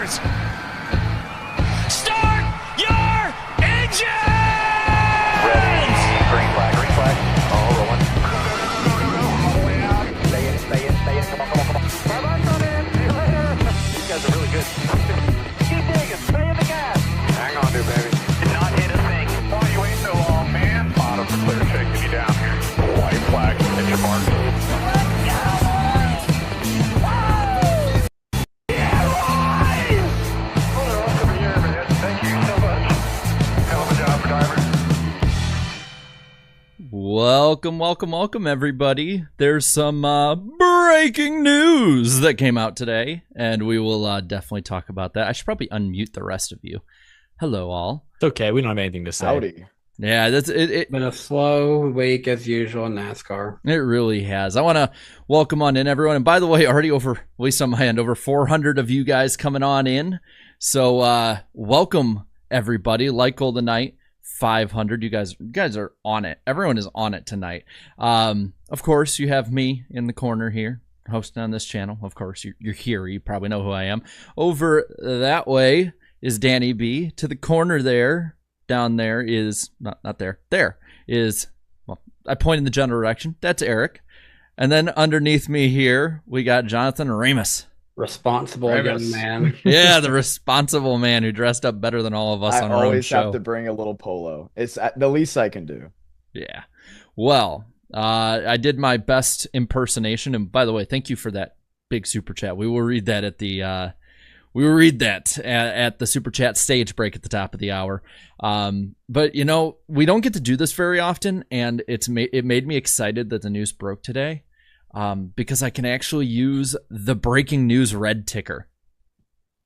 tires. Start your engines! Green flag. All rolling. All the way out. Stay in. Come on. Bye-bye, Sonny. See you later. These guys are really good. Keep digging. Stay in the gas. Hang on, dude, baby. Did not hit a thing. Why are you waiting so long, man? Bottom for clear, shaking you down here. White flag. Hit your mark. Welcome, everybody. There's some breaking news that came out today, and we will definitely talk about that. I should probably unmute the rest of you. Hello, all. It's okay. We don't have anything to say. Howdy. Yeah, that's it. Been a slow week as usual in NASCAR. It really has. I want to welcome on in everyone. And by the way, already over, at least on my end, over 400 of you guys coming on in. So welcome, everybody. Like Golden Knight. 500. You guys are on it. Everyone is on it tonight. Of course, you have me in the corner here, hosting on this channel. Of course, you're here. You probably know who I am. Over that way is Danny B. To the corner there, down there is not there. There is. Well, I point in the general direction. That's Eric. And then underneath me here, we got Jonathan Ramus. Responsible young man. Yeah, the responsible man who dressed up better than all of us on our own show. I always have to bring a little polo. It's the least I can do. Yeah. Well, I did my best impersonation, and by the way, thank you for that big super chat. We will read that at the at the super chat stage break at the top of the hour. But you know, we don't get to do this very often, and it made me excited that the news broke today. Because I can actually use the breaking news red ticker.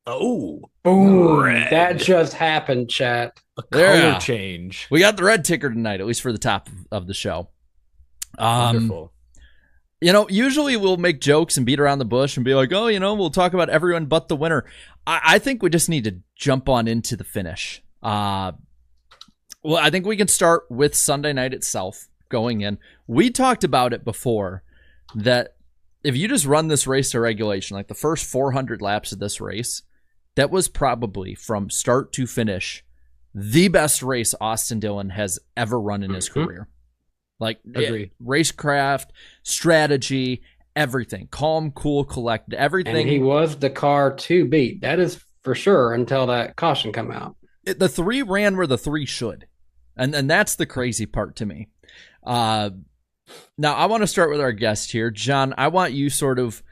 Oh, red. That just happened, chat. A color change. We got the red ticker tonight, at least for the top of the show. Wonderful. You know, usually we'll make jokes and beat around the bush and be like, oh, you know, we'll talk about everyone but the winner. I think we just need to jump on into the finish. Well, I think we can start with Sunday night itself going in. We talked about it before. That if you just run this race to regulation, like the first 400 laps of this race, that was probably from start to finish the best race Austin Dillon has ever run in his career. Like racecraft, strategy, everything. Calm, cool, collected, everything. And he was the car to beat. That is for sure until that caution come out. The three ran where the three should. And that's the crazy part to me. Now, I want to start with our guest here. John, I want you sort of,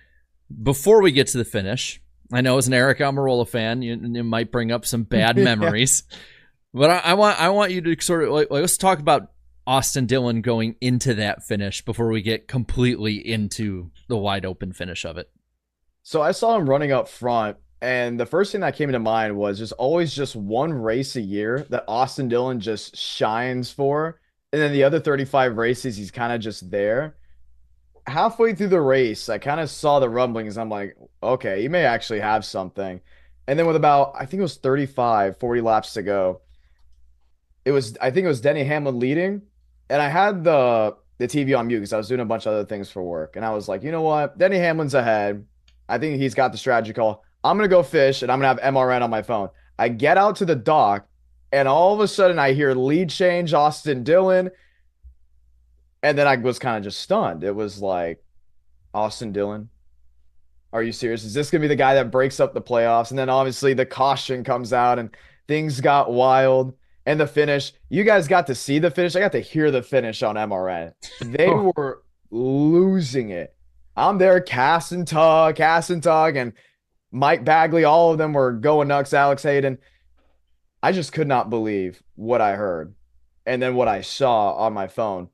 before we get to the finish, I know as an Eric Almirola fan, you might bring up some bad memories, but I want you to sort of, like, let's talk about Austin Dillon going into that finish before we get completely into the wide open finish of it. So I saw him running up front, and the first thing that came to mind was just always just one race a year that Austin Dillon just shines for. And then the other 35 races, he's kind of just there. Halfway through the race, I kind of saw the rumblings. I'm like, okay, he may actually have something. And then with about, I think it was 40 laps to go, I think it was Denny Hamlin leading. And I had the TV on mute because I was doing a bunch of other things for work. And I was like, you know what? Denny Hamlin's ahead. I think he's got the strategy call. I'm going to go fish, and I'm going to have MRN on my phone. I get out to the dock. And all of a sudden, I hear lead change, Austin Dillon. And then I was kind of just stunned. It was like, Austin Dillon? Are you serious? Is this going to be the guy that breaks up the playoffs? And then obviously the caution comes out and things got wild. And the finish, you guys got to see the finish. I got to hear the finish on MRN. They were losing it. I'm there, Cass and Tug, and Mike Bagley. All of them were going nuts, Alex Hayden. I just could not believe what I heard and then what I saw on my phone.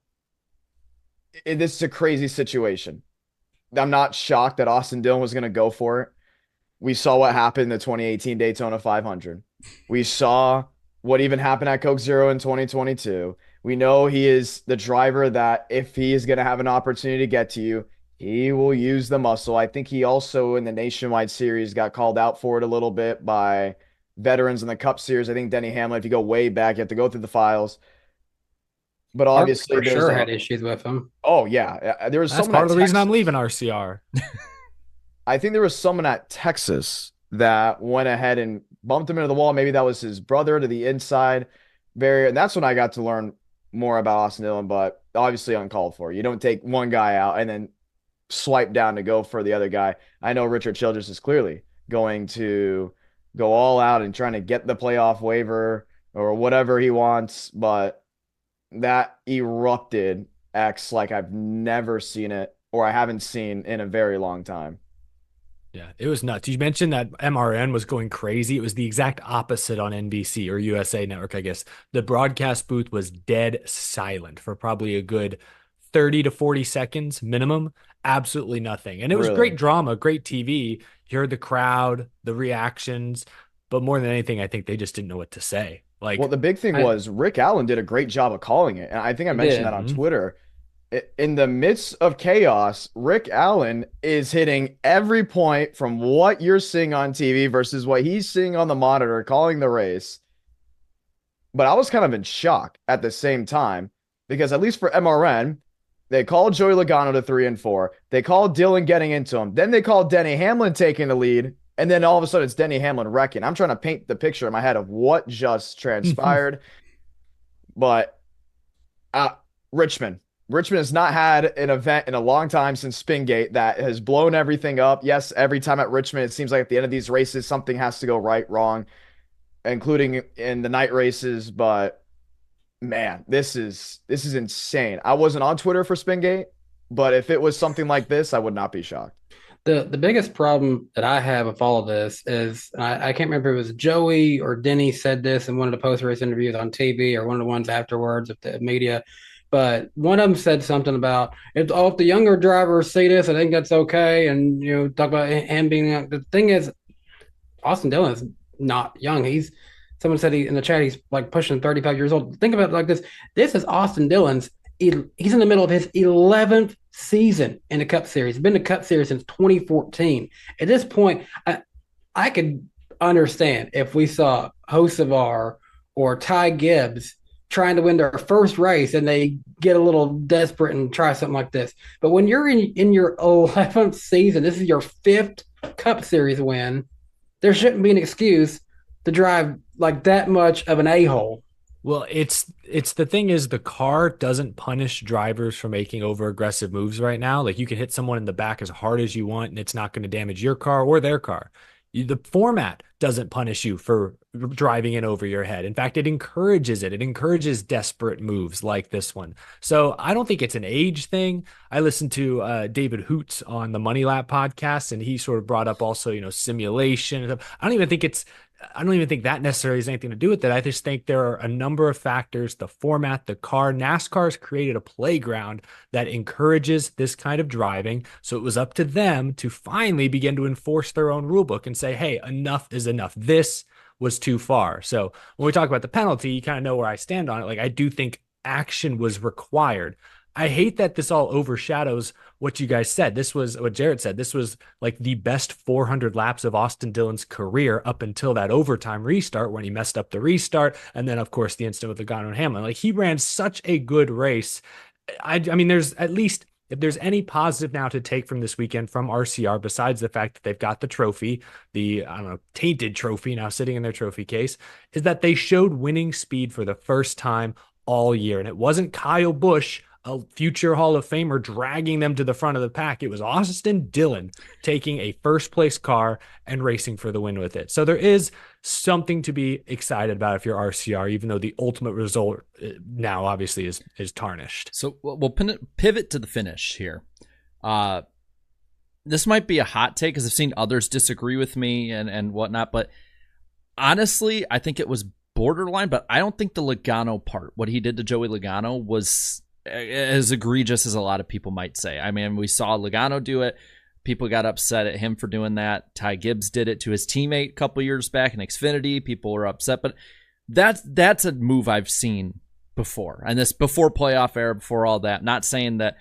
This is a crazy situation. I'm not shocked that Austin Dillon was going to go for it. We saw what happened in the 2018 Daytona 500. We saw what even happened at Coke Zero in 2022. We know he is the driver that if he is going to have an opportunity to get to you, he will use the muscle. I think he also in the Nationwide Series got called out for it a little bit by veterans in the Cup Series. I think Denny Hamlin, if you go way back, you have to go through the files. But obviously, for sure had issues with him. Oh yeah, there was That's part of the reason I'm leaving RCR. I think there was someone at Texas that went ahead and bumped him into the wall. Maybe that was his brother to the inside barrier. And that's when I got to learn more about Austin Dillon, but obviously uncalled for. You don't take one guy out and then swipe down to go for the other guy. I know Richard Childress is clearly going to go all out and trying to get the playoff waiver or whatever he wants, but that erupted X like I've never seen it, or I haven't seen in a very long time. Yeah, it was nuts. You mentioned that MRN was going crazy. It was the exact opposite on NBC or USA Network, I guess. The broadcast booth was dead silent for probably a good 30 to 40 seconds minimum. Absolutely nothing. And it was great drama, great TV. You heard the crowd, the reactions, but more than anything, I think they just didn't know what to say. Like, well, the big thing was Rick Allen did a great job of calling it. And I think I mentioned that on Twitter. In the midst of chaos, Rick Allen is hitting every point from what you're seeing on TV versus what he's seeing on the monitor, calling the race. But I was kind of in shock at the same time because at least for MRN, they called Joey Logano to 3 and 4. They called Dillon getting into him. Then they called Denny Hamlin taking the lead. And then all of a sudden it's Denny Hamlin wrecking. I'm trying to paint the picture in my head of what just transpired. But Richmond has not had an event in a long time since Spingate that has blown everything up. Yes, every time at Richmond, it seems like at the end of these races, something has to go right, wrong, including in the night races. But man, this is insane. I wasn't on Twitter for Spingate, but if it was something like this, I would not be shocked. The biggest problem that I have with all of this is I can't remember if it was Joey or Denny said this in one of the post-race interviews on TV or one of the ones afterwards of the media. But one of them said something about if the younger drivers see this, I think that's okay. And, talk about him being young. The thing is, Austin Dillon is not young. Someone said in the chat, he's like pushing 35 years old. Think about it like this. This is Austin Dillon's. He's in the middle of his 11th season in the Cup Series. He's been in the Cup Series since 2014. At this point, I could understand if we saw Hocevar or Ty Gibbs trying to win their first race and they get a little desperate and try something like this. But when you're in your 11th season, this is your 5th Cup Series win, there shouldn't be an excuse to drive like that much of an a-hole. Well, it's the thing is the car doesn't punish drivers for making over aggressive moves right now. Like you can hit someone in the back as hard as you want and it's not going to damage your car or their car. The format doesn't punish you for driving in over your head. In fact, it encourages it. It encourages desperate moves like this one. So I don't think it's an age thing. I listened to David Hoots on the Money Lap podcast, and he sort of brought up also, simulation. I don't even think that necessarily has anything to do with it. I just think there are a number of factors, the format, the car. NASCAR has created a playground that encourages this kind of driving. So it was up to them to finally begin to enforce their own rule book and say, hey, enough is enough. This was too far. So when we talk about the penalty, you kind of know where I stand on it. Like I do think action was required. I hate that this all overshadows what you guys said. This was what Jared said. This was like the best 400 laps of Austin Dillon's career up until that overtime restart when he messed up the restart. And then, of course, the incident with Logano and Hamlin. Like he ran such a good race. I mean, there's at least, if there's any positive now to take from this weekend from RCR, besides the fact that they've got the trophy, the, tainted trophy now sitting in their trophy case, is that they showed winning speed for the first time all year. And it wasn't Kyle Busch, a future Hall of Famer, dragging them to the front of the pack. It was Austin Dillon taking a first place car and racing for the win with it. So there is something to be excited about if you're RCR, even though the ultimate result now obviously is tarnished. So we'll pivot to the finish here. This might be a hot take because I've seen others disagree with me and whatnot, but honestly, I think it was borderline, but I don't think the Logano part, what he did to Joey Logano, was as egregious as a lot of people might say. I mean, we saw Logano do it. People got upset at him for doing that. Ty Gibbs did it to his teammate a couple years back in Xfinity. People were upset, but that's a move I've seen before. And this before playoff era, before all that. Not saying that,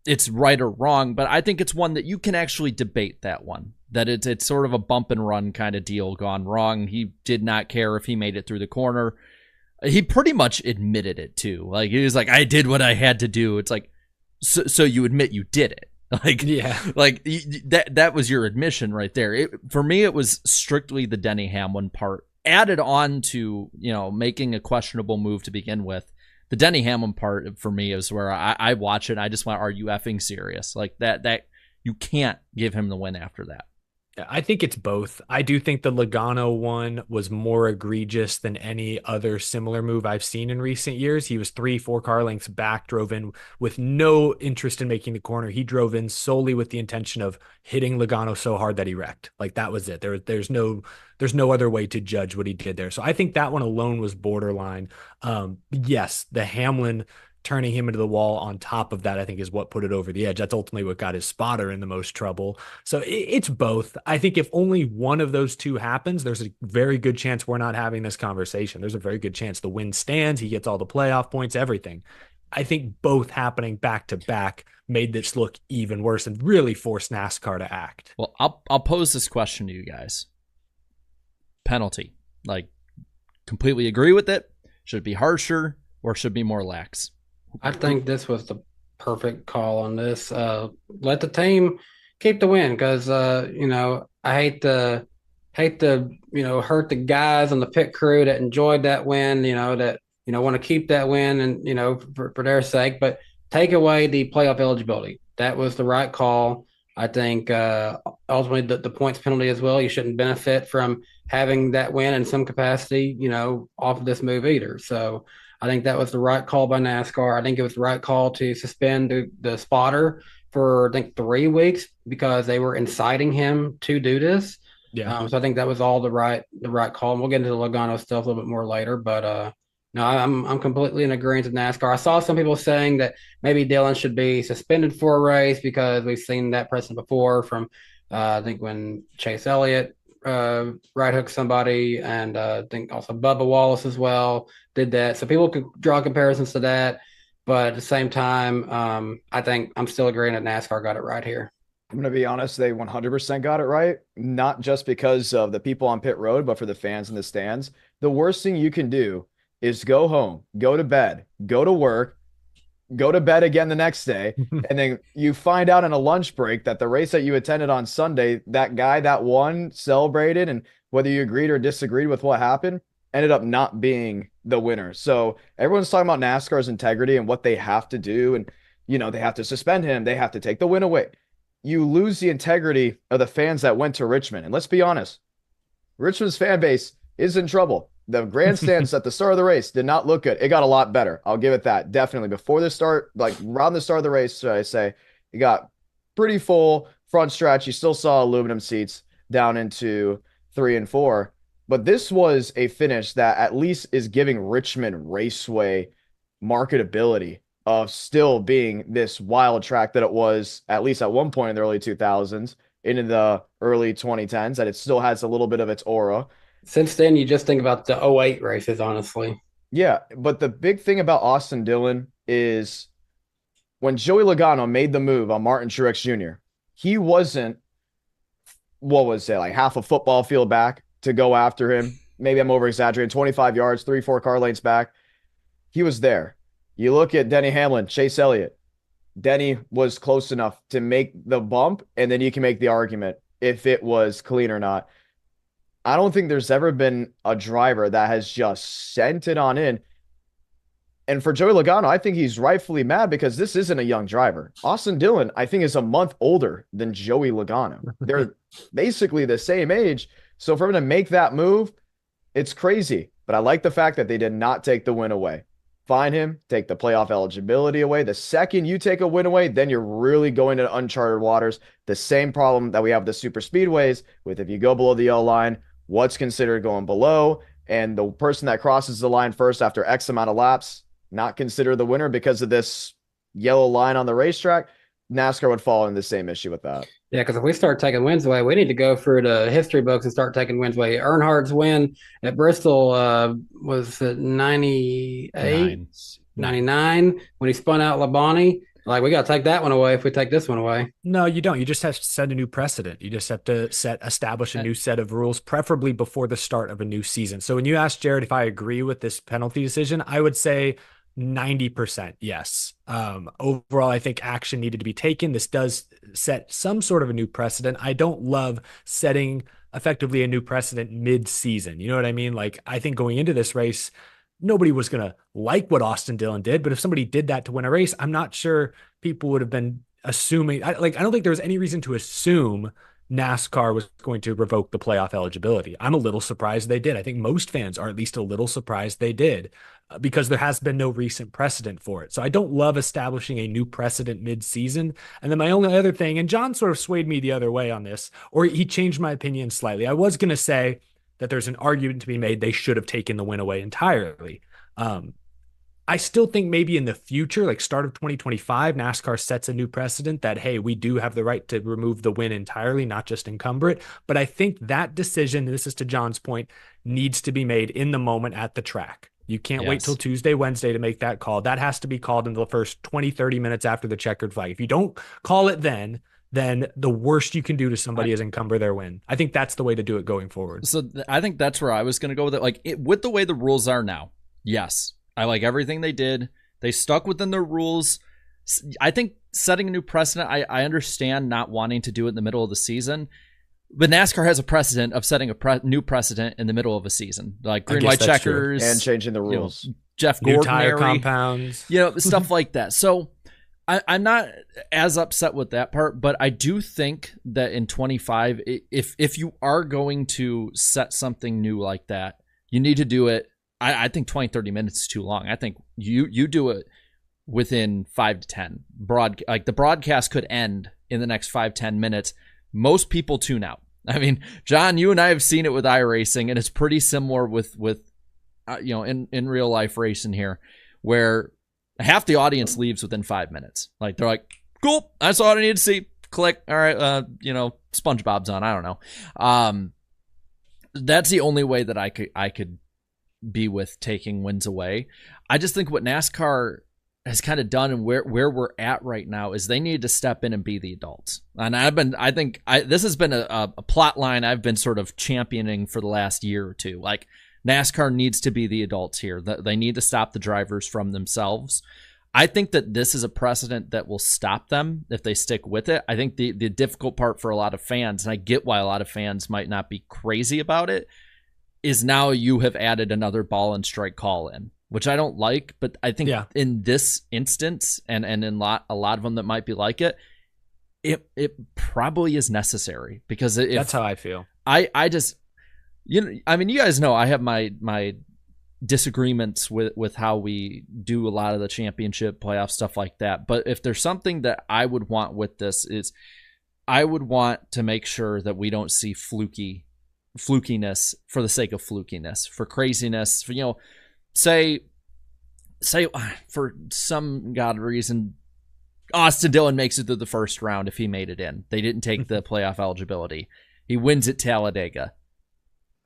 it's right or wrong, but I think it's one that you can actually debate that one. That it's sort of a bump and run kind of deal gone wrong. He did not care if he made it through the corner. He pretty much admitted it too. Like he was like, I did what I had to do. It's like, so you admit you did it. Like, Yeah. like that was your admission right there. For me, it was strictly the Denny Hamlin part added on to, making a questionable move to begin with. The Denny Hamlin part for me is where I watch it and I just went, are you effing serious? Like that you can't give him the win after that. I think it's both. I do think the Logano one was more egregious than any other similar move I've seen in recent years. He was 3-4 car lengths back, drove in with no interest in making the corner. He drove in solely with the intention of hitting Logano so hard that he wrecked. Like that was it. There's no other way to judge what he did there. So I think that one alone was borderline. Yes, the Hamlin turning him into the wall on top of that, I think, is what put it over the edge. That's ultimately what got his spotter in the most trouble. So it's both. I think if only one of those two happens, there's a very good chance we're not having this conversation. There's a very good chance the win stands. He gets all the playoff points, everything. I think both happening back to back made this look even worse and really forced NASCAR to act. Well, I'll pose this question to you guys. Penalty. Like, completely agree with it? Should it be harsher or should it be more lax? I think this was the perfect call on this. Let the team keep the win because I hate to hurt the guys on the pit crew that enjoyed that win. That want to keep that win and for their sake, but take away the playoff eligibility. That was the right call. I think ultimately the points penalty as well. You shouldn't benefit from having that win in some capacity, off of this move either. So I think that was the right call by NASCAR. I think it was the right call to suspend the spotter for, I think, 3 weeks because they were inciting him to do this. Yeah. So I think that was all the right call. And we'll get into the Logano stuff a little bit more later. But no, I'm completely in agreement with NASCAR. I saw some people saying that maybe Dillon should be suspended for a race because we've seen that precedent before from I think when Chase Elliott right hook somebody, and I think also Bubba Wallace as well did that. So people could draw comparisons to that, but at the same time, I think I'm still agreeing that NASCAR got it right here. I'm going to be honest, they 100% got it right, not just because of the people on pit road, but for the fans in the stands. The worst thing you can do is go home, go to bed, go to work, go to bed again the next day, and then you find out in a lunch break that the race that you attended on Sunday, that guy that won celebrated, and whether you agreed or disagreed with what happened, ended up not being the winner. So everyone's talking about NASCAR's integrity and what they have to do, and they have to suspend him, they have to take the win away. You lose the integrity of the fans that went to Richmond. And let's be honest, Richmond's fan base is in trouble. The grandstands at the start of the race did not look good. It got a lot better. I'll give it that. Definitely. Before the start, like around the start of the race, I say, it got pretty full front stretch. You still saw aluminum seats down into 3 and 4. But this was a finish that at least is giving Richmond Raceway marketability of still being this wild track that it was, at least at one point in the early 2000s, into the early 2010s, that it still has a little bit of its aura. Since then, you just think about the 08 races, honestly. Yeah, but the big thing about Austin Dillon is when Joey Logano made the move on Martin Truex Jr., he wasn't, what was it, like half a football field back to go after him. Maybe I'm over-exaggerating, 25 yards, 3-4 car lanes back. He was there. You look at Denny Hamlin, Chase Elliott. Denny was close enough to make the bump, and then you can make the argument if it was clean or not. I don't think there's ever been a driver that has just sent it on in. And for Joey Logano, I think he's rightfully mad because this isn't a young driver. Austin Dillon, I think, is a month older than Joey Logano. They're basically the same age. So for him to make that move, it's crazy. But I like the fact that they did not take the win away. Fine him, take the playoff eligibility away. The second you take a win away, then you're really going to uncharted waters. The same problem that we have with the super speedways with if you go below the yellow line, what's considered going below, and the person that crosses the line first after X amount of laps, not considered the winner because of this yellow line on the racetrack. NASCAR would fall in the same issue with that. Yeah, because if we start taking wins away, we need to go through the history books and start taking wins away. Earnhardt's win at Bristol was 98, 99 when he spun out Labonte. Like, we got to take that one away if we take this one away. No, you don't. You just have to set a new precedent. You just have to establish a new set of rules, preferably before the start of a new season. So when you ask Jared if I agree with this penalty decision, I would say 90% yes. Overall, I think action needed to be taken. This does set some sort of a new precedent. I don't love setting effectively a new precedent mid-season. You know what I mean? Like, I think going into this race, nobody was going to like what Austin Dillon did, but if somebody did that to win a race, I'm not sure people would have been assuming. I don't think there was any reason to assume NASCAR was going to revoke the playoff eligibility. I'm a little surprised they did. I think most fans are at least a little surprised they did because there has been no recent precedent for it. So I don't love establishing a new precedent mid-season. And then my only other thing, and John sort of swayed me the other way on this, or he changed my opinion slightly. I was going to say that there's an argument to be made they should have taken the win away entirely. I still think maybe in the future, like start of 2025, NASCAR sets a new precedent that, hey, we do have the right to remove the win entirely, not just encumber it. But I think that decision, this is to John's point, needs to be made in the moment at the track. You can't wait till Tuesday, Wednesday to make that call. That has to be called in the first 20, 30 minutes after the checkered flag. If you don't call it then the worst you can do to somebody is encumber their win. I think that's the way to do it going forward. So I think that's where I was going to go with it. Like with the way the rules are now, yes, I like everything they did. They stuck within their rules. I think setting a new precedent, I understand not wanting to do it in the middle of the season, but NASCAR has a precedent of setting a new precedent in the middle of a season, like green, white checkers. And changing the rules. Jeff New Gordon, tire compounds. Stuff like that. So I'm not as upset with that part, but I do think that in 25, if you are going to set something new like that, you need to do it. I think 20, 30 minutes is too long. I think you do it within 5 to 10. Like the broadcast could end in the next 5-10 minutes. Most people tune out. I mean, John, you and I have seen it with iRacing, and it's pretty similar with in real life racing here, where half the audience leaves within 5 minutes. Like they're like, cool, that's all I need to see. Click. All right. SpongeBob's on. I don't know. That's the only way that I could be with taking wins away. I just think what NASCAR has kind of done and where we're at right now is they need to step in and be the adults. And this has been a plot line I've been sort of championing for the last year or two. Like NASCAR needs to be the adults here. They need to stop the drivers from themselves. I think that this is a precedent that will stop them if they stick with it. I think the difficult part for a lot of fans, and I get why a lot of fans might not be crazy about it, is now you have added another ball and strike call in, which I don't like, but I think in this instance and in a lot of them that might be like it probably is necessary because that's how I feel. I just, you guys know I have my disagreements with how we do a lot of the championship playoff stuff like that. But if there's something that I would want with this is I would want to make sure that we don't see flukiness for the sake of flukiness, for craziness, for say for some god reason Austin Dillon makes it through the first round. If he made it in, they didn't take the playoff eligibility, he wins at Talladega.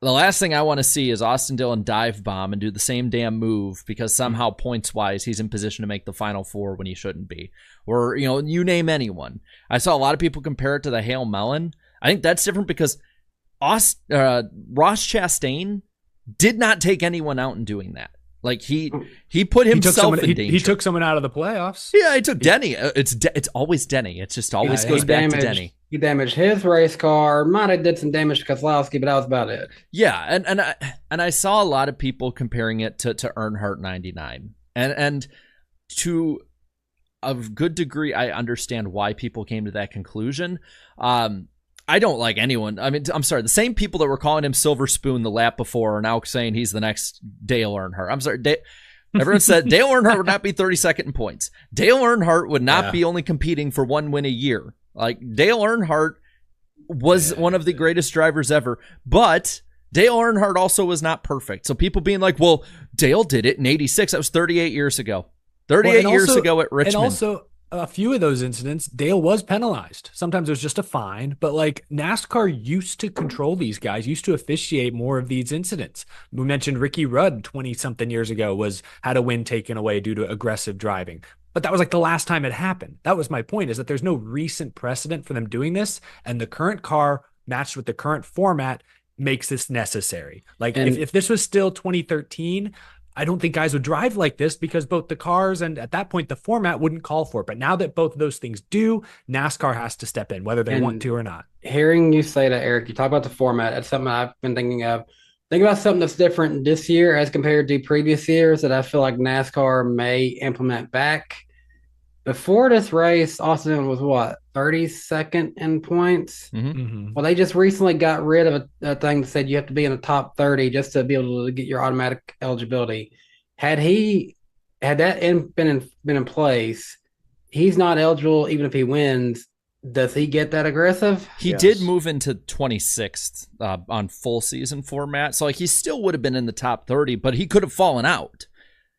The last thing I want to see is Austin Dillon dive bomb and do the same damn move because somehow points wise he's in position to make the final four when he shouldn't be, or you name anyone. I saw a lot of people compare it to the Hail Melon. I think that's different because Ross Chastain did not take anyone out in doing that. Like he put himself in danger. He took someone out of the playoffs. Yeah, he took Denny. It's always Denny. It just always goes back to Denny. He damaged his race car. Might have did some damage to Keselowski, but that was about it. Yeah, and I saw a lot of people comparing it to Earnhardt 99, and to a good degree, I understand why people came to that conclusion. I don't like anyone. I mean, I'm sorry. The same people that were calling him Silver Spoon the lap before are now saying he's the next Dale Earnhardt. I'm sorry. Everyone said Dale Earnhardt would not be 32nd in points. Dale Earnhardt would not be only competing for one win a year. Like Dale Earnhardt was one of the greatest drivers ever, but Dale Earnhardt also was not perfect. So people being like, well, Dale did it in 86. That was 38 years ago. 38 years ago at Richmond. And also, a few of those incidents, Dale was penalized. Sometimes it was just a fine, but like NASCAR used to control these guys, used to officiate more of these incidents. We mentioned Ricky Rudd 20-something years ago had a win taken away due to aggressive driving. But that was like the last time it happened. That was my point, is that there's no recent precedent for them doing this, and the current car matched with the current format makes this necessary. Like if this was still 2013, I don't think guys would drive like this because both the cars and at that point the format wouldn't call for it. But now that both of those things do, NASCAR has to step in, whether they want to or not. Hearing you say that, Eric, you talk about the format. That's something I've been thinking of. Think about something that's different this year as compared to previous years that I feel like NASCAR may implement back. Before this race, Austin was what, 32nd in points? Mm-hmm. Well, they just recently got rid of a thing that said you have to be in the top 30 just to be able to get your automatic eligibility. Had that been in place, he's not eligible even if he wins. Does he get that aggressive? He did move into 26th on full season format, so like he still would have been in the top 30, but he could have fallen out.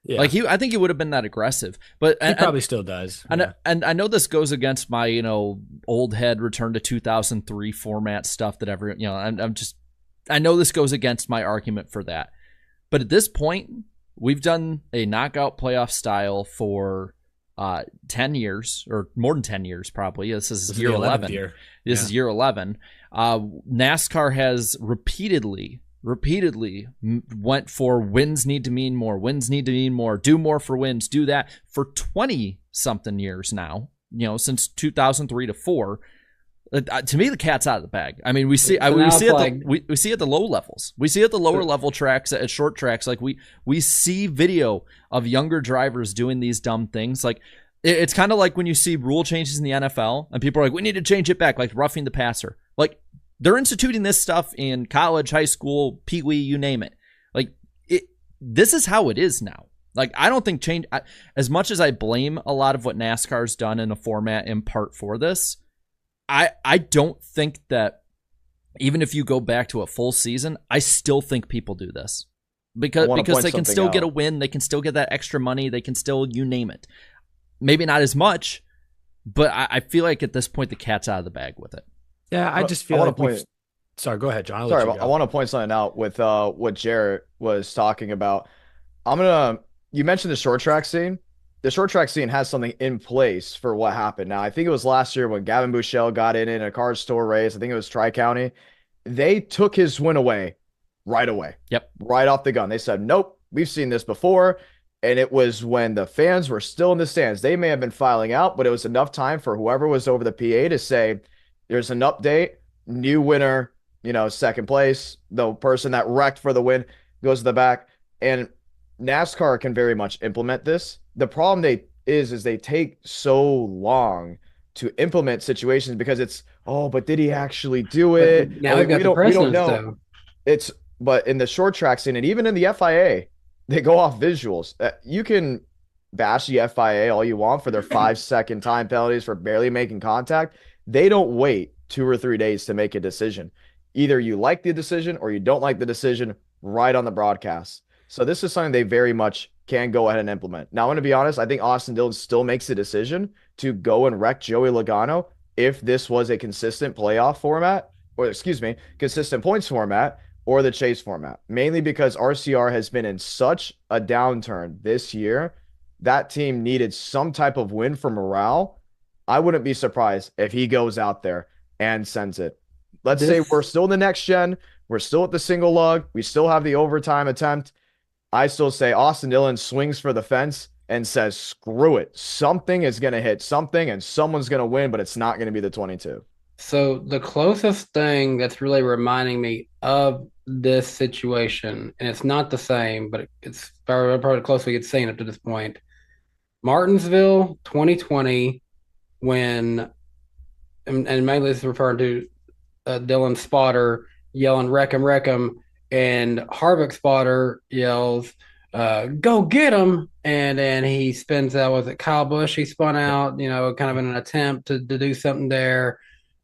Yeah. Like I think he would have been that aggressive, but he probably still does. And I know this goes against my old head return to 2003 format stuff that I know this goes against my argument for that, but at this point we've done a knockout playoff style for 10 years or more than 10 years probably. This is year 11. This is year 11. NASCAR has repeatedly went for wins need to mean more, do more for wins, do that for 20 something years now, since 2003 to 4. To me, the cat's out of the bag. I mean, we see at the low levels. We see at the lower level tracks, at short tracks, like we see video of younger drivers doing these dumb things. Like it's kind of like when you see rule changes in the NFL and people are like, we need to change it back, like roughing the passer. Like they're instituting this stuff in college, high school, Pee Wee, you name it. Like this is how it is now. Like I don't think as much as I blame a lot of what NASCAR's done in a format in part for this, I don't think that even if you go back to a full season, I still think people do this because they can still get a win. They can still get that extra money. They can still, you name it. Maybe not as much, but I feel like at this point, the cat's out of the bag with it. Yeah. I just feel like sorry, go ahead, John. I want to point something out with what Jarrett was talking about. You mentioned the short track scene. The short track scene has something in place for what happened. Now, I think it was last year when Gavin Bouchel got in a car store race. I think it was Tri-County. They took his win away right away. Yep. Right off the gun. They said, nope, we've seen this before. And it was when the fans were still in the stands. They may have been filing out, but it was enough time for whoever was over the PA to say, there's an update, new winner, second place. The person that wrecked for the win goes to the back. And NASCAR can very much implement this. The problem is they take so long to implement situations because it's, but did he actually do it? But now we don't know. Though. But in the short track scene and even in the FIA, they go off visuals. You can bash the FIA all you want for their 5-second time penalties for barely making contact. They don't wait 2 or 3 days to make a decision. Either you like the decision or you don't like the decision right on the broadcast. So this is something they very much can go ahead and implement. Now, I'm going to be honest. I think Austin Dillon still makes the decision to go and wreck Joey Logano if this was a consistent playoff format, consistent points format or the chase format, mainly because RCR has been in such a downturn this year. That team needed some type of win for morale. I wouldn't be surprised if he goes out there and sends it. Let's say we're still in the next gen. We're still at the single lug. We still have the overtime attempt. I still say Austin Dillon swings for the fence and says, screw it. Something is going to hit something and someone's going to win, but it's not going to be the 22. So the closest thing that's really reminding me of this situation, and it's not the same, but it's probably the closest we get seen up to this point. Martinsville 2020, when, and mainly this is referring to Dylan's spotter yelling, wreck him, and Harvick's spotter yells, go get him. And then he spins out, was it Kyle Busch? He spun out, kind of in an attempt to do something there.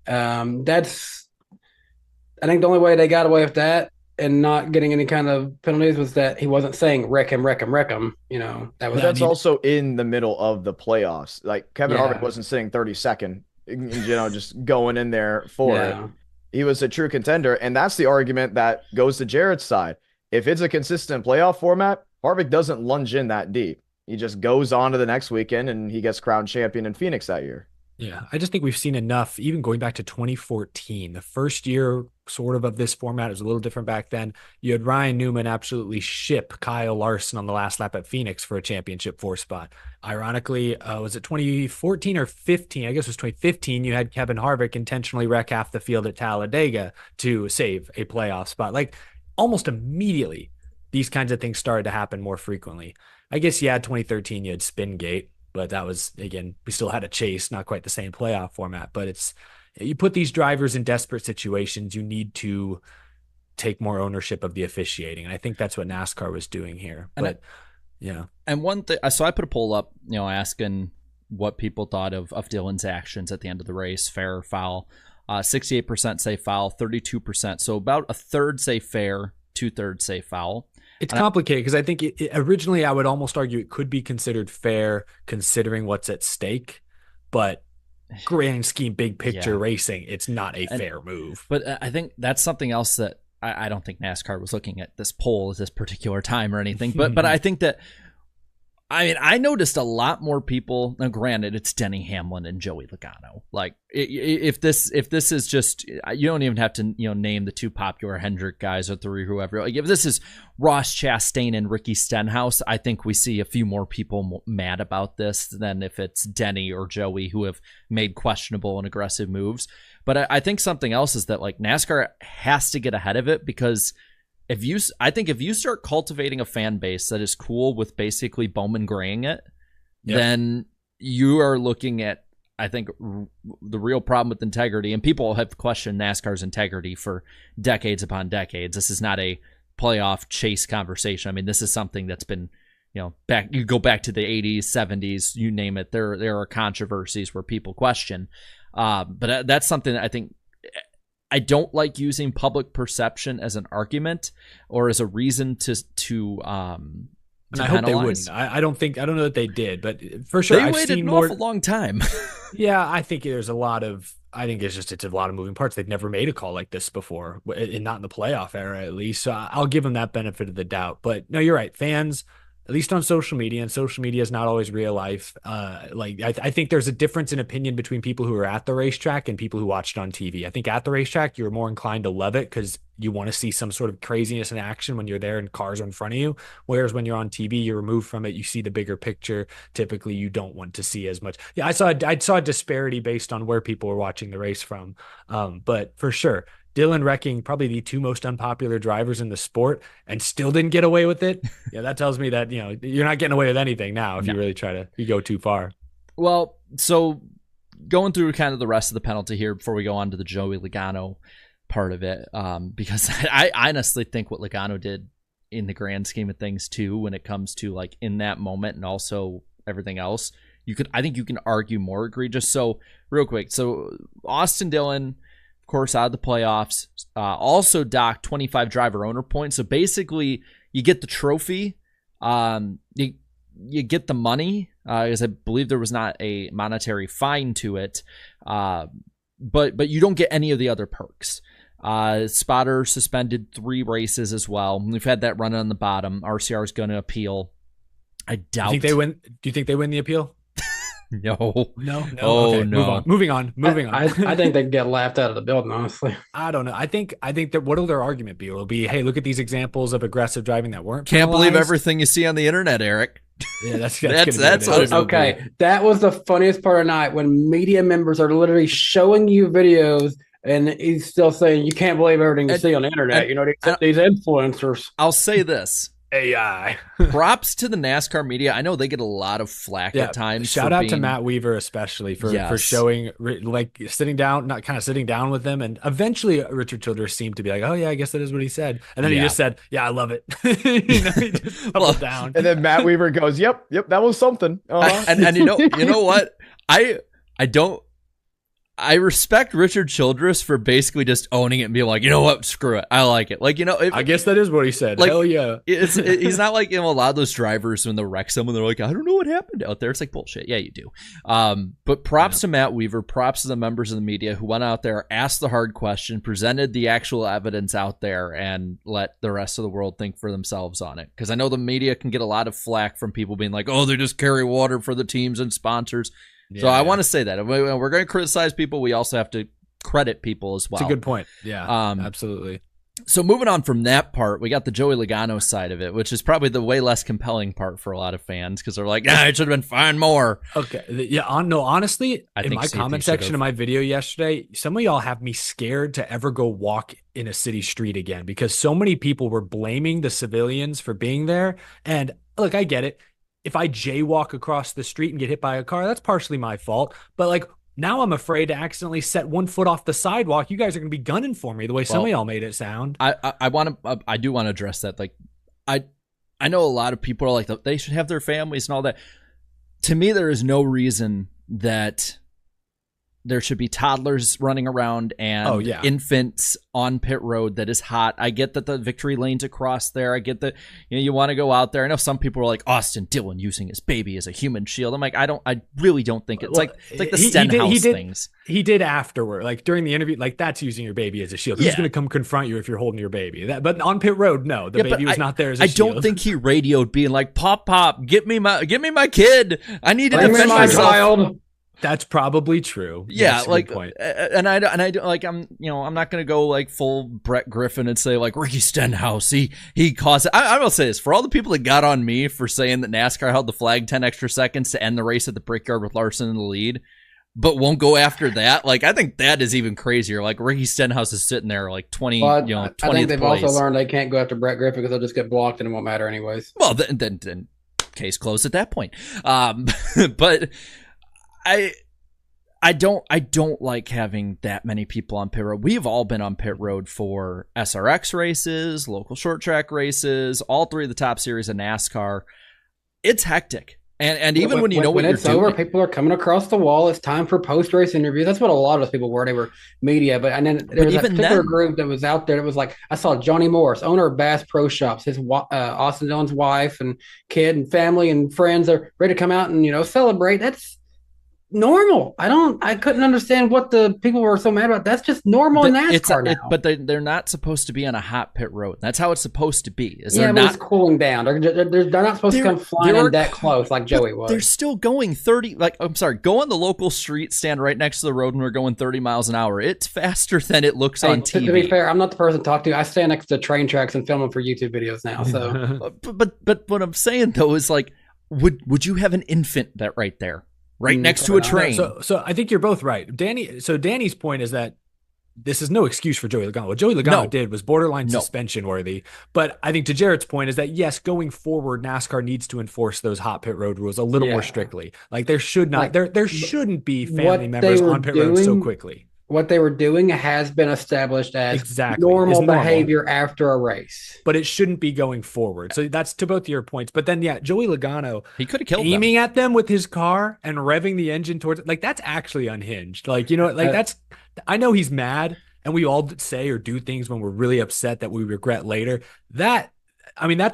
I think the only way they got away with that and not getting any kind of penalties was that he wasn't saying wreck him. That's also in the middle of the playoffs. Like Kevin Harvick wasn't sitting 32nd, just going in there for it. He was a true contender, and that's the argument that goes to Jarrett's side. If it's a consistent playoff format, Harvick doesn't lunge in that deep. He just goes on to the next weekend, and he gets crowned champion in Phoenix that year. Yeah, I just think we've seen enough, even going back to 2014, the first year sort of this format. It was a little different back then. You had Ryan Newman absolutely ship Kyle Larson on the last lap at Phoenix for a championship 4 spot. Ironically, was it 2014 or 15? I guess it was 2015. You had Kevin Harvick intentionally wreck half the field at Talladega to save a playoff spot. Like almost immediately, these kinds of things started to happen more frequently. I guess, yeah, 2013, you had Spingate, but that was, again, we still had a chase, not quite the same playoff format. But it's, you put these drivers in desperate situations, you need to take more ownership of the officiating. And I think that's what NASCAR was doing here. But yeah. And one thing, so I put a poll up, asking what people thought of Dylan's actions at the end of the race, fair or foul. 68% say foul, 32%. So about a third say fair, 2/3 say foul. It's complicated because I think originally I would almost argue it could be considered fair considering what's at stake, but grand scheme, big picture racing, it's not a fair move. But I think that's something else that I don't think NASCAR was looking at this poll at this particular time or anything. But I think that, I noticed a lot more people. Now, granted, it's Denny Hamlin and Joey Logano. Like, if this is just, you don't even have to name the 2 popular Hendrick guys or 3 whoever. Like, if this is Ross Chastain and Ricky Stenhouse, I think we see a few more people mad about this than if it's Denny or Joey who have made questionable and aggressive moves. But I think something else is that, like, NASCAR has to get ahead of it, because if you start cultivating a fan base that is cool with basically Bowman graying it, then you are looking at, I think, the real problem with integrity. And people have questioned NASCAR's integrity for decades upon decades. This is not a playoff chase conversation. I mean, this is something that's been, back. You go back to the 80s, 70s, you name it. There are controversies where people question. But that's something that I think. I don't like using public perception as an argument or as a reason to and I hope they wouldn't. I don't know that they did, but for sure they waited an awful long time. Yeah, I think it's a lot of moving parts. They've never made a call like this before, and not in the playoff era at least. So I'll give them that benefit of the doubt. But no, you're right. Fans, at least on social media, and social media is not always real life. I think there's a difference in opinion between people who are at the racetrack and people who watched on TV. I think at the racetrack, you're more inclined to love it because you want to see some sort of craziness in action when you're there and cars are in front of you. Whereas when you're on TV, you're removed from it. You see the bigger picture. Typically, you don't want to see as much. Yeah, I saw a disparity based on where people were watching the race from. But for sure, Dylan wrecking probably the 2 most unpopular drivers in the sport and still didn't get away with it. Yeah, that tells me that, you're not getting away with anything now if you really you go too far. Well, so going through kind of the rest of the penalty here before we go on to the Joey Logano part of it, because I honestly think what Logano did in the grand scheme of things too, when it comes to like in that moment and also everything else, I think you can argue more egregious. So real quick, so Austin Dillon, of course, out of the playoffs, also docked 25 driver owner points. So basically, you get the trophy, you get the money, because I believe there was not a monetary fine to it, but you don't get any of the other perks. Spotter suspended 3 races as well. We've had that running on the bottom. RCR is going to appeal. I doubt. Do you think they win the appeal? No. Oh, okay. No. Moving on. I think they'd get laughed out of the building, honestly. I don't know. I think that what will their argument be? It'll be, hey, look at these examples of aggressive driving that weren't Can't penalized. believe everything you see on the internet, Eric. Yeah, that's what it okay. That was the funniest part of the night when media members are literally showing you videos and he's still saying you can't believe everything you see on the internet. These influencers. I'll say this. AI. Props to the NASCAR media. I know they get a lot of flack at times. Shout out to Matt Weaver, especially for showing, like, sitting down with them. And eventually Richard Childress seemed to be like, oh yeah, I guess that is what he said. And then he just said, yeah, I love it. He just doubled down. And then Matt Weaver goes, yep, that was something. And you know what? I respect Richard Childress for basically just owning it and being like, you know what, screw it, I like it. Like, I guess that is what he said. Like, hell yeah. He's not like, a lot of those drivers when they wreck someone, they're like, I don't know what happened out there. It's like, bullshit. Yeah, you do. But props to Matt Weaver, props to the members of the media who went out there, asked the hard question, presented the actual evidence out there, and let the rest of the world think for themselves on it. Because I know the media can get a lot of flack from people being like, oh, they just carry water for the teams and sponsors. So I want to say that we're going to criticize people. We also have to credit people as well. It's a good point. Yeah, absolutely. So moving on from that part, we got the Joey Logano side of it, which is probably the way less compelling part for a lot of fans because they're like, it should have been fine more. Okay. Yeah. Honestly, in my comment section of my video yesterday, some of y'all have me scared to ever go walk in a city street again because so many people were blaming the civilians for being there. And look, I get it. If I jaywalk across the street and get hit by a car, that's partially my fault. But like, now I'm afraid to accidentally set 1 foot off the sidewalk. You guys are going to be gunning for me the way some of y'all made it sound. I do want to address that. Like, I know a lot of people are like, they should have their families and all that. To me, there is no reason that there should be toddlers running around and infants on pit road that is hot. I get that the victory lane's across there. I get that you want to go out there. I know some people are like Austin Dillon using his baby as a human shield. I'm like, I really don't think it's like the Stenhouse things. He did afterward, like during the interview, like that's using your baby as a shield. Who's going to come confront you if you're holding your baby? But on pit road, no, the baby was not there as a shield. I don't think he radioed being like, Pop, get me my kid. I need to defend my myself. child. That's probably true. Yeah, like, and I like, I'm not gonna go like full Brett Griffin and say like Ricky Stenhouse, he caused it. I will say this for all the people that got on me for saying that NASCAR held the flag 10 extra seconds to end the race at the Brickyard with Larson in the lead, but won't go after that. Like, I think that is even crazier. Like Ricky Stenhouse is sitting there like 20, 20th I think they've place. also learned they can't go after Brett Griffin because they'll just get blocked and it won't matter anyways. Well, then case closed at that point. But I don't like having that many people on pit road. We've all been on pit road for SRX races, local short track races, all three of the top series of NASCAR. It's hectic. And even when you know what you're doing. When it's over, people are coming across the wall. It's time for post-race interviews. That's what a lot of those people were. They were media. And then there was a particular group that was out there that was like, I saw Johnny Morris, owner of Bass Pro Shops, his Austin Dillon's wife and kid and family and friends are ready to come out and, celebrate. That's normal. I couldn't understand what the people were so mad about. That's just normal in NASCAR now. But they're not supposed to be on a hot pit road. That's how it's supposed to be. But it's cooling down. They're not supposed to come flying in that close like Joey was. They're still going 30. Like, I'm sorry, go on the local street, stand right next to the road, and we're going 30 miles an hour. It's faster than it looks on TV. To be fair, I'm not the person to talk to. I stand next to train tracks and film them for YouTube videos now. So, but what I'm saying though is like, would you have an infant that right there? Right next to a train. So I think you're both right. Danny's point is that this is no excuse for Joey Logano. What Joey Logano did was borderline suspension worthy. But I think to Jarrett's point is that, yes, going forward, NASCAR needs to enforce those hot pit road rules a little more strictly. Like there should not, there shouldn't be family members on pit road so quickly. What they were doing has been established as normal behavior after a race. But it shouldn't be going forward. So that's to both of your points. But then, Joey Logano, he could have killed aiming at them with his car and revving the engine towards it. Like, that's actually unhinged. Like, that's, I know he's mad and we all say or do things when we're really upset that we regret later. That's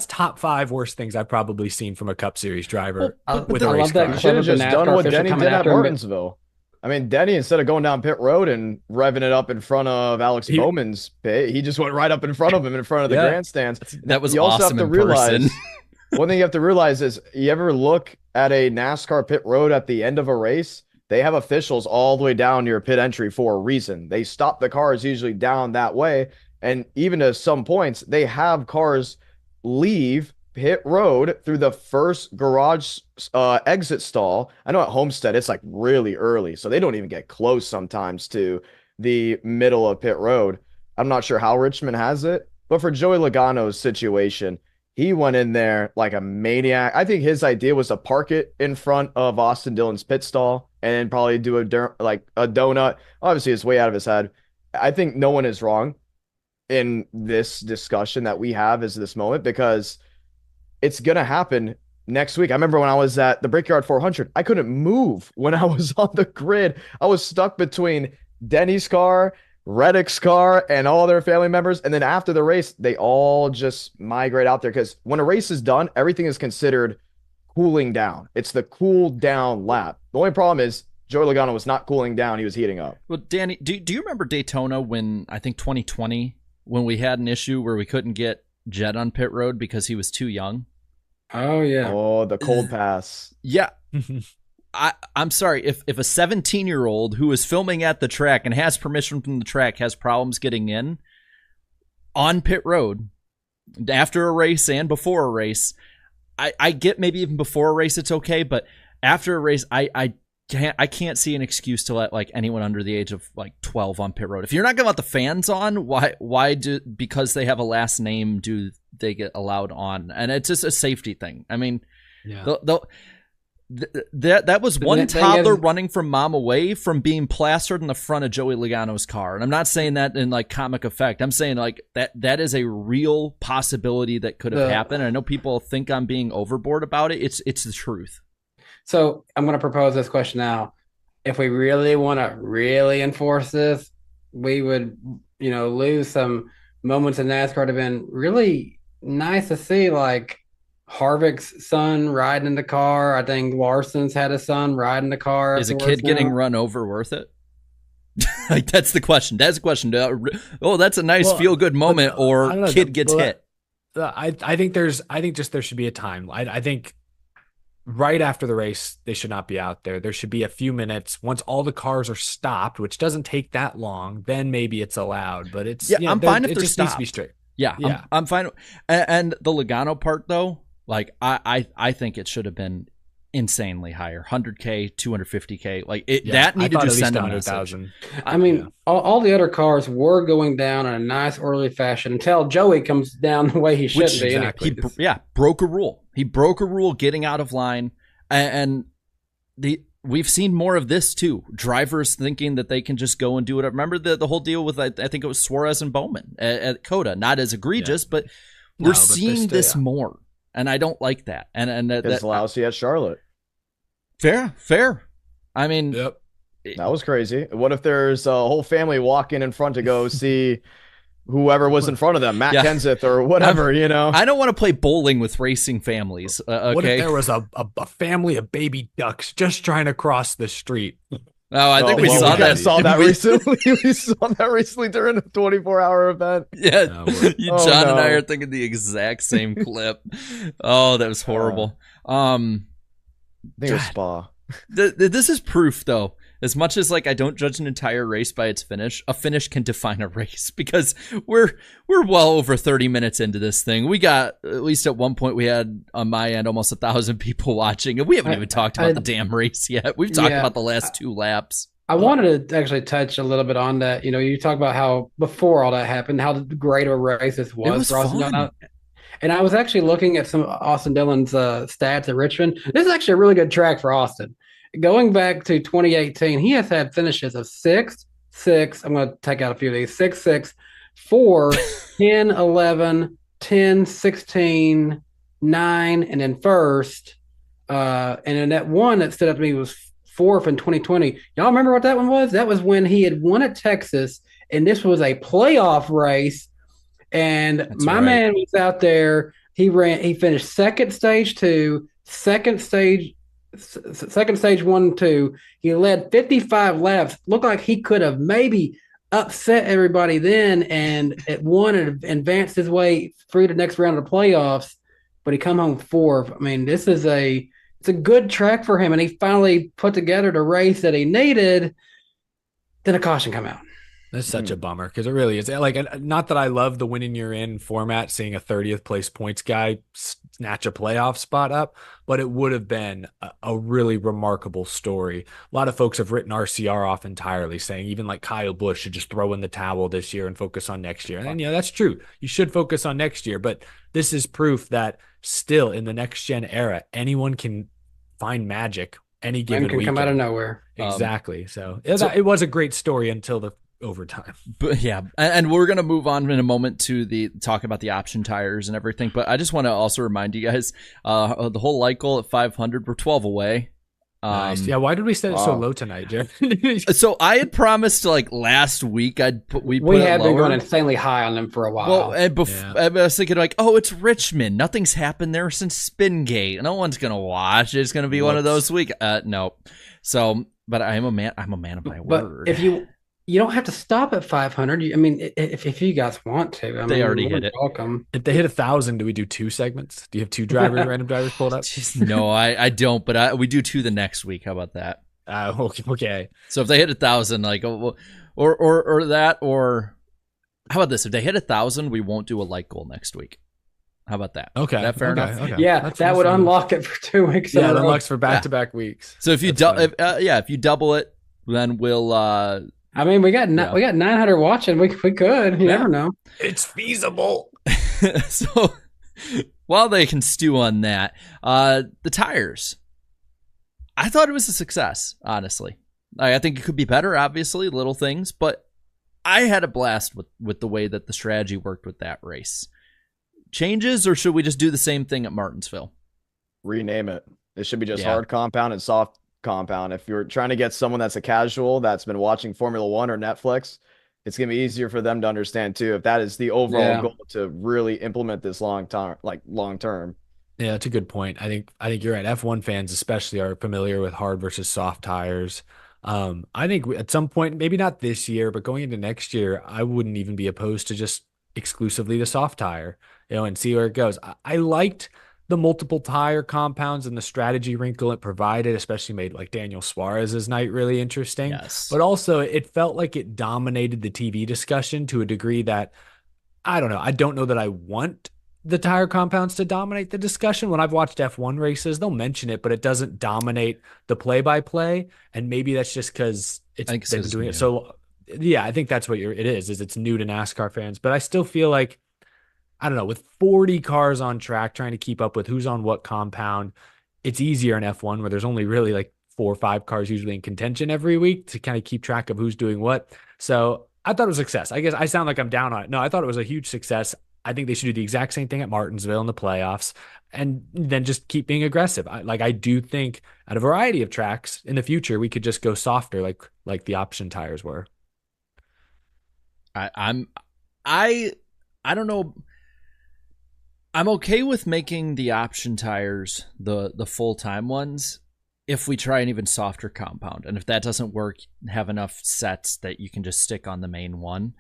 top 5 worst things I've probably seen from a Cup Series driver with a race car. Should have just done what Denny did at Martinsville. Denny, instead of going down pit road and revving it up in front of Alex Bowman's pit, he just went right up in front of him in front of the grandstands. That was awesome in person. One thing you have to realize is you ever look at a NASCAR pit road at the end of a race, they have officials all the way down near pit entry for a reason. They stop the cars usually down that way. And even at some points, they have cars leave pit road through the first garage exit stall. I know at Homestead it's like really early, so they don't even get close sometimes to the middle of pit road. I'm not sure how Richmond has it, but for Joey Logano's situation, he went in there like a maniac. I think his idea was to park it in front of Austin Dillon's pit stall and then probably do a donut. Obviously, it's way out of his head. I think no one is wrong in this discussion that we have is this moment because it's going to happen next week. I remember when I was at the Brickyard 400, I couldn't move when I was on the grid. I was stuck between Denny's car, Reddick's car, and all their family members. And then after the race, they all just migrate out there because when a race is done, everything is considered cooling down. It's the cool down lap. The only problem is Joey Logano was not cooling down. He was heating up. Well, Danny, do you remember Daytona when I think 2020, when we had an issue where we couldn't get Jed on pit road because he was too young? Oh, yeah. Oh, the cold pass. Yeah. I'm sorry, if a 17-year-old who is filming at the track and has permission from the track has problems getting in on pit road after a race and before a race, I get maybe even before a race it's okay, but after a race, I can't see an excuse to let like anyone under the age of like 12 on pit road. If you're not gonna let the fans on, why do, because they have a last name, do they get allowed on? And it's just a safety thing. I mean, Yeah. That was one toddler running from mom away from being plastered in the front of Joey Logano's car. And I'm not saying that in like comic effect. I'm saying like that is a real possibility that could have happened. I know people think I'm being overboard about it. It's the truth. So I'm going to propose this question now. If we really want to really enforce this, we would, lose some moments in NASCAR that have been really nice to see, like Harvick's son riding in the car. I think Larson's had a son riding the car. Is a kid getting run over worth it? Like that's the question. That's the question. Oh, that's a nice feel-good moment, or kid gets hit. I think there should be a time. I think right after the race, they should not be out there. There should be a few minutes. Once all the cars are stopped, which doesn't take that long, then maybe it's allowed. But it's I'm fine if it they're just stopped. needs to be straight. Yeah. I'm fine. And the Logano part though, like I think it should have been insanely higher, 100K, 250K. Like that needed to send a message. I mean, all the other cars were going down in a nice orderly fashion until Joey comes down the way he shouldn't be. Exactly. He broke a rule. He broke a rule getting out of line, and we've seen more of this too. Drivers thinking that they can just go and do it. Remember the whole deal with I think it was Suarez and Bowman at COTA. Not as egregious, but we're seeing this more. And I don't like that. And that's lousy at Charlotte. Fair. I mean, that was crazy. What if there's a whole family walking in front to go see whoever was in front of them, Matt Kenseth or whatever, I don't want to play bowling with racing families. Okay? What if there was a family of baby ducks just trying to cross the street? Oh, I think we saw that. Saw that recently. We saw that recently during a 24-hour event. Yeah, John and I are thinking the exact same clip. Oh, that was horrible. I think it was Spa. This is proof, though. As much as like I don't judge an entire race by its finish, a finish can define a race because we're well over 30 minutes into this thing. We got, at least at one point we had on my end almost 1,000 people watching, and we haven't even talked about the damn race yet. We've talked about the last 2 laps. I wanted to actually touch a little bit on that. You talk about how before all that happened, how great of a race this was. It was fun. And I was actually looking at some Austin Dillon's stats at Richmond. This is actually a really good track for Austin. Going back to 2018, he has had finishes of 6, I'm going to take out a few of these, 6, 6, 4, 10, 11, 10, 16, 9, and then first. And then that one that stood up to me was 4th in 2020. Y'all remember what that one was? That was when he had won at Texas, and this was a playoff race. And man was out there. He finished second stage 2, second stage 1 and 2. He led 55 laps. Looked like he could have maybe upset everybody then and won and advanced his way through the next round of the playoffs. But he come home 4th. I mean, it's a good track for him, and he finally put together the race that he needed. Then a caution come out. That's such a bummer because it really is. Like, not that I love the winning you're in format, seeing a 30th place points guy snatch a playoff spot up, but it would have been a really remarkable story. A lot of folks have written RCR off entirely, saying even like Kyle Busch should just throw in the towel this year and focus on next year. And that's true. You should focus on next year, but this is proof that still in the next gen era, anyone can find magic any given weekend. Come out of nowhere. Exactly. So it was a great story until the overtime. But yeah, and we're gonna move on in a moment to the talk about the option tires and everything. But I just want to also remind you guys, the whole light goal at 500, we're 12 away. Nice. Yeah, why did we set it so low tonight, Jeff? So I had promised like last week we have been going insanely high on them for a while. Well, and I was thinking like, oh, it's Richmond. Nothing's happened there since Spingate. No one's gonna watch. It's gonna be one of those weeks. No. So, but I'm a man of my word. If you you don't have to stop at 500. I mean, if you guys want to, I They mean, already you're hit it. welcome. If they hit 1,000, do we do 2 segments? Do you have 2 drivers, random drivers pulled up? Jeez, no, I don't, but we do 2 the next week. How about that? Okay. So if they hit 1,000, like, or that, or how about this? If they hit 1,000, we won't do a light goal next week. How about that? Okay. Is that fair enough? Okay. Yeah, that would unlock it for 2 weeks. Yeah, in it a row. unlocks for back-to-back weeks. So if you if you double it, then we'll. I mean, we got 900 watching. We could. You never know. It's feasible. So while they can stew on that, the tires. I thought it was a success, honestly. I think it could be better, obviously, little things, but I had a blast with the way that the strategy worked with that race. Changes, or should we just do the same thing at Martinsville? Rename it. It should be just hard compound and soft compound. If you're trying to get someone that's a casual that's been watching Formula One or Netflix, it's going to be easier for them to understand too. If that is the overall goal to really implement this long term. Yeah, that's a good point. I think you're right. F1 fans especially are familiar with hard versus soft tires. I think at some point, maybe not this year, but going into next year, I wouldn't even be opposed to just exclusively the soft tire, and see where it goes. I liked the multiple tire compounds and the strategy wrinkle it provided, especially made like Daniel Suarez's night really interesting. Yes. But also it felt like it dominated the TV discussion to a degree that I don't know. I don't know that I want the tire compounds to dominate the discussion. When I've watched F1 races, they'll mention it, but it doesn't dominate the play-by-play. And maybe that's just because they've been doing it. So yeah, I think that's what it is it's new to NASCAR fans. But I still feel like, I don't know, with 40 cars on track, trying to keep up with who's on what compound, it's easier in F1 where there's only really like 4 or 5 cars usually in contention every week to kind of keep track of who's doing what. So I thought it was a success. I guess I sound like I'm down on it. No, I thought it was a huge success. I think they should do the exact same thing at Martinsville in the playoffs and then just keep being aggressive. I do think at a variety of tracks in the future, we could just go softer like the option tires were. I don't know. I'm okay with making the option tires the full-time ones if we try an even softer compound. And if that doesn't work, have enough sets that you can just stick on the main one.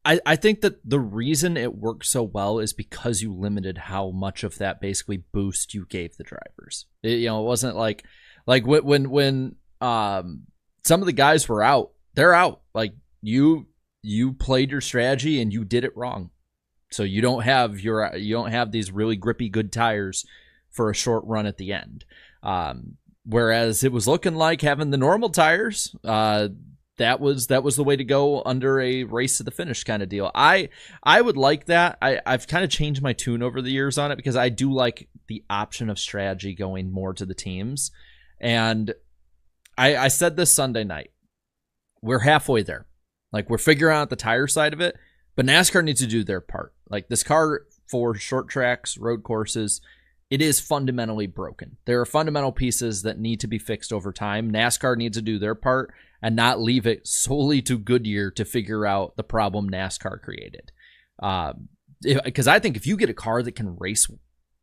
I think that the reason it worked so well is because you limited how much of that basically boost you gave the drivers. It wasn't like when some of the guys were out, they're out. Like you played your strategy and you did it wrong. So you don't have these really grippy good tires for a short run at the end. Whereas it was looking like having the normal tires, that was the way to go under a race to the finish kind of deal. I would like that. I've kind of changed my tune over the years on it because I do like the option of strategy going more to the teams. And I said this Sunday night, we're halfway there. Like we're figuring out the tire side of it, but NASCAR needs to do their part. Like this car for short tracks, road courses, it is fundamentally broken. There are fundamental pieces that need to be fixed over time. NASCAR needs to do their part and not leave it solely to Goodyear to figure out the problem NASCAR created. Because I think if you get a car that can race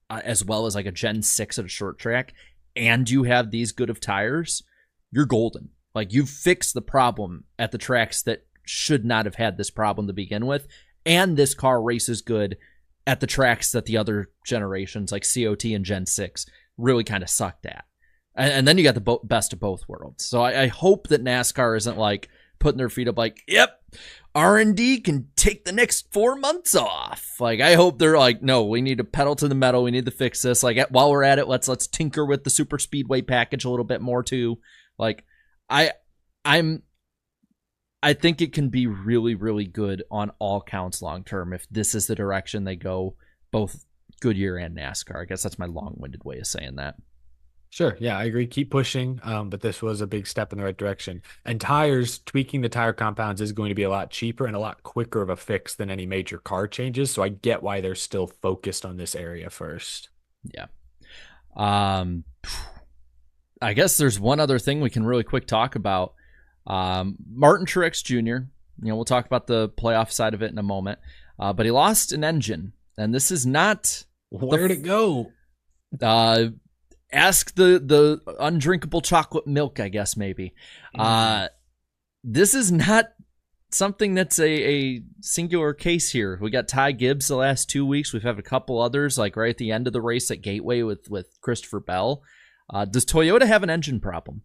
as well as like a Gen 6 at a short track and you have these good of tires, you're golden. Like you've fixed the problem at the tracks that should not have had this problem to begin with. And this car races good at the tracks that the other generations like COT and Gen 6 really kind of sucked at. And then you got the best of both worlds. So I hope that NASCAR isn't like putting their feet up like, yep, R&D can take the next 4 months off. Like, I hope they're like, no, we need to pedal to the metal. We need to fix this. Like, while we're at it, let's tinker with the super speedway package a little bit more too. Like, I think it can be really, really good on all counts long term if this is the direction they go, both Goodyear and NASCAR. I guess that's my long-winded way of saying that. Sure. Yeah, I agree. Keep pushing. But this was a big step in the right direction. And tires, tweaking the tire compounds is going to be a lot cheaper and a lot quicker of a fix than any major car changes. So I get why they're still focused on this area first. Yeah. I guess there's one other thing we can really quick talk about. Martin Truex Jr., we'll talk about the playoff side of it in a moment. But he lost an engine. And this is not... Where'd it go? Ask the undrinkable chocolate milk, I guess, maybe. this is not something that's a singular case here. We got Ty Gibbs the last 2 weeks. We've had a couple others, like right at the end of the race at Gateway with Christopher Bell. Does Toyota have an engine problem?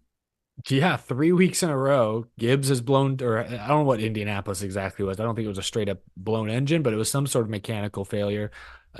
Yeah, 3 weeks in a row, Gibbs has blown, or I don't know what Indianapolis exactly was. I don't think it was a straight up blown engine, but it was some sort of mechanical failure.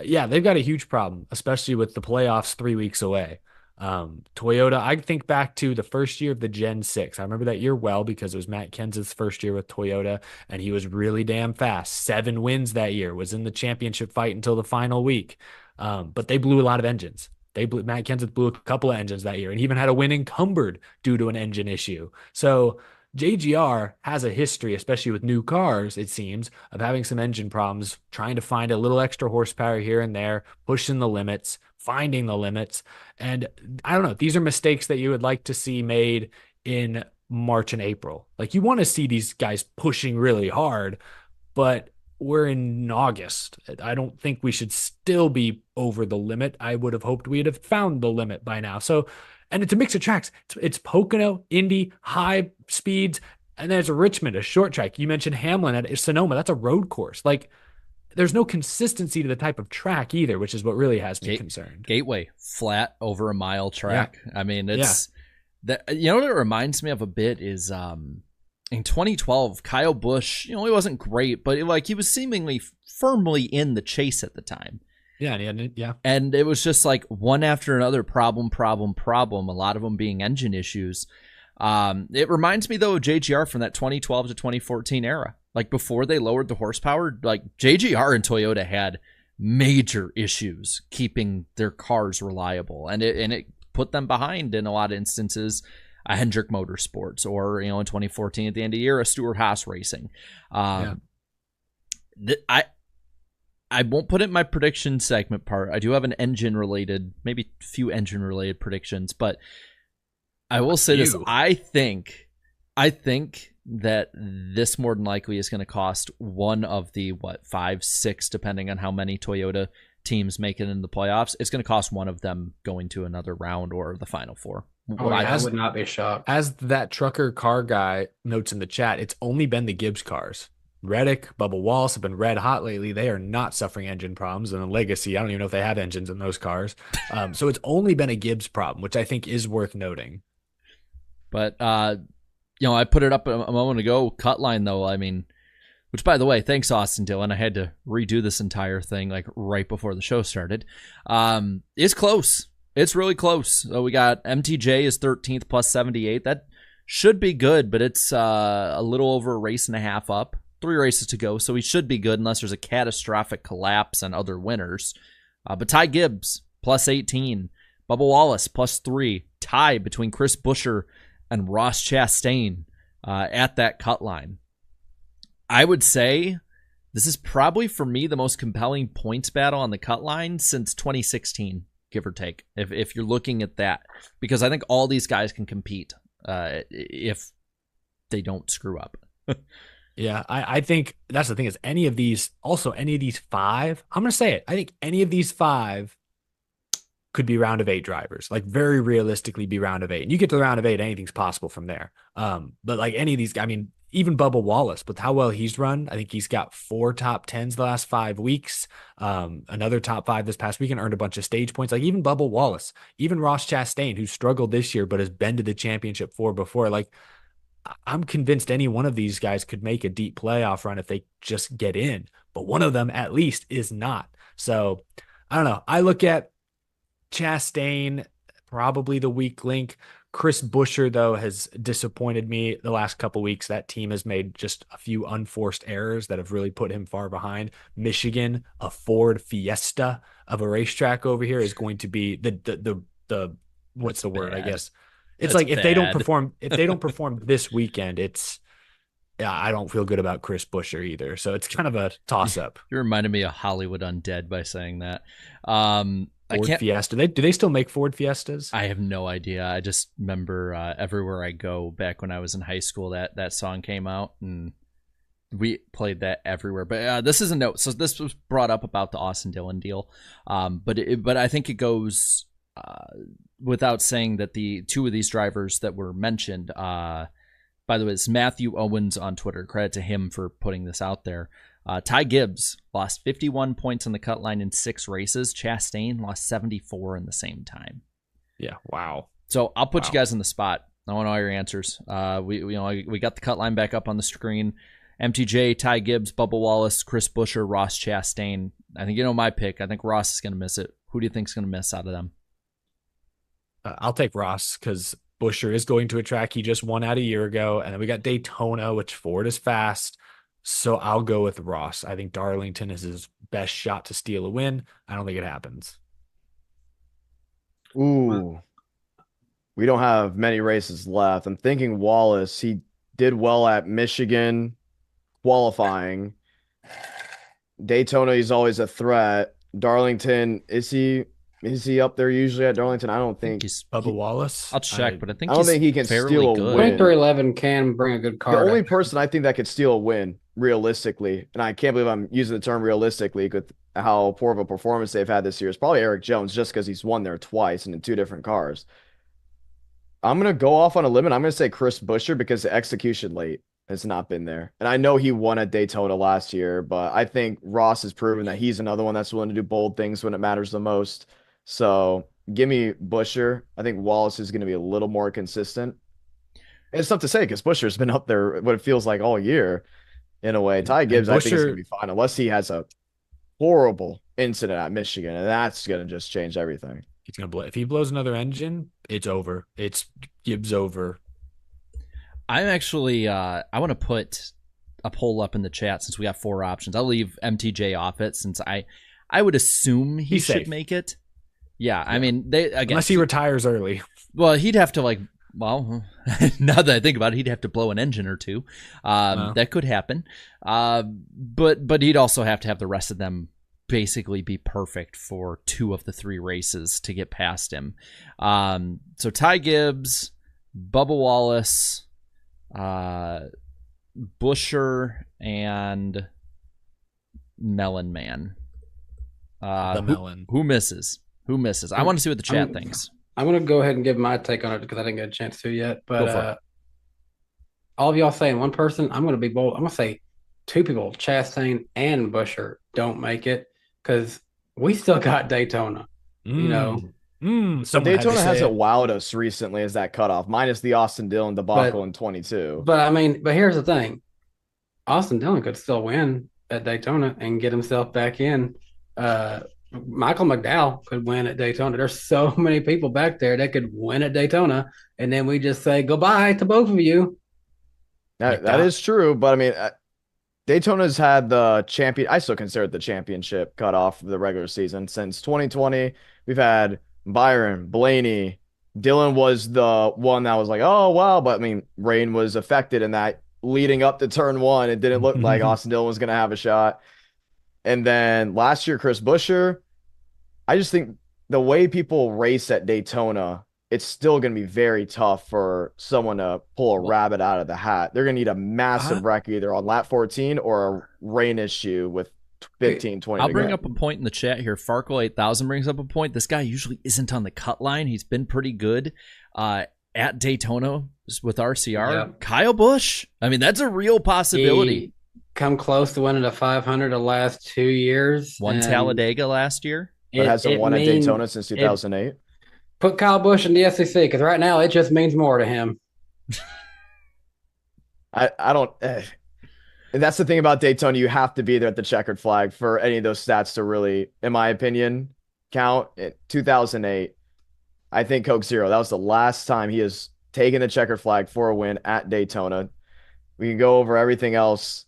Yeah, they've got a huge problem, especially with the playoffs 3 weeks away. Toyota, I think back to the first year of the Gen 6. I remember that year well because it was Matt Kenseth's first year with Toyota, and he was really damn fast. 7 wins that year, was in the championship fight until the final week. But they blew a lot of engines. Matt Kenseth blew a couple of engines that year and even had a win encumbered due to an engine issue. So JGR has a history, especially with new cars, it seems, of having some engine problems, trying to find a little extra horsepower here and there, pushing the limits, finding the limits. And I don't know, these are mistakes that you would like to see made in March and April. Like, you want to see these guys pushing really hard, but we're in August. I don't think we should still be over the limit. I would have hoped we'd have found the limit by now. So, and it's a mix of tracks. It's Pocono, Indy, high speeds, and then it's Richmond, a short track. You mentioned Hamlin at Sonoma. That's a road course. Like, there's no consistency to the type of track either, which is what really has me concerned. Gateway, flat over a mile track. Yeah. I mean, it's that. You know what it reminds me of a bit is in 2012, Kyle Busch, he wasn't great, but he was seemingly firmly in the chase at the time. Yeah. And it was just like one after another problem, a lot of them being engine issues. It reminds me, though, of JGR from that 2012 to 2014 era. Like, before they lowered the horsepower, like, JGR and Toyota had major issues keeping their cars reliable. And it put them behind in a lot of instances. Hendrick Motorsports, or in 2014 at the end of the year, a Stewart-Haas Racing. I won't put it in my prediction segment part. I do have an engine-related, maybe a few engine-related predictions, but I will say this: I think that this more than likely is going to cost one of the 5, 6, depending on how many Toyota teams make it in the playoffs. It's going to cost one of them going to another round or the Final Four. I would not be shocked. As that trucker car guy notes in the chat, it's only been the Gibbs cars. Reddick, Bubba Wallace have been red hot lately. They are not suffering engine problems. And a Legacy, I don't even know if they have engines in those cars. So it's only been a Gibbs problem, which I think is worth noting. But, I put it up a moment ago. Cut line, though, I mean, which, by the way, thanks, Austin Dillon. I had to redo this entire thing like right before the show started. It's close. It's really close. So we got MTJ is 13th plus 78. That should be good, but it's a little over a race and a half up. 3 races to go, so he should be good unless there's a catastrophic collapse on other winners. But Ty Gibbs, plus 18. Bubba Wallace, plus 3. Tie between Chris Buescher and Ross Chastain at that cut line. I would say this is probably, for me, the most compelling points battle on the cut line since 2016. Give or take, if you're looking at that, because I think all these guys can compete if they don't screw up. Yeah, I think that's the thing is any of these 5, I'm going to say it. I think any of these 5 could be round of 8 drivers, like very realistically be round of 8. And you get to the round of 8, anything's possible from there. But like any of these, I mean, even Bubba Wallace, with how well he's run, I think he's got 4 top 10s the last 5 weeks. Another top 5 this past weekend, earned a bunch of stage points. Like even Bubba Wallace, even Ross Chastain, who struggled this year but has been to the championship 4 before. Like, I'm convinced any one of these guys could make a deep playoff run if they just get in, but one of them at least is not. So I don't know. I look at Chastain, probably the weak link. Chris Buescher, though, has disappointed me the last couple weeks. That team has made just a few unforced errors that have really put him far behind. Michigan, a Ford Fiesta of a racetrack over here, is going to be the what's the word? I guess it's like if they don't perform this weekend, I don't feel good about Chris Buescher either. So it's kind of a toss up. You reminded me of Hollywood Undead by saying that. Ford Fiesta. Do they still make Ford Fiestas? I have no idea. I just remember everywhere I go back when I was in high school that song came out and we played that everywhere. But this is a note. So this was brought up about the Austin Dillon deal. But I think it goes without saying that the 2 of these drivers that were mentioned, by the way, it's Matthew Owens on Twitter. Credit to him for putting this out there. Ty Gibbs lost 51 points on the cut line in 6 races. Chastain lost 74 in the same time. Yeah, wow. So I'll put you guys on the spot. I want all your answers. We got the cut line back up on the screen. MTJ, Ty Gibbs, Bubba Wallace, Chris Buescher, Ross Chastain. I think you know my pick. I think Ross is going to miss it. Who do you think is going to miss out of them? I'll take Ross because Buescher is going to a track he just won out a year ago. And then we got Daytona, which Ford is fast. So I'll go with Ross. I think Darlington is his best shot to steal a win. I don't think it happens. Ooh. We don't have many races left. I'm thinking Wallace. He did well at Michigan qualifying. Daytona, he's always a threat. Darlington, is he up there usually at Darlington? I don't think he's Bubba Wallace. I'll check, but I think I don't think he can fairly steal a good. win. 2311 can bring a good car. The only person I think that could steal a win realistically, and I can't believe I'm using the term realistically with how poor of a performance they've had this year, is probably Eric Jones, just because he's won there twice and in 2 different cars. I'm going to go off on a limb, and I'm going to say Chris Buescher because the execution late has not been there. And I know he won at Daytona last year, but I think Ross has proven that he's another one that's willing to do bold things when it matters the most. So give me Buescher. I think Wallace is going to be a little more consistent. It's tough to say because Buescher's been up there what it feels like all year in a way. Ty Gibbs, I think, is going to be fine unless he has a horrible incident at Michigan, and that's going to just change everything. He's going to blow. If he blows another engine, it's over. It's Gibbs over. I'm actually, I want to put a poll up in the chat since we got 4 options. I'll leave MTJ off it since I would assume he should safe. make it. Yeah, I mean, Unless he retires early. Well, he'd have to now that I think about it, he'd have to blow an engine or 2. That could happen. But he'd also have to have the rest of them basically be perfect for 2 of the 3 races to get past him. So Ty Gibbs, Bubba Wallace, Buescher, and Melon Man. Melon. Who misses? Who misses? I want to see what the chat thinks. I'm going to go ahead and give my take on it because I didn't get a chance to yet. Go for But all of y'all saying one person, I'm going to be bold. I'm going to say 2 people, Chastain and Buescher, don't make it because we still got Daytona. You know, Daytona hasn't wowed us recently as that cutoff, minus the Austin Dillon debacle in 22. But I mean, here's the thing: Austin Dillon could still win at Daytona and get himself back in. Michael McDowell could win at Daytona. There's so many people back there that could win at Daytona, and then we just say goodbye to both of you. That is true, but I mean, Daytona's had the champion. I still consider it the championship cutoff of the regular season since 2020. We've had Byron, Blaney, Dillon was the one that was like, oh wow, but I mean, rain was affected in that leading up to turn 1. It didn't look like Austin Dillon was going to have a shot. And then last year, Chris Buescher, I just think the way people race at Daytona, it's still going to be very tough for someone to pull a rabbit out of the hat. They're going to need a massive wreck either on lap 14 or a rain issue with 15, 20. I'll bring up a point in the chat here. Farkle 8000 brings up a point. This guy usually isn't on the cut line. He's been pretty good at Daytona with RCR. Yeah. Kyle Busch. I mean, that's a real possibility. He come close to winning a 500 the last 2 years. Won Talladega last year. But hasn't won at Daytona since 2008. Put Kyle Busch in the SEC because right now it just means more to him. I don't. And that's the thing about Daytona. You have to be there at the checkered flag for any of those stats to really, in my opinion, count. In 2008, I think Coke Zero, that was the last time he has taken the checkered flag for a win at Daytona. We can go over everything else.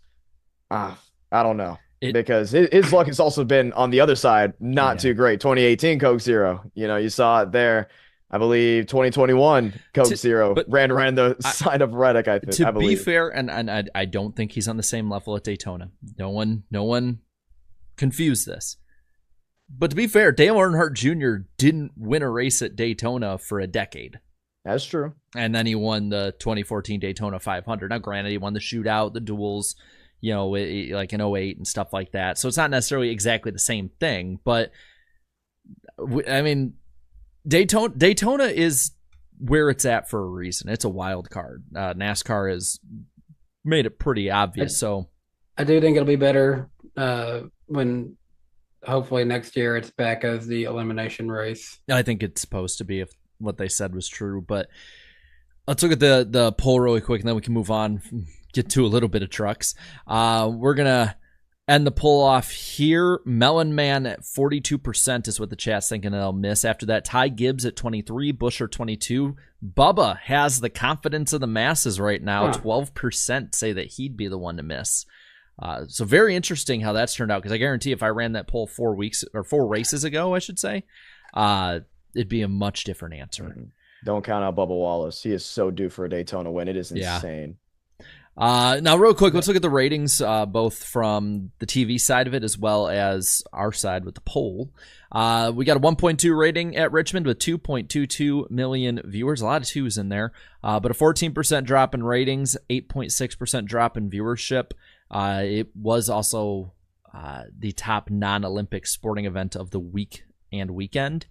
I don't know. Because his luck has also been on the other side, not too great. 2018 Coke Zero, you saw it there. I believe 2021 Coke Zero ran the side of Reddick. I think. To be fair, and I don't think he's on the same level at Daytona. No one confuse this. But to be fair, Dale Earnhardt Jr. didn't win a race at Daytona for a decade. That's true. And then he won the 2014 Daytona 500. Now, granted, he won the shootout, the duels, like in 08 and stuff like that. So it's not necessarily exactly the same thing. But, I mean, Daytona is where it's at for a reason. It's a wild card. NASCAR has made it pretty obvious. So I do think it'll be better when hopefully next year it's back as the elimination race. I think it's supposed to be if what they said was true. But let's look at the poll really quick, and then we can move on, get to a little bit of trucks. We're going to end the poll off here. Melon Man at 42% is what the chat's thinking they'll miss. After that, Ty Gibbs at 23, Busher 22. Bubba has the confidence of the masses right now. 12% say that he'd be the one to miss. So very interesting how that's turned out, because I guarantee if I ran that poll 4 races ago, I should say, it'd be a much different answer. Don't count out Bubba Wallace. He is so due for a Daytona win. It is insane. Now, real quick, let's look at the ratings, both from the TV side of it as well as our side with the poll. We got a 1.2 rating at Richmond with 2.22 million viewers. A lot of twos in there, but a 14% drop in ratings, 8.6% drop in viewership. It was also the top non-Olympic sporting event of the week and weekend.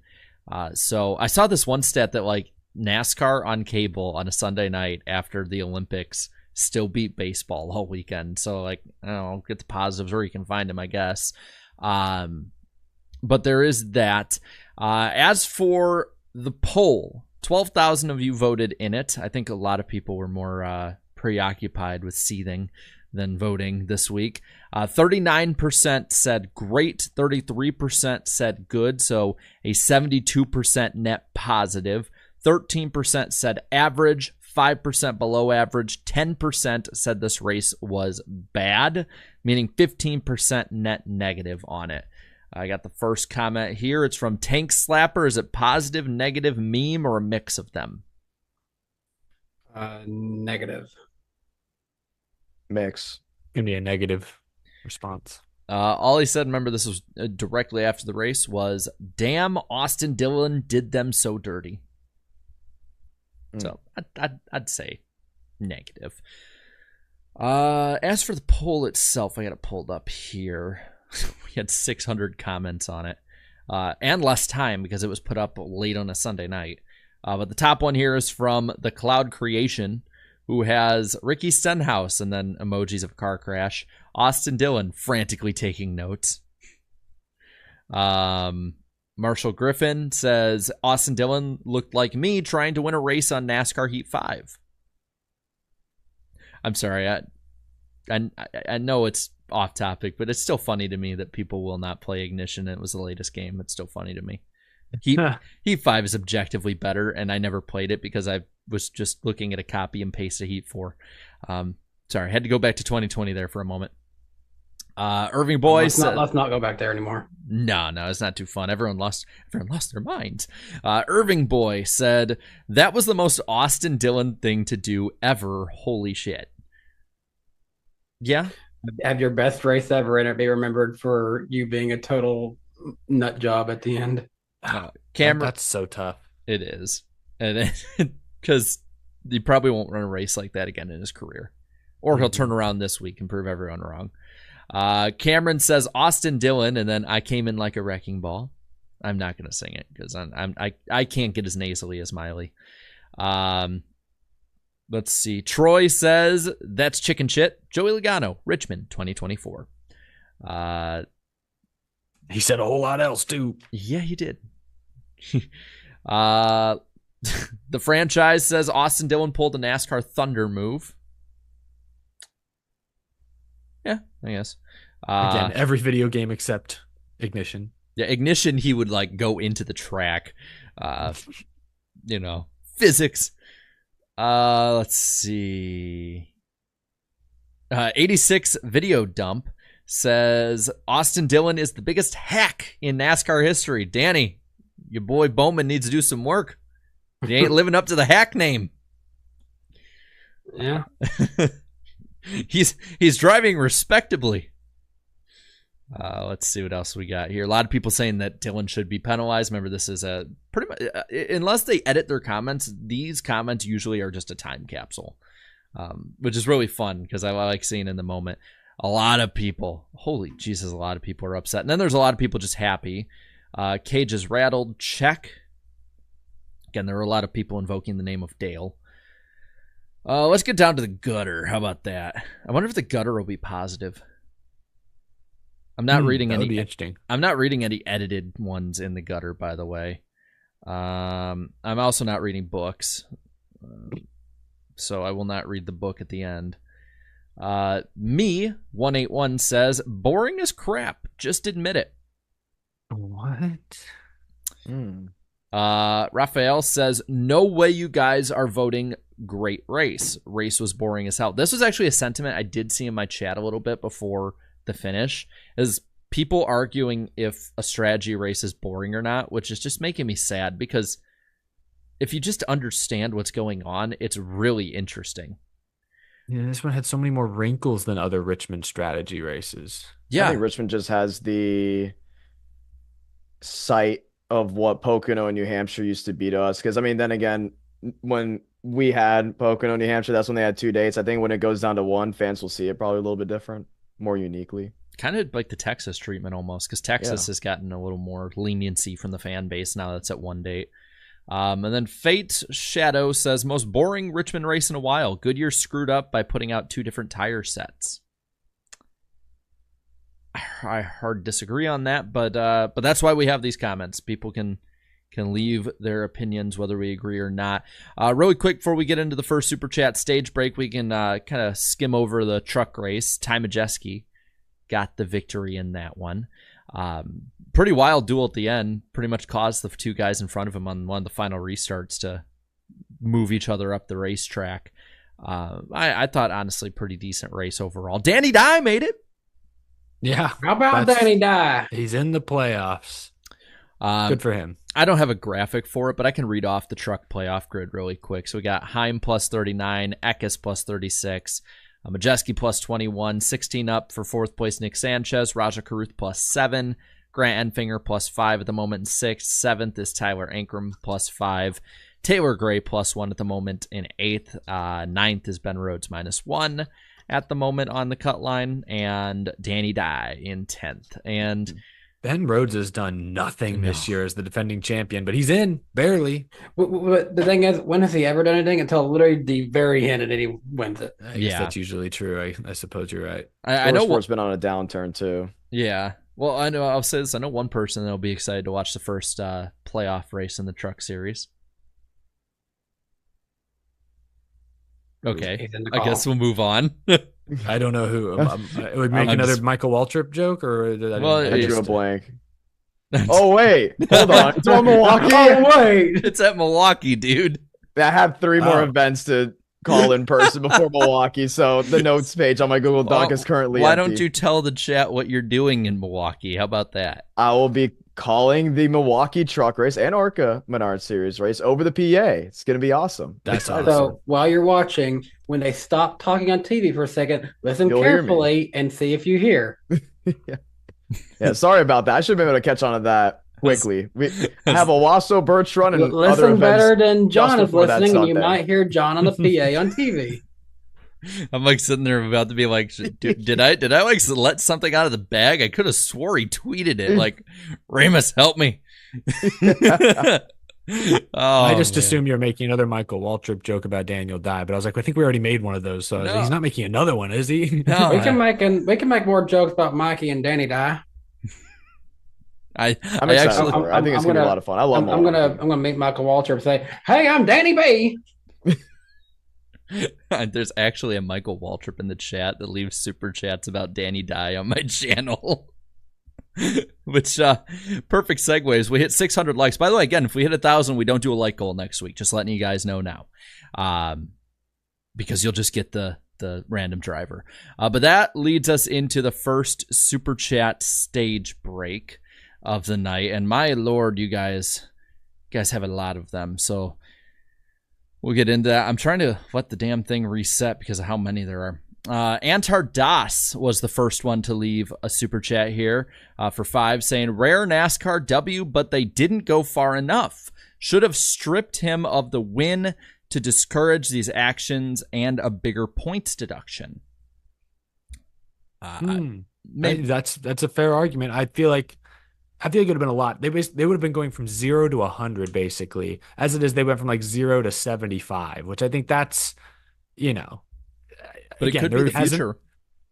So I saw this one stat that like NASCAR on cable on a Sunday night after the Olympics still beat baseball all weekend. So like, I don't know, get the positives where you can find them, I guess. But there is that. As for the poll, 12,000 of you voted in it. I think a lot of people were more preoccupied with seething than voting this week. 39% said great, 33% said good, so a 72% net positive. 13% said average, 5% below average, 10% said this race was bad, meaning 15% net negative on it. I got the first comment here. It's from Tank Slapper. Is it positive, negative, meme, or a mix of them? Negative. Mix. Gonna be a negative response. All he said, remember this was directly after the race, was, damn, Austin Dillon did them so dirty. So I'd say negative. As for the poll itself, I got it pulled up here. We had 600 comments on it, and less time because it was put up late on a Sunday night. But the top one here is from the Cloud Creation, who has Ricky Stenhouse and then emojis of a car crash. Austin Dillon frantically taking notes. Marshall Griffin says, Austin Dillon looked like me trying to win a race on NASCAR Heat 5. I'm sorry, I know it's off topic, but it's still funny to me that people will not play Ignition. It was the latest game. It's still funny to me. Heat 5 is objectively better, and I never played it because I was just looking at a copy and paste of Heat 4. Sorry, I had to go back to 2020 there for a moment. Irving Boy said, let's not go back there anymore. No, it's not too fun. Everyone lost their minds. Irving Boy said, that was the most Austin Dillon thing to do ever. Holy shit. Yeah. Have your best race ever and it be remembered for you being a total nut job at the end. Cameron, That's so tough. It is. And because he probably won't run a race like that again in his career. Or he'll turn around this week and prove everyone wrong. Cameron says Austin Dillon, and then I came in like a wrecking ball. I'm not going to sing it because I can't get as nasally as Miley. Let's see. Troy says that's chicken shit. Joey Logano, Richmond, 2024. He said a whole lot else too. Yeah, he did. The franchise says Austin Dillon pulled a NASCAR Thunder move. Yeah, I guess. Again, every video game except Ignition. Yeah, Ignition, he would like go into the track. Physics. Let's see. 86 Video Dump says Austin Dillon is the biggest hack in NASCAR history. Danny, your boy Bowman needs to do some work. He ain't living up to the hack name. Yeah. He's driving respectably. Let's see what else we got here. A lot of people saying that Dillon should be penalized. Remember, this is a pretty much unless they edit their comments, these comments usually are just a time capsule, which is really fun because I like seeing in the moment. A lot of people, holy Jesus, a lot of people are upset, and then there's a lot of people just happy. Cage is rattled. Check. Again, there were a lot of people invoking the name of Dale. Let's get down to the gutter. How about that? I wonder if the gutter will be positive. I'm not reading that any. Would be interesting. I'm not reading any edited ones in the gutter, by the way. I'm also not reading books, so I will not read the book at the end. Me 181 says boring as crap. Just admit it. What? Raphael says no way you guys are voting great race. Race was boring as hell. This was actually a sentiment I did see in my chat a little bit before the finish, is people arguing if a strategy race is boring or not, which is just making me sad because if you just understand what's going on, it's really interesting. Yeah, this one had so many more wrinkles than other Richmond strategy races. Yeah. I think Richmond just has the sight of what Pocono and New Hampshire used to be to us. Because, I mean, then again, when we had Pocono, New Hampshire, that's when they had 2 dates. I think when it goes down to one, fans will see it probably a little bit different, more uniquely. Kind of like the Texas treatment almost, because Texas has gotten a little more leniency from the fan base now that's at one date. And then Fate Shadow says, most boring Richmond race in a while. Goodyear screwed up by putting out 2 different tire sets. I hard disagree on that, but that's why we have these comments. People can leave their opinions whether we agree or not. Really quick before we get into the first Super Chat stage break, we can kind of skim over the truck race. Ty Majeski got the victory in that one. Pretty wild duel at the end. Pretty much caused the 2 guys in front of him on one of the final restarts to move each other up the racetrack. I thought, honestly, pretty decent race overall. Danny Dye made it. Yeah. How about Danny Dye? He's in the playoffs. Good for him. I don't have a graphic for it, but I can read off the truck playoff grid really quick. So we got Heim plus 39, Eckes plus 36, Majeski plus 21, 16 up for 4th place Nick Sanchez, Raja Karuth plus 7, Grant Enfinger plus 5 at the moment in 6th. 7th is Tyler Ankrum plus 5, Taylor Gray plus 1 at the moment in 8th. 9th is Ben Rhodes minus 1 at the moment on the cut line, and Danny Dye in 10th. And Ben Rhodes has done nothing this year as the defending champion, but he's in, barely. But the thing is, when has he ever done anything until literally the very end and then he wins it? I guess that's usually true. I suppose you're right. I know Sport's been on a downturn too. Yeah. Well, I know. I'll say this. I know one person that'll be excited to watch the first playoff race in the truck series. Okay, I guess we'll move on. I don't know who. Would make another Michael Waltrip joke, or did I drew a blank. Oh wait, hold on. It's on Milwaukee. Oh wait, it's at Milwaukee, dude. I have 3 more events to call in person before Milwaukee, so the notes page on my Google Doc is currently Why empty. don't you tell the chat what you're doing in Milwaukee? How about that? I will be calling the Milwaukee truck race and Orca Menard Series race over the PA. It's going to be awesome. That's awesome. So while you're watching, when they stop talking on TV for a second, listen carefully and see if you hear. Yeah, sorry about that. I should have been able to catch on to that quickly. We have Owasso, Birch Run, and listen other events better than John is listening, and you Sunday. might hear John on the PA on TV. I'm like sitting there about to be like, did I like let something out of the bag? I could have swore he tweeted it like, Ramus, help me. I just assumed you're making another Michael Waltrip joke about Daniel Dye, but I was like, I think we already made one of those, so he's not making another one, is he? No, we can make more jokes about Mikey and Danny Dye. I'm excited for it. I think it's gonna be a lot of fun. I'm gonna meet Michael Waltrip and say, "Hey, I'm Danny B." There's actually a Michael Waltrip in the chat that leaves super chats about Danny Dye on my channel. Which perfect segues. We hit 600 likes. By the way, again, if we hit 1,000, we don't do a like goal next week. Just letting you guys know now, because you'll just get the random driver. But that leads us into the first super chat stage break of the night. And my lord, you guys have a lot of them. So we'll get into that. I'm trying to let the damn thing reset because of how many there are. Antar Das was the first one to leave a super chat here for 5, saying, rare NASCAR W, but they didn't go far enough. Should have stripped him of the win to discourage these actions and a bigger points deduction. That's a fair argument. I feel like I feel like it would have been a lot. They would have been going from 0 to 100 basically. As it is, they went from like 0 to 75, which I think that's, you know, But again, it could be there the hasn't. future.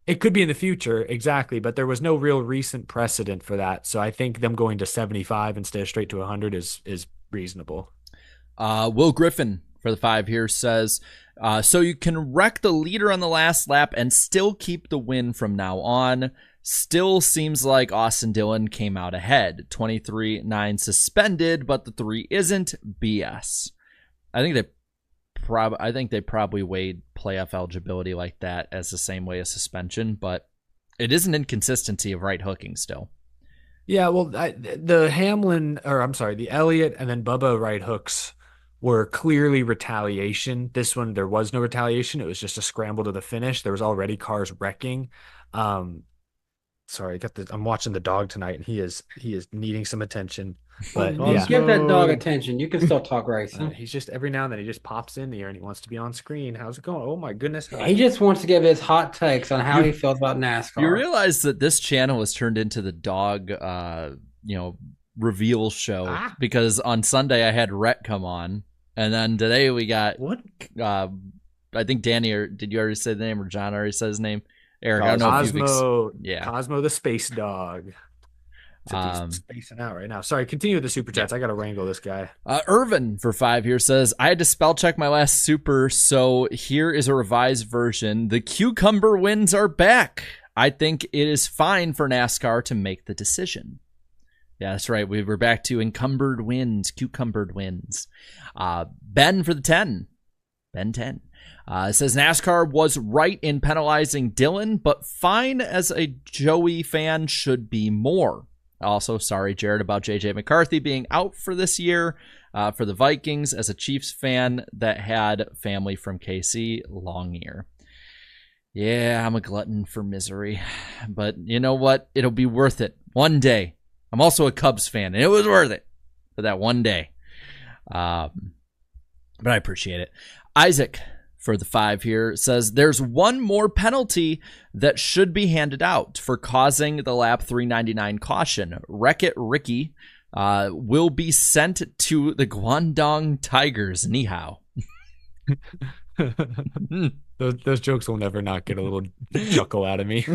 It could be in the future, exactly, but there was no real recent precedent for that. So I think them going to 75 instead of straight to 100 is reasonable. Will Griffin for the 5 here says, so you can wreck the leader on the last lap and still keep the win from now on. Still seems like Austin Dillon came out ahead. 23-9 suspended, but the 3 isn't. BS. I think they probably weighed playoff eligibility like that as the same way as suspension, but it is an inconsistency of right hooking still. Yeah, well, the Elliott and then Bubba right hooks were clearly retaliation. This one, there was no retaliation. It was just a scramble to the finish. There was already cars wrecking. Sorry, I'm watching the dog tonight, and he is needing some attention. But yeah, give that dog attention. You can still talk racing. he's just every now and then he just pops in here and he wants to be on screen. How's it going? Oh my goodness! He just wants to give his hot takes on how he feels about NASCAR. You realize that this channel was turned into the dog, reveal show because on Sunday I had Rhett come on, and then today we got what? I think Danny, or did you already say the name, or John already said his name? Eric, Cosmo, I don't know if you've Cosmo the space dog. He's spacing out right now. Sorry, continue with the super chats. I got to wrangle this guy. Irvin for 5 here says, I had to spell check my last super, so here is a revised version. The cucumber wins are back. I think it is fine for NASCAR to make the decision. Yeah, that's right. We were back to encumbered wins, cucumbered wins. Ben for the 10. Ben 10. It says NASCAR was right in penalizing Dillon, but fine as a Joey fan should be more. Also, sorry, Jared, about JJ McCarthy being out for this year for the Vikings. As a Chiefs fan that had family from KC, long year. Yeah, I'm a glutton for misery. But you know what? It'll be worth it one day. I'm also a Cubs fan, and it was worth it for that one day. But I appreciate it. Isaac for the 5 here says there's one more penalty that should be handed out for causing the lap 399 caution. Wreck-It Ricky will be sent to the Guangdong Tigers. Ni hao. Those jokes will never not get a little chuckle out of me.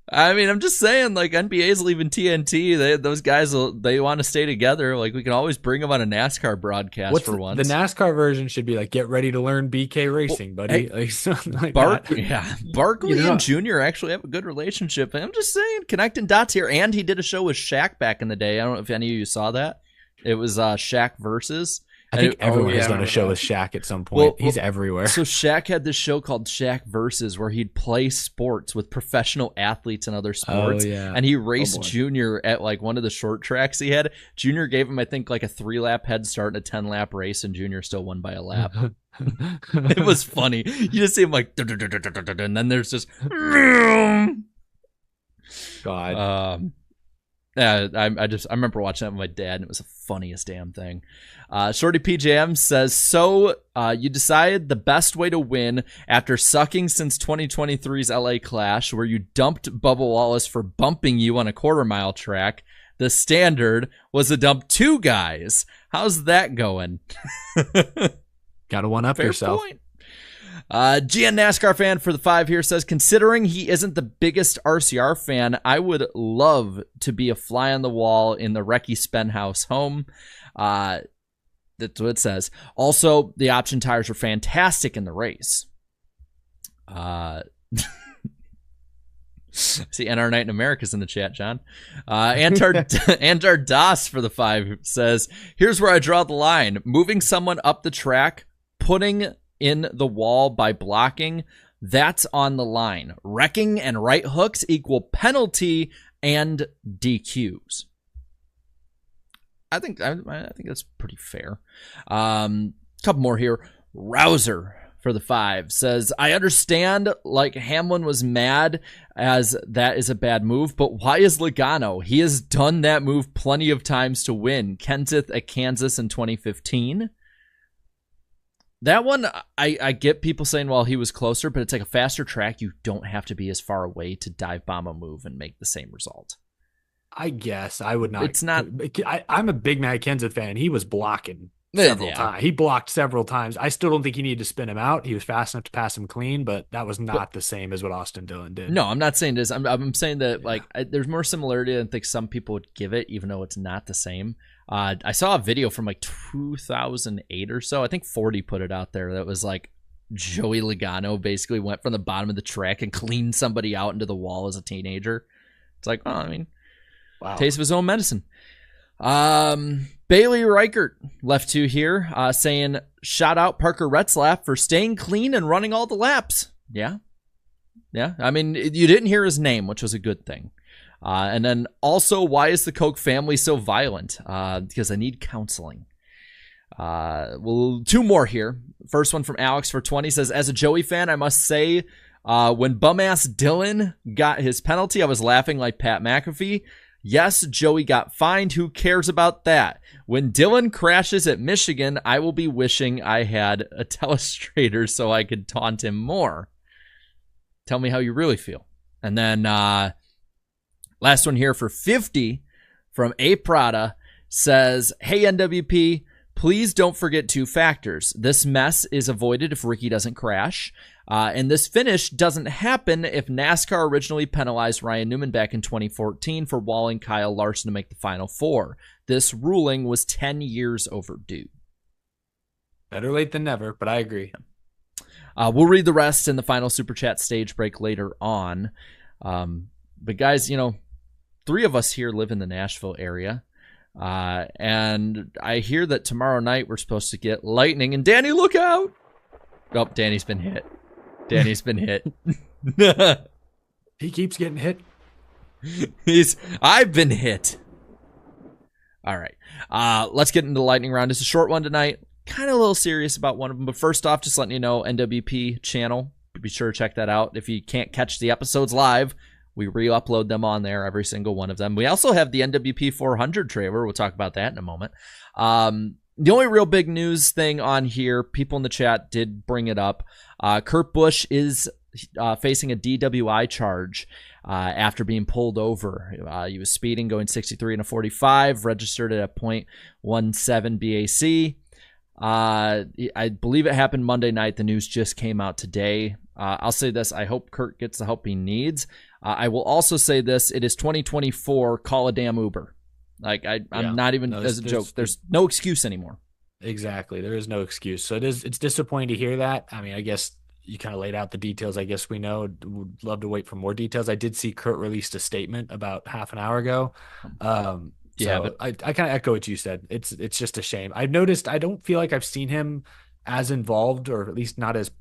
I mean, I'm just saying, like, NBA's leaving TNT. Those guys, they want to stay together. Like, we can always bring them on a NASCAR broadcast for once. The NASCAR version should be like, get ready to learn BK racing, buddy. Hey, like something like that. Yeah, Barkley and Junior actually have a good relationship. I'm just saying, connecting dots here. And he did a show with Shaq back in the day. I don't know if any of you saw that. It was Shaq versus. I think everyone has done a show with Shaq at some point. He's everywhere. So Shaq had this show called Shaq Versus where he'd play sports with professional athletes and other sports. Oh, yeah. And he raced Junior at like one of the short tracks he had. Junior gave him, I think, like a 3-lap head start in a 10-lap race, and Junior still won by a lap. It was funny. You just see him like, and then there's just, God. Yeah, I remember watching that with my dad, and it was the funniest damn thing. Shorty PJM says, so you decided the best way to win after sucking since 2023's LA Clash, where you dumped Bubba Wallace for bumping you on a quarter-mile track. The standard was to dump 2 guys. How's that going? Gotta one-up yourself. Point. GN NASCAR fan for the 5 here says, considering he isn't the biggest RCR fan, I would love to be a fly on the wall in the Recce Spenhouse home. That's what it says. Also, the option tires were fantastic in the race. See, NR Night in America's in the chat, John. Antar Das for the 5 says, here's where I draw the line. Moving someone up the track, putting in the wall by blocking, that's on the line. Wrecking and right hooks equal penalty and DQs. I think that's pretty fair. Couple more here. Rouser for the 5 says, I understand like Hamlin was mad as that is a bad move, but why is Logano? He has done that move plenty of times to win. Kenseth at Kansas in 2015. That one, I get people saying, well, he was closer, but it's like a faster track. You don't have to be as far away to dive bomb a move and make the same result. I guess I would not. It's not. I'm a big Matt Kenseth fan. He was blocking several Yeah. times. He blocked several times. I still don't think he needed to spin him out. He was fast enough to pass him clean, but that was not the same as what Austin Dillon did. No, I'm not saying this. I'm saying that there's more similarity than I think some people would give it, even though it's not the same. I saw a video from like 2008 or so. I think 40 put it out there that was like Joey Logano basically went from the bottom of the track and cleaned somebody out into the wall as a teenager. It's like, I mean, Wow. taste of his own medicine. Bailey Reichert left two here, saying, shout out Parker Retzlaff for staying clean and running all the laps. Yeah. I mean, you didn't hear his name, which was a good thing. And then also, why is the Koch family so violent? Because I need counseling. Well, two more here. First one from Alex for 20 says, as a Joey fan, I must say, when bum-ass Dylan got his penalty, I was laughing like Pat McAfee. Yes, Joey got fined. Who cares about that? When Dylan crashes at Michigan, I will be wishing I had a telestrator so I could taunt him more. Tell me how you really feel. And then last one here for 50 from A Prada says, hey, NWP, please don't forget two factors. This mess is avoided if Ricky doesn't crash. And this finish doesn't happen if NASCAR originally penalized Ryan Newman back in 2014 for walling Kyle Larson to make the Final Four. This ruling was 10 years overdue. Better late than never, but I agree. We'll read the rest in the final Super Chat stage break later on. But guys, three of us here live in the Nashville area. And I hear that tomorrow night we're supposed to get lightning. And Danny, look out! Oh, Danny's been hit. He keeps getting hit. I've been hit. All right. Let's get into the lightning round. It's a short one tonight. Kind of a little serious about one of them. But first off, just letting you know, NWP channel. Be sure to check that out. If you can't catch the episodes live, we re-upload them on there, every single one of them. We also have the NWP 400 trailer. We'll talk about that in a moment. The only real big news thing on here, people in the chat did bring it up. Kurt Busch is facing a DWI charge after being pulled over. He was speeding, going 63 and a 45, registered at a .17 BAC. I believe it happened Monday night. The news just came out today. I'll say this. I hope Kurt gets the help he needs. I will also say this. It is 2024. Call a damn Uber. I'm not even as a joke. There's no excuse anymore. Exactly. There is no excuse. So it's disappointing to hear that. I mean, I guess you kind of laid out the details. I guess we know. Would love to wait for more details. I did see Kurt released a statement about half an hour ago. But I kind of echo what you said. It's just a shame. I've noticed I don't feel like I've seen him as involved, or at least not as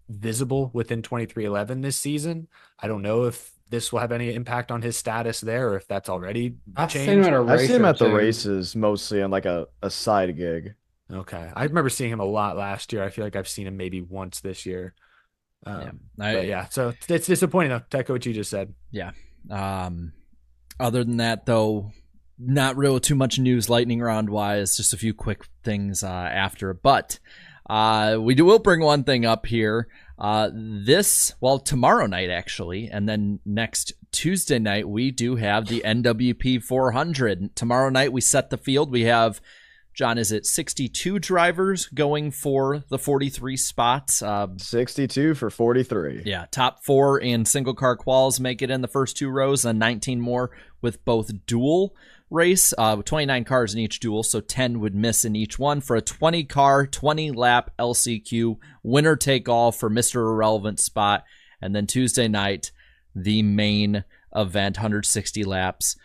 visible within 2311 this season. I don't know if this will have any impact on his status there, or if that's already I've changed. seen him at a race. I've seen him or at the two. races mostly on like a side gig. Okay. I remember seeing him a lot last year. I feel like I've seen him maybe once this year. So it's disappointing though, to echo what you just said. Yeah. Other than that, though, not really too much news lightning round wise. Just a few quick things after. But will bring one thing up here. Tomorrow night actually, and then next Tuesday night we do have the NWP 400. Tomorrow night we set the field. We have, John, is it 62 drivers going for the 43 spots? 62 for 43. Yeah, top 4 in single car quals make it in the first 2 rows, and 19 more with both dual race, 29 cars in each duel, so 10 would miss in each one for a 20 car, 20 lap LCQ, winner take all for Mr. Irrelevant spot. And then Tuesday night, the main event, 160 laps.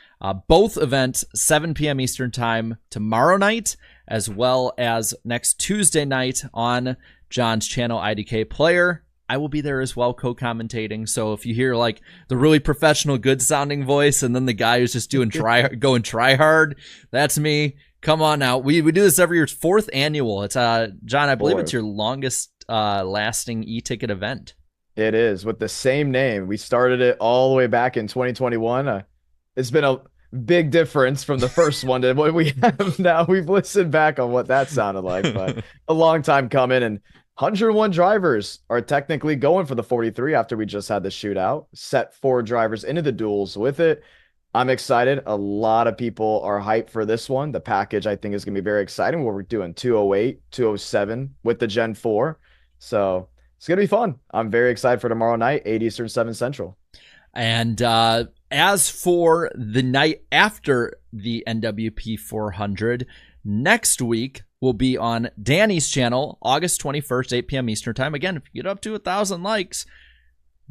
Both events, 7 p.m. Eastern time tomorrow night, as well as next Tuesday night on John's channel, IDK Player. I will be there as well, co-commentating. So if you hear like the really professional, good-sounding voice, and then the guy who's just doing going try hard, that's me. Come on out. We do this every year. It's 4th annual. It's John, I believe it's your longest lasting e-ticket event. It is, with the same name. We started it all the way back in 2021. It's been a big difference from the first one to what we have now. We've listened back on what that sounded like, but a long time coming. And 101 drivers are technically going for the 43 after we just had the shootout. Set 4 drivers into the duels with it. I'm excited. A lot of people are hyped for this one. The package, I think, is going to be very exciting. Where we're doing 208, 207 with the Gen 4. So it's going to be fun. I'm very excited for tomorrow night, 8 Eastern, 7 Central. And as for the night after the NWP 400, next week will be on Danny's channel, August 21st, 8 p.m. Eastern time. Again, if you get up to 1,000 likes,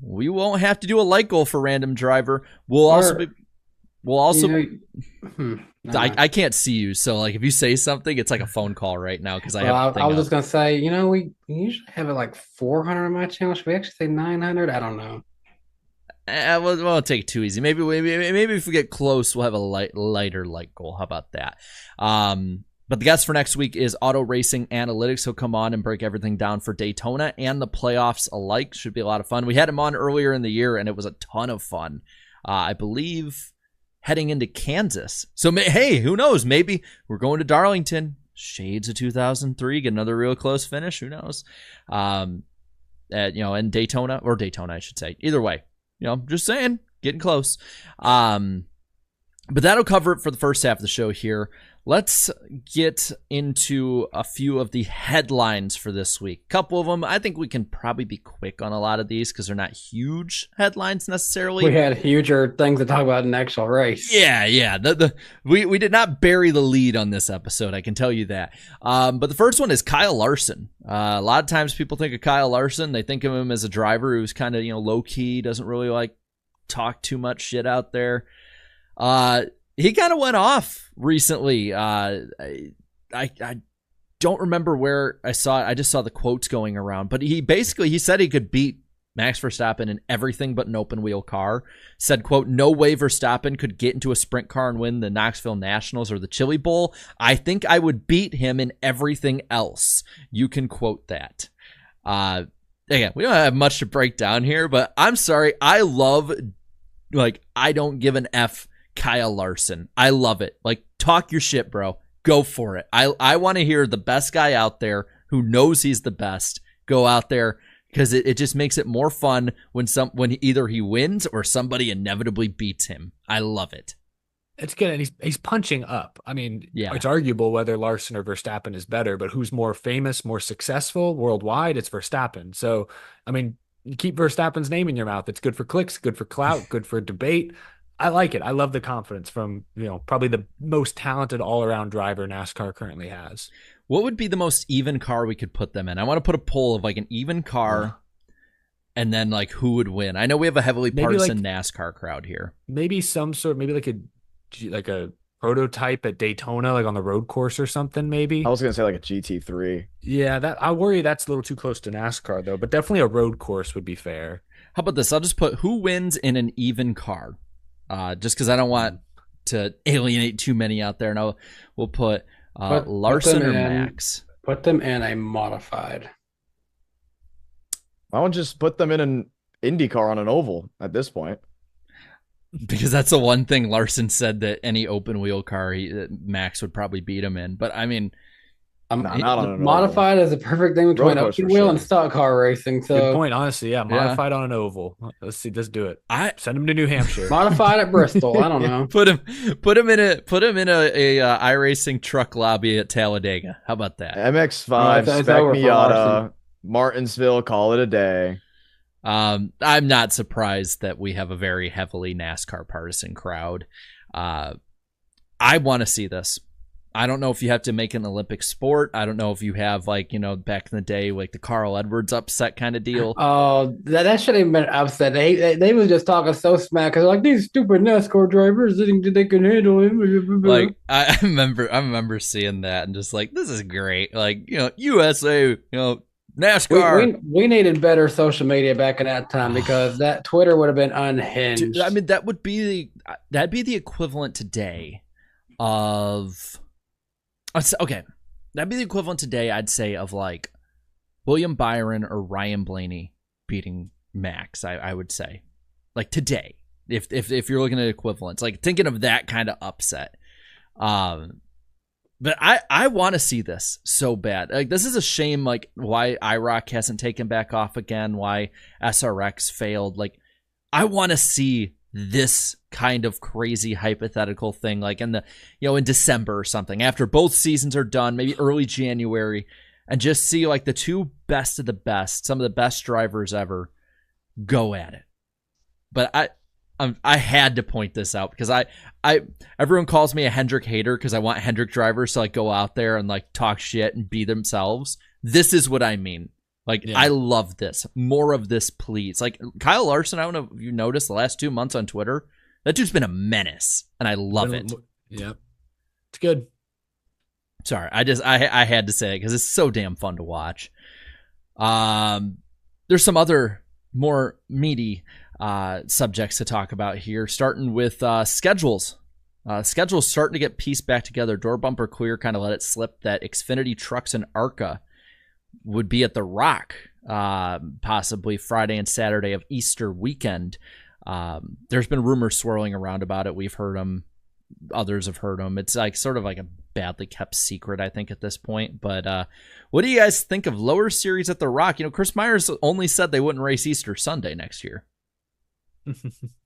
we won't have to do a like goal for Random Driver. I can't see you, so like if you say something, it's like a phone call right now because I was just gonna say, we usually have it like 400 on my channel. Should we actually say 900? I don't know. We'll take it too easy. Maybe if we get close, we'll have a lighter like goal. How about that? But the guest for next week is Auto Racing Analytics. He'll come on and break everything down for Daytona and the playoffs alike. Should be a lot of fun. We had him on earlier in the year, and it was a ton of fun. I believe heading into Kansas. So, hey, who knows? Maybe we're going to Darlington. Shades of 2003. Get another real close finish. Who knows? And Daytona, I should say. Either way. Just saying, getting close. But that'll cover it for the first half of the show here. Let's get into a few of the headlines for this week. A couple of them, I think we can probably be quick on a lot of these because they're not huge headlines necessarily. We had huger things to talk about in the actual race. Yeah. We did not bury the lead on this episode, I can tell you that. But the first one is Kyle Larson. A lot of times people think of Kyle Larson. They think of him as a driver who's kind of, low-key, doesn't really like talk too much shit out there. He kind of went off recently. I don't remember where I saw it. I just saw the quotes going around. But he said he could beat Max Verstappen in everything but an open wheel car. Said, quote, "No way Verstappen could get into a sprint car and win the Knoxville Nationals or the Chili Bowl. I think I would beat him in everything else." You can quote that. Again, we don't have much to break down here, but I'm sorry. I don't give an F Kyle Larson. I love it. Talk your shit, bro. Go for it. I want to hear the best guy out there who knows he's the best go out there because it just makes it more fun when either he wins or somebody inevitably beats him. I love it. It's good. And he's punching up. I mean, yeah. It's arguable whether Larson or Verstappen is better, but who's more famous, more successful worldwide? It's Verstappen. So, I mean, you keep Verstappen's name in your mouth. It's good for clicks, good for clout, good for debate. I like it. I love the confidence from, probably the most talented all-around driver NASCAR currently has. What would be the most even car we could put them in? I want to put a poll of an even car and then who would win. I know we have a heavily partisan NASCAR crowd here. Maybe like a prototype at Daytona, on the road course or something, maybe. I was going to say a GT3. Yeah, I worry that's a little too close to NASCAR, though, but definitely a road course would be fair. How about this? I'll just put who wins in an even car. Just because I don't want to alienate too many out there. And we'll put Larson or Max. Put them in a modified. Why don't just put them in an Indy car on an oval at this point? Because that's the one thing Larson said that any open wheel car Max would probably beat him in. But I mean, not on an modified oval. Is the perfect thing between open wheel and stock car racing. So good point, honestly. Yeah, modified on an oval. Let's see, let's do it. Send him to New Hampshire. Modified at Bristol. I don't know. Put him in a iRacing truck lobby at Talladega. How about that? MX5, Spec Miata, Martinsville. Call it a day. I'm not surprised that we have a very heavily NASCAR partisan crowd. I want to see this. I don't know if you have to make an Olympic sport. I don't know if you have back in the day, the Carl Edwards upset kind of deal. Oh, that should have been upset. They was just talking so smack because these stupid NASCAR drivers think they can handle him. I remember seeing that and just this is great. USA, NASCAR. We needed better social media back in that time because that Twitter would have been unhinged. Dude, I mean, that'd be the equivalent today of. Okay, that'd be the equivalent today, I'd say, of William Byron or Ryan Blaney beating Max. I would say, today, if you're looking at equivalents, thinking of that kind of upset. But I want to see this so bad. This is a shame. Why IROC hasn't taken back off again. Why SRX failed. I want to see this kind of crazy hypothetical thing, like in the, in December or something, after both seasons are done, maybe early January, and just see like the two best of the best, some of the best drivers ever go at it. But I had to point this out because everyone calls me a Hendrick hater because I want Hendrick drivers to like go out there and like talk shit and be themselves. This is what I mean. Like, I love this. More of this, please. Like, Kyle Larson, I don't know if you noticed the last 2 months on Twitter, that dude's been a menace, and I love it. Yep. It's good. Sorry, I had to say it because it's so damn fun to watch. There's some other more meaty subjects to talk about here, starting with schedules. Schedules starting to get pieced back together. Door Bumper Clear kind of let it slip that Xfinity Trucks and ARCA would be at the Rock, possibly Friday and Saturday of Easter weekend. There's been rumors swirling around about it. We've heard them. Others have heard them. It's like sort of like a badly kept secret, I think, at this point. But what do you guys think of lower series at the Rock? Chris Myers only said they wouldn't race Easter Sunday next year.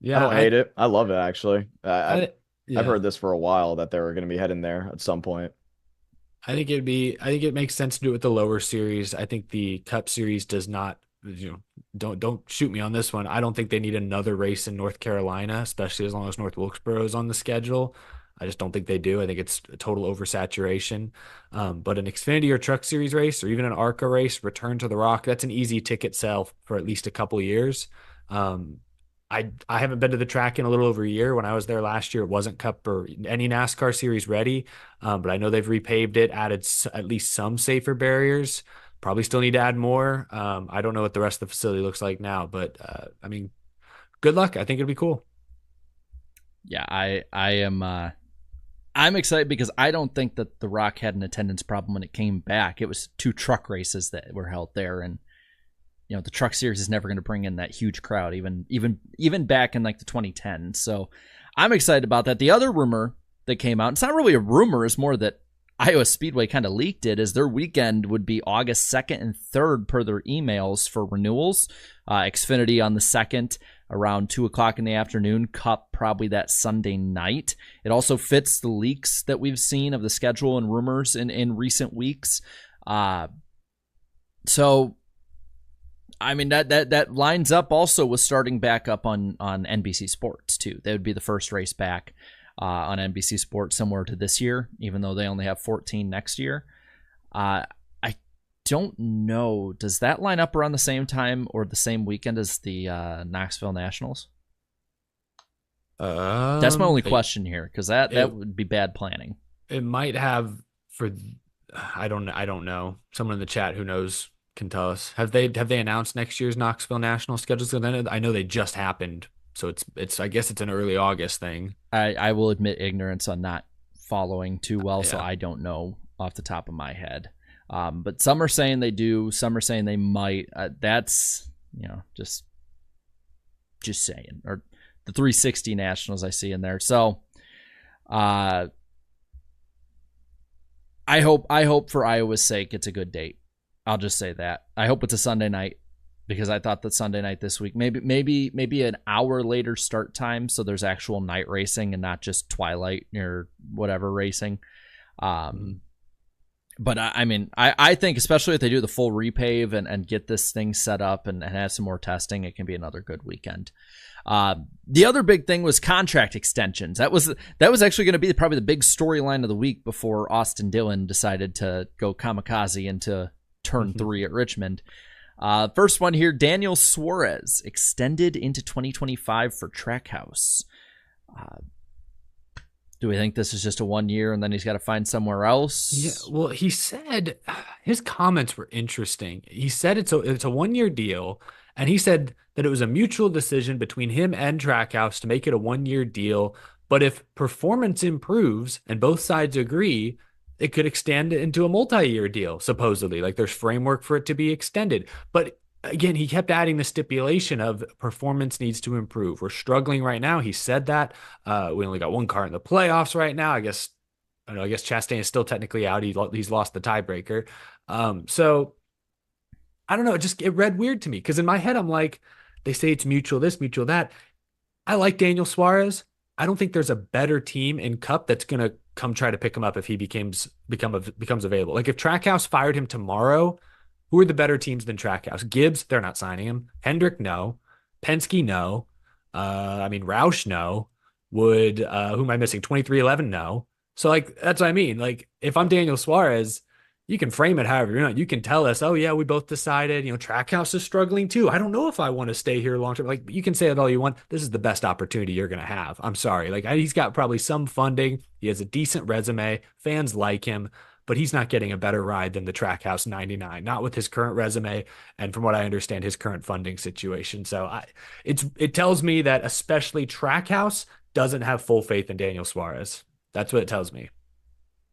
Yeah, I don't hate it. I love it, actually. I've heard this for a while that they were going to be heading there at some point. I think it makes sense to do it with the lower series. I think the Cup series does not, don't shoot me on this one. I don't think they need another race in North Carolina, especially as long as North Wilkesboro is on the schedule. I just don't think they do. I think it's a total oversaturation. But an Xfinity or Truck Series race, or even an ARCA race, return to the Rock, that's an easy ticket sell for at least a couple of years. I haven't been to the track in a little over a year. When I was there last year, it wasn't Cup or any NASCAR series ready, but I know they've repaved it, added at least some safer barriers. Probably still need to add more. I don't know what the rest of the facility looks like now, but I mean, good luck. I think it'll be cool. Yeah, I'm excited because I don't think that the Rock had an attendance problem when it came back. It was 2 truck races that were held there, and the Truck Series is never going to bring in that huge crowd, even back in like the 2010s. So I'm excited about that. The other rumor that came out, it's not really a rumor, it's more that Iowa Speedway kind of leaked it, is their weekend would be August 2nd and 3rd per their emails for renewals. Xfinity on the 2nd around 2 o'clock in the afternoon, Cup probably that Sunday night. It also fits the leaks that we've seen of the schedule and rumors in recent weeks. So I mean, that lines up also with starting back up on NBC Sports, too. That would be the first race back on NBC Sports similar to this year, even though they only have 14 next year. I don't know. Does that line up around the same time or the same weekend as the Knoxville Nationals? That's my only question here, because that would be bad planning. It might have for... I don't know. Someone in the chat who knows can tell us. Have they announced next year's Knoxville National schedules? I know they just happened, so it's I guess it's an early August thing. I will admit ignorance on not following too well, so I don't know off the top of my head. But some are saying they do, some are saying they might. That's just saying. Or the 360 Nationals I see in there. So I hope for Iowa's sake it's a good date. I'll just say that. I hope it's a Sunday night, because I thought that Sunday night this week, maybe an hour later start time, so there's actual night racing and not just twilight or whatever racing. But I mean, I think especially if they do the full repave and get this thing set up and have some more testing, it can be another good weekend. The other big thing was contract extensions. That was actually going to be probably the big storyline of the week before Austin Dillon decided to go kamikaze into turn 3 at Richmond. First one here, Daniel Suarez extended into 2025 for Trackhouse. Do we think this is just a 1 year and then he's got to find somewhere else? Yeah, well, he said his comments were interesting. He said it's a 1 year deal, and he said that it was a mutual decision between him and Trackhouse to make it a 1 year deal. But if performance improves and both sides agree, it could extend into a multi-year deal, supposedly. Like, there's framework for it to be extended. But again, he kept adding the stipulation of performance needs to improve. We're struggling right now. He said that. We only got one car in the playoffs right now. I guess Chastain is still technically out. He's lost the tiebreaker. So I don't know. It read weird to me, because in my head, I'm like, they say it's mutual this, mutual that. I like Daniel Suarez. I don't think there's a better team in Cup that's gonna come try to pick him up if he becomes available. Like if Trackhouse fired him tomorrow, who are the better teams than Trackhouse? Gibbs, they're not signing him. Hendrick, no. Penske, no. I mean Roush, no. Would who am I missing? 2311, no. So like that's what I mean. Like if I'm Daniel Suarez, you can frame it however you want. You can tell us, oh yeah, we both decided, Trackhouse is struggling too. I don't know if I want to stay here long term. Like you can say it all you want. This is the best opportunity you're gonna have. I'm sorry. Like he's got probably some funding. He has a decent resume. Fans like him, but he's not getting a better ride than the Trackhouse 99. Not with his current resume, and from what I understand, his current funding situation. So it tells me that especially Trackhouse doesn't have full faith in Daniel Suarez. That's what it tells me.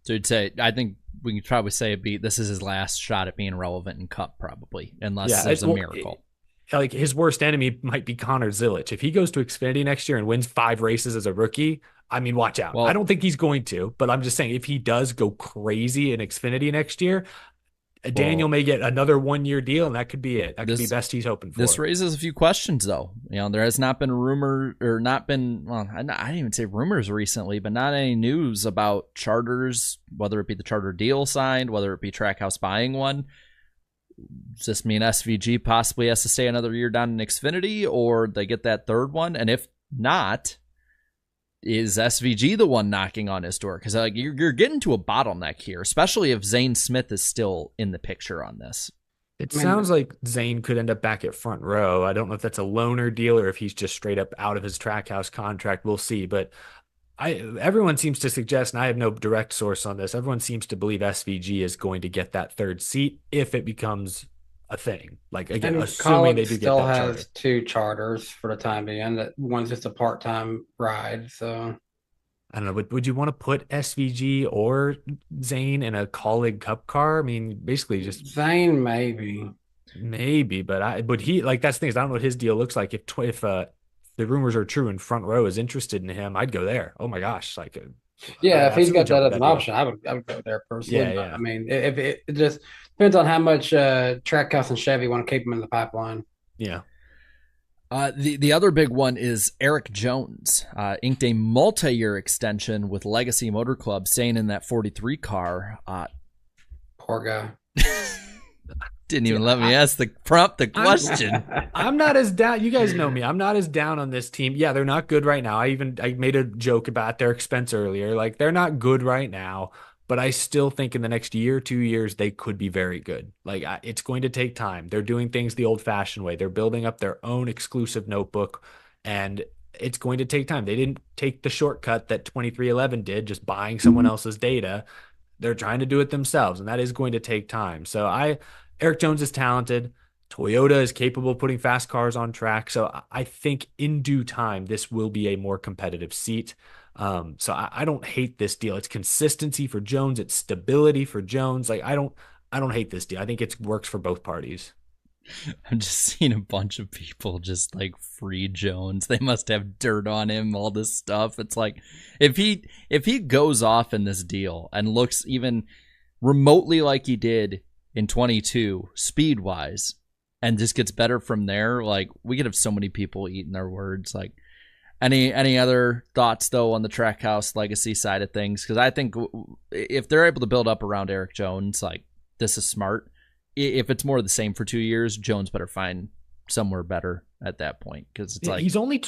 So you'd say, I think we could probably say this is his last shot at being relevant in Cup, probably, unless there's a miracle. Like his worst enemy might be Connor Zilic. If he goes to Xfinity next year and wins 5 races as a rookie, I mean, watch out. Well, I don't think he's going to, but I'm just saying if he does go crazy in Xfinity next year, Daniel may get another 1-year deal, and that could be it. That could be best he's hoping for. This raises a few questions, though. There has not been I didn't even say rumors recently, but not any news about charters, whether it be the charter deal signed, whether it be Trackhouse buying one. Does this mean SVG possibly has to stay another year down in Xfinity, or they get that third one? And if not, is SVG the one knocking on his door? Because you're getting to a bottleneck here, especially if Zane Smith is still in the picture on this. It sounds like Zane could end up back at front row. I don't know if that's a loaner deal or if he's just straight up out of his Trackhouse contract. We'll see. But everyone seems to suggest, and I have no direct source on this, everyone seems to believe SVG is going to get that third seat if it becomes a thing. Like again, assuming they do get that charter. Has 2 charters for the time being. That one's just a part-time ride. So I don't know. Would you want to put SVG or Zane in a Colleague Cup car? I mean, basically just Zane maybe, but he like that's the thing is I don't know what his deal looks like. If the rumors are true and front row is interested in him, I'd go there. Oh my gosh, like if he's got that as an option, I would go there personally. Yeah. I mean, if it just depends on how much Trackhouse and Chevy want to keep him in the pipeline. Yeah. The other big one is Eric Jones inked a multi-year extension with Legacy Motor Club, staying in that 43 car. Poor guy. Didn't even let me ask the question. I'm not as down. You guys know me. I'm not as down on this team. Yeah, they're not good right now. I made a joke about their expense earlier. Like they're not good right now, but I still think in the next year, 2 years, they could be very good. Like it's going to take time. They're doing things the old-fashioned way. They're building up their own exclusive notebook, and it's going to take time. They didn't take the shortcut that 2311 did, just buying someone else's data. They're trying to do it themselves, and that is going to take time. So Eric Jones is talented. Toyota is capable of putting fast cars on track. So I think in due time, this will be a more competitive seat. So I don't hate this deal. It's consistency for Jones. It's stability for Jones. Like I don't hate this deal. I think it works for both parties. I'm just seeing a bunch of people just like free Jones. They must have dirt on him, all this stuff. It's like if he goes off in this deal and looks even remotely like he did in 22 speed wise and just gets better from there, like we could have so many people eating their words. Like any other thoughts though on the Trackhouse Legacy side of things? Because I think if they're able to build up around Eric Jones, like this is smart. If it's more of the same for 2 years, Jones better find somewhere better at that point, because it's like he's only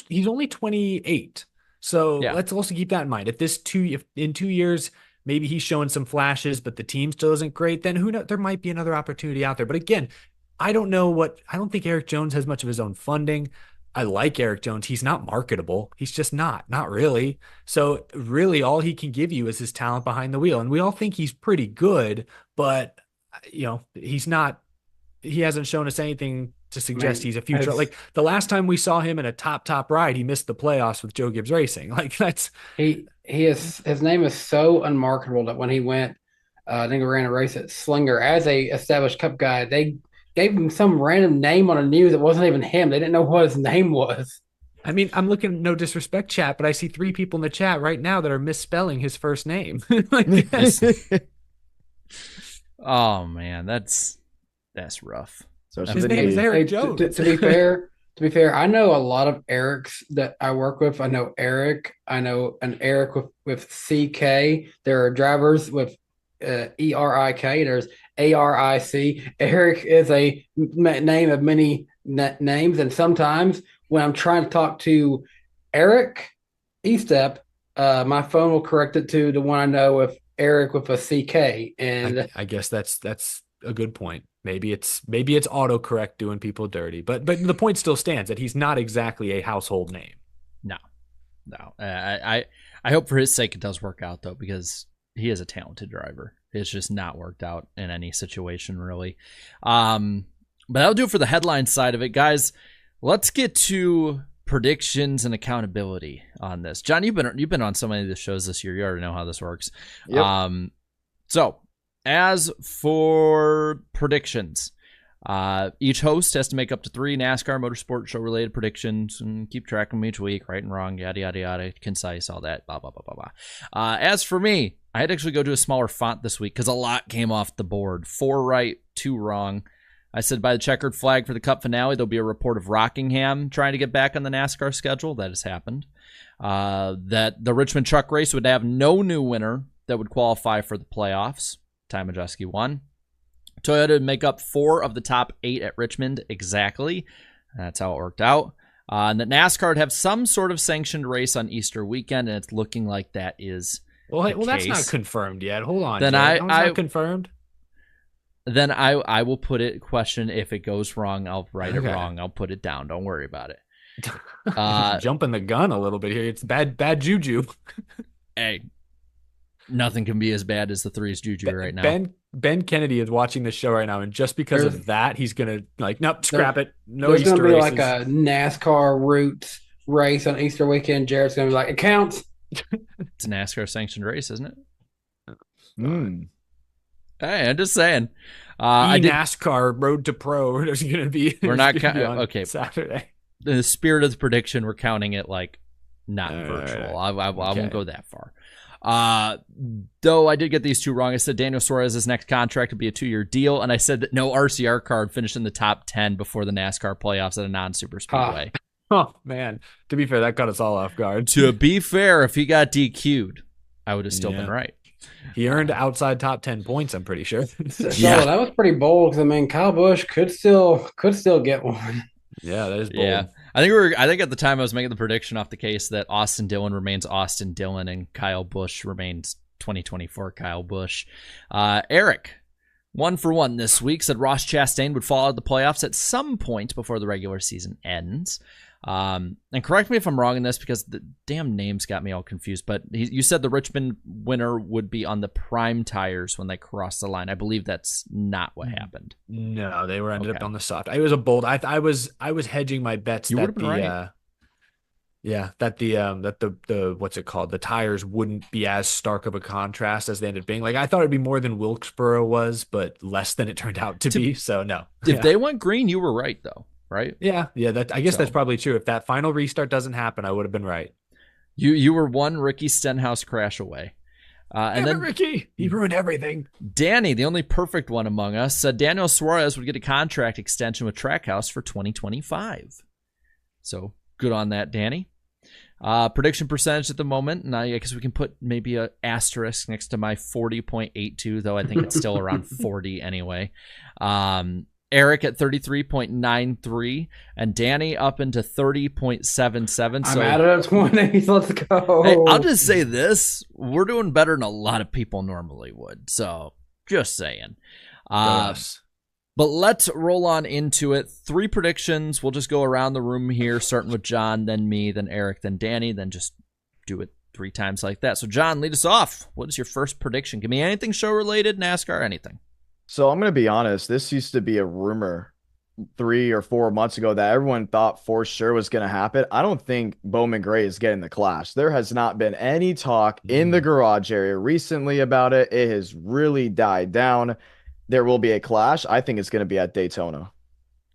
28. So let's also keep that in mind. If in 2 years maybe he's showing some flashes, but the team still isn't great, then who knows? There might be another opportunity out there. But again, I don't think Eric Jones has much of his own funding. I like Eric Jones. He's not marketable. He's just not really. So really all he can give you is his talent behind the wheel. And we all think he's pretty good, but he hasn't shown us anything to suggest he's a future. Like the last time we saw him in a top ride, he missed the playoffs with Joe Gibbs Racing. Like his name is so unmarketable that when he went, I think he ran a race at Slinger as a established Cup guy, they gave him some random name on a news that wasn't even him. They didn't know what his name was. I mean, I'm looking, no disrespect, chat, but I see 3 people in the chat right now that are misspelling his first name. Oh man, that's rough. So his name is Eric Jones. To be fair, To be fair, I know a lot of Erics that I work with. I know Eric. I know an Eric with CK. There are drivers with ERIK. There's ARIC. Eric is a name of many names, and sometimes when I'm trying to talk to Eric Estep, my phone will correct it to the one I know with Eric with a CK. And I guess that's a good point. Maybe it's autocorrect doing people dirty, but the point still stands that he's not exactly a household name. No. I hope for his sake it does work out though, because he is a talented driver. It's just not worked out in any situation really. But that'll do it for the headline side of it, guys. Let's get to predictions and accountability on this. John, you've been on so many of the shows this year. You already know how this works. Yep. So as for predictions, each host has to make up to 3 NASCAR Motorsport show related predictions and keep track of them each week, right and wrong, yada, yada, yada, concise, all that, blah, blah, blah, blah, blah. As for me, I had to actually go to a smaller font this week because a lot came off the board. 4 right, 2 wrong. I said by the checkered flag for the Cup finale, there'll be a report of Rockingham trying to get back on the NASCAR schedule. That has happened. That the Richmond truck race would have no new winner that would qualify for the playoffs. Ty Majeski won. Toyota would make up 4 of the top 8 at Richmond exactly. That's how it worked out. And that NASCAR would have some sort of sanctioned race on Easter weekend, and it's looking like that is well, that's not confirmed yet. Hold on. Then Jared. Not confirmed. Then I will put it question. If it goes wrong, I'll write it wrong. I'll put it down. Don't worry about it. Jumping the gun a little bit here. It's bad juju. Hey, nothing can be as bad as the Threes juju right now. Ben Kennedy is watching this show right now, and just because of that, he's gonna nope, scrap it. No there's Easter gonna be races. like a NASCAR roots race on Easter weekend. Jared's gonna be like, it counts. It's a NASCAR sanctioned race, isn't it? Hey, I'm just saying. NASCAR Road to Pro. There's going to be. We're not okay. Saturday. In the spirit of the prediction, we're counting it like not virtual. Right. I won't go that far. Though I did get these 2 wrong. I said Daniel Suarez's next contract would be a 2-year deal, and I said that no RCR card finished in the top 10 before the NASCAR playoffs at a non-super speedway. Oh man! To be fair, that caught us all off guard. To be fair, if he got DQ'd, I would have still been right. He earned outside top 10 points, I'm pretty sure. So that was pretty bold because I mean Kyle Busch could still get one. Yeah, that is bold. Yeah. I think at the time I was making the prediction off the case that Austin Dillon remains Austin Dillon and Kyle Busch remains 2024 Kyle Busch. Eric, 1 for 1 this week, said Ross Chastain would fall out of the playoffs at some point before the regular season ends. And correct me if I'm wrong in this because the damn names got me all confused, but you said the Richmond winner would be on the prime tires when they crossed the line. I believe that's not what happened. No, they were ended up on the soft. It was a bold. I was hedging my bets that the right. that the what's it called? The tires wouldn't be as stark of a contrast as they ended up being. Like I thought it'd be more than Wilkesboro was, but less than it turned out to be. So no. If they went green, you were right though. Right? Yeah. I guess that's probably true. If that final restart doesn't happen, I would have been right. You were 1 Ricky Stenhouse crash away. And then Ricky, he ruined everything. Danny, the only perfect one among us, said Daniel Suarez would get a contract extension with Trackhouse for 2025. So good on that, Danny. Prediction percentage at the moment, and I guess we can put maybe a asterisk next to my 40.82, though I think it's still around 40 anyway. Eric at 33.93 and Danny up into 30.77. I'm out of 20. Let's go. Hey, I'll just say this. We're doing better than a lot of people normally would. So just saying. But let's roll on into it. 3 predictions. We'll just go around the room here, starting with John, then me, then Eric, then Danny, then just do it 3 times like that. So John, lead us off. What is your first prediction? Give me anything show related, NASCAR, anything. So I'm going to be honest. This used to be a rumor 3 or 4 months ago that everyone thought for sure was going to happen. I don't think Bowman Gray is getting the Clash. There has not been any talk in the garage area recently about it. It has really died down. There will be a Clash. I think it's going to be at Daytona.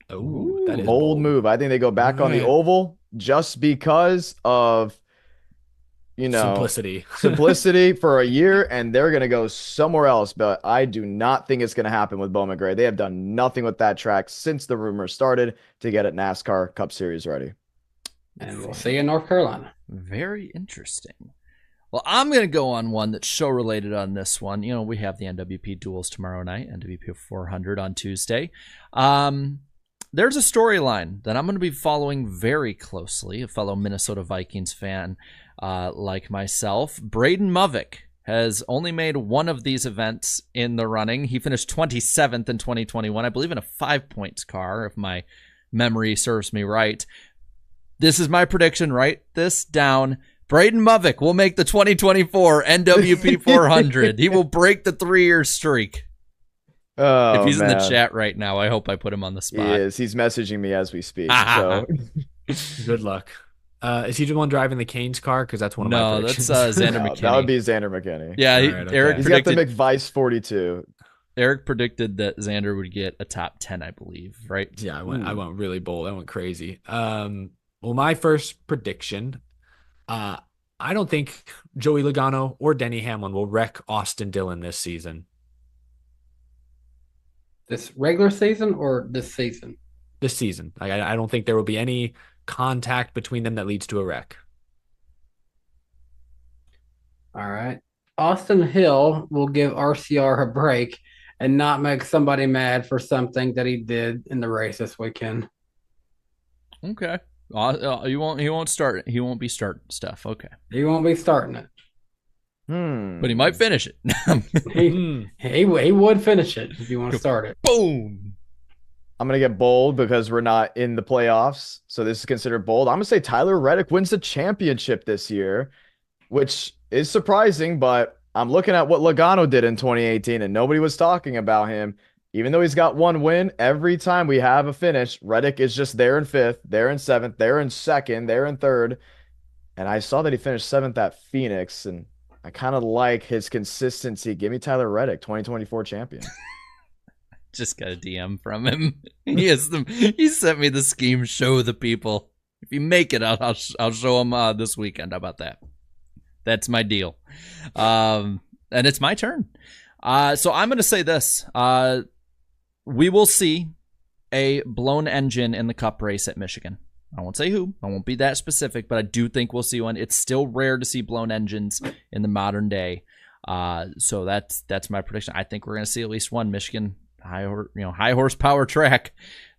Oh, that is bold move. I think they go back on the oval just because of Simplicity. simplicity for a year, and they're going to go somewhere else. But I do not think it's going to happen with Bowman Gray. They have done nothing with that track since the rumors started to get it NASCAR Cup Series ready. And we'll see you in North Carolina. Very interesting. Well, I'm going to go on one that's show related on this one. You know, we have the NWP duels tomorrow night, NWP 400 on Tuesday. There's a storyline that I'm going to be following very closely. A fellow Minnesota Vikings fan like myself, Braden Movick, has only made one of these events in the running. He finished 27th in 2021, I believe in a 5-points car, if my memory serves me right. This is my prediction. Write this down. Braden Movick will make the 2024 NWP 400. He will break the 3-year streak. Oh, if he's man. in the chat right now, I hope I put him on the spot. He is. He's messaging me as we speak. So Good luck. Is he the one driving the Canes car? Because that's one of my No, predictions. that's Xander no, McKinney. that would be Xander McKinney. Yeah, All right, okay. Eric He's got the predicted. McVice 42. Eric predicted that Xander would get a top 10, I believe. Right? Yeah, I went really bold. I went crazy. Well, my first prediction, I don't think Joey Logano or Denny Hamlin will wreck Austin Dillon this season. This regular season or this season? This season. I don't think there will be any contact between them that leads to a wreck. All right. Austin Hill will give RCR a break and not make somebody mad for something that he did in the race this weekend. Okay. He won't start. He won't be starting stuff. Okay. He won't be starting it. But he might finish it. He would finish it if you want to start it. Boom. I'm going to get bold because we're not in the playoffs. So this is considered bold. I'm going to say Tyler Reddick wins the championship this year, which is surprising, but I'm looking at what Logano did in 2018 and nobody was talking about him. Even though he's got one win, every time we have a finish, Reddick is just there in 5th, there in 7th, there in 2nd, there in 3rd. And I saw that he finished 7th at Phoenix, and I kind of like his consistency. Give me Tyler Reddick, 2024 champion. Just got a DM from him. He sent me the scheme. Show the people. If you make it, I'll show him this weekend. How about that? That's my deal. And it's my turn. So I'm going to say this. We will see a blown engine in the Cup race at Michigan. I won't say who. I won't be that specific, but I do think we'll see one. It's still rare to see blown engines in the modern day. So that's my prediction. I think we're going to see at least one Michigan high horsepower track.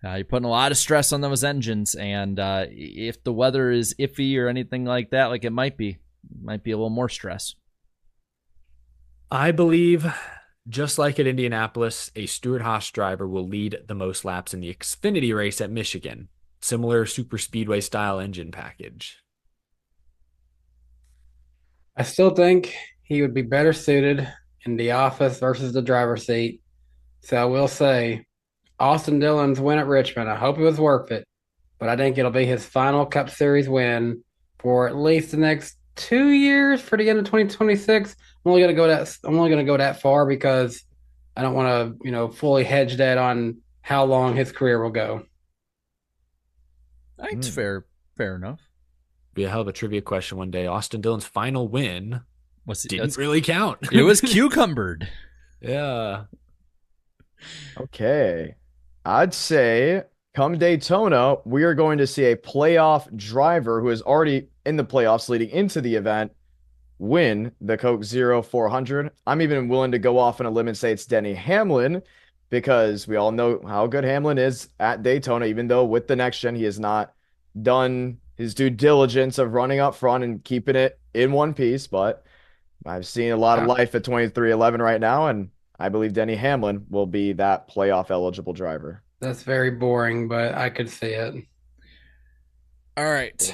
You're putting a lot of stress on those engines, and if the weather is iffy or anything like that, like it might be a little more stress. I believe, just like at Indianapolis, a Stewart-Haas driver will lead the most laps in the Xfinity race at Michigan. Similar super speedway style engine package. I still think he would be better suited in the office versus the driver's seat. So I will say Austin Dillon's win at Richmond, I hope it was worth it, but I think it'll be his final Cup Series win for at least the next 2 years for the end of 2026. I'm only going to go that far because I don't want to, fully hedge that on how long his career will go. I think it's fair enough. Be a hell of a trivia question one day. Austin Dillon's final win didn't really count. It was cucumbered. Yeah. Okay. I'd say come Daytona, we are going to see a playoff driver who is already in the playoffs leading into the event win the Coke Zero 400. I'm even willing to go off on a limb and say it's Denny Hamlin because we all know how good Hamlin is at Daytona, even though with the next gen, he has not done his due diligence of running up front and keeping it in one piece. But I've seen a lot of life at 2311 right now, and I believe Denny Hamlin will be that playoff eligible driver. That's very boring, but I could see it. All right.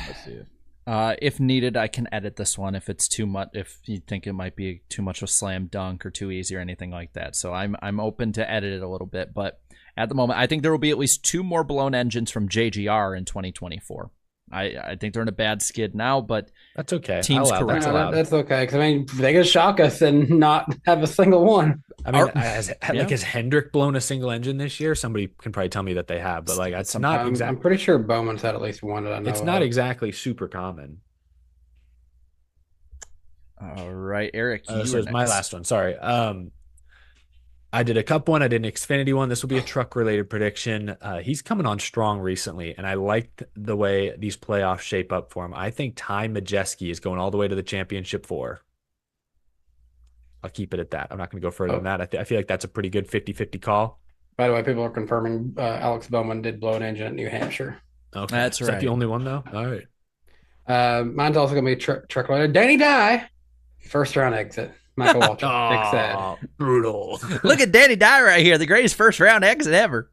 If needed, I can edit this one if it's too much. If you think it might be too much of a slam dunk or too easy or anything like that, so I'm open to edit it a little bit. But at the moment, I think there will be at least 2 more blown engines from JGR in 2024. I think they're in a bad skid now, but that's okay. Team's correct. That's okay because they could shock us and not have a single one. I mean, has Hendrick blown a single engine this year? Somebody can probably tell me that they have, but like it's not exactly. I'm pretty sure Bowman's had at least one that I know. It's not exactly super common. All right, Eric. So you are it's my next. last one. Sorry. I did a Cup one. I did an Xfinity one. This will be a truck related prediction. He's coming on strong recently, and I liked the way these playoffs shape up for him. I think Ty Majeski is going all the way to the championship 4. I'll keep it at that. I'm not going to go further than that. I feel like that's a pretty good 50-50 call. By the way, people are confirming Alex Bowman did blow an engine at New Hampshire. Okay, That's is that right. the only one though? All right. Mine's also going to be truck related. Danny Dye, first round exit. Michael Waltrip. Oh, brutal. Look at Danny Dye right here, the greatest first round exit ever.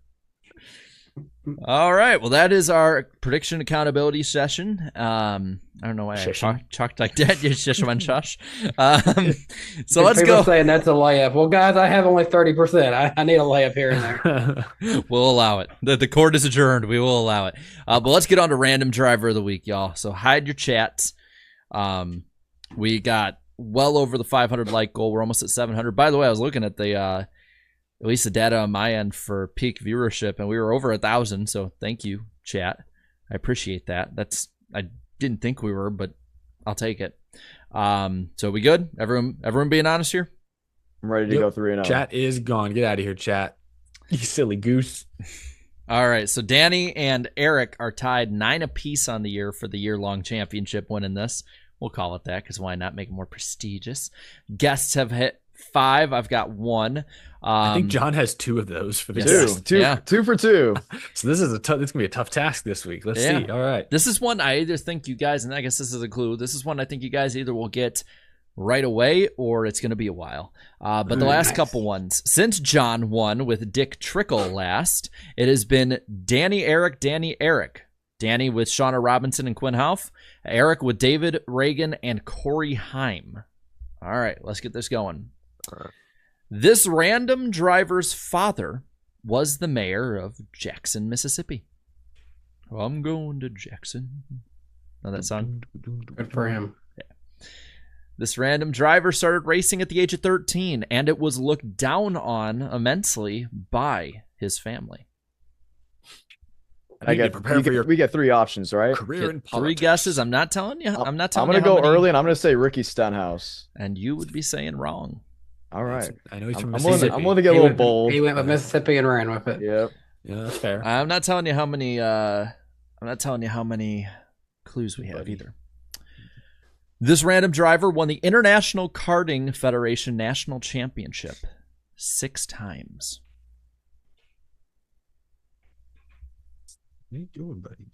All right, well, that is our prediction accountability session. I don't know why I talked like that. You shush one shush. So let's People go. saying that's a layup. Well, guys, I have only 30%. I need a layup here and there. We'll allow it. The court is adjourned. We will allow it. But let's get on to random driver of the week, y'all. So hide your chats. We got well over the 500 like goal. We're almost at 700. By the way, I was looking at the at least the data on my end for peak viewership, and we were over 1,000. So thank you, chat. I appreciate that. I didn't think we were, but I'll take it. So we good? Everyone being honest here? I'm ready to go 3-0. Chat is gone. Get out of here, chat. You silly goose. All right, so Danny and Eric are tied 9 apiece on the year for the year-long championship winning this. We'll call it that because why not make it more prestigious? Guests have hit 5. I've got 1. I think John has 2 of those for the Yes. guest. Two. 2 for 2. So this is it's gonna be a tough task this week. Let's see. All right. This is one I either think you guys, and I guess this is a clue, this is one I think you guys either will get right away or it's going to be a while. But the last couple ones, since John won with Dick Trickle last, it has been Danny, Eric. Danny with Shauna Robinson and Quinn Houff. Eric with David Reagan and Corey Heim. All right, let's get this going. This random driver's father was the mayor of Jackson, Mississippi. I'm going to Jackson. Know that song? Good for him. This random driver started racing at the age of 13, and it was looked down on immensely by his family. I get we get 3 options, right? Career in Get 3 politics. guesses. I'm not telling you. I'm not telling I'm you. gonna how go many, early, and I'm gonna say Ricky Stenhouse. and you would be saying wrong. All right. I know he's from I'm Mississippi. willing to get a little bold. He went with Mississippi and ran with it. Yep. Yeah, that's fair. I'm not telling you how many. I'm not telling you how many clues we have either. This random driver won the International Karting Federation National Championship 6 times. What are you doing, buddy?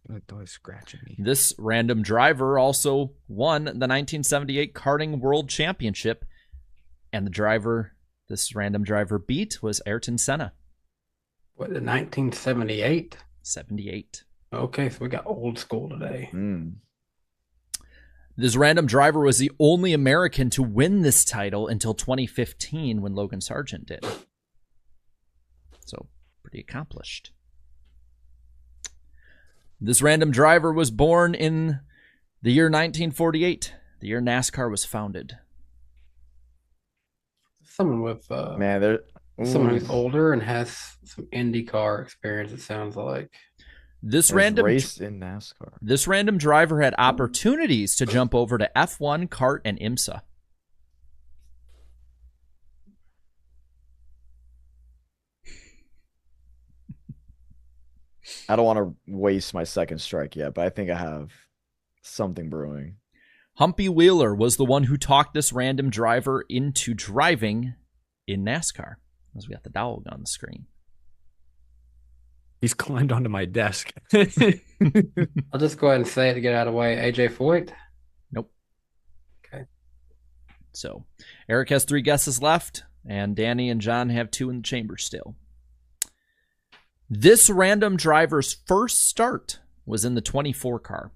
That dog's scratching me. This random driver also won the 1978 Karting World Championship, and the driver this random driver beat was Ayrton Senna. What, in 1978? 78. Okay, so we got old school today. This random driver was the only American to win this title until 2015 when Logan Sargent did. So, pretty accomplished. This random driver was born in the year 1948, the year NASCAR was founded. Someone with someone who's older and has some IndyCar experience, it sounds like. This There's random race in NASCAR. This random driver had opportunities to jump over to F1, kart, and IMSA. I don't want to waste my second strike yet, but I think I have something brewing. Humpy Wheeler was the one who talked this random driver into driving in NASCAR. As we got the dog on the screen. He's climbed onto my desk. I'll just go ahead and say it to get out of the way. AJ Foyt? Nope. Okay. So Eric has 3 guesses left, and Danny and John have 2 in the chamber still. This random driver's first start was in the 24 car.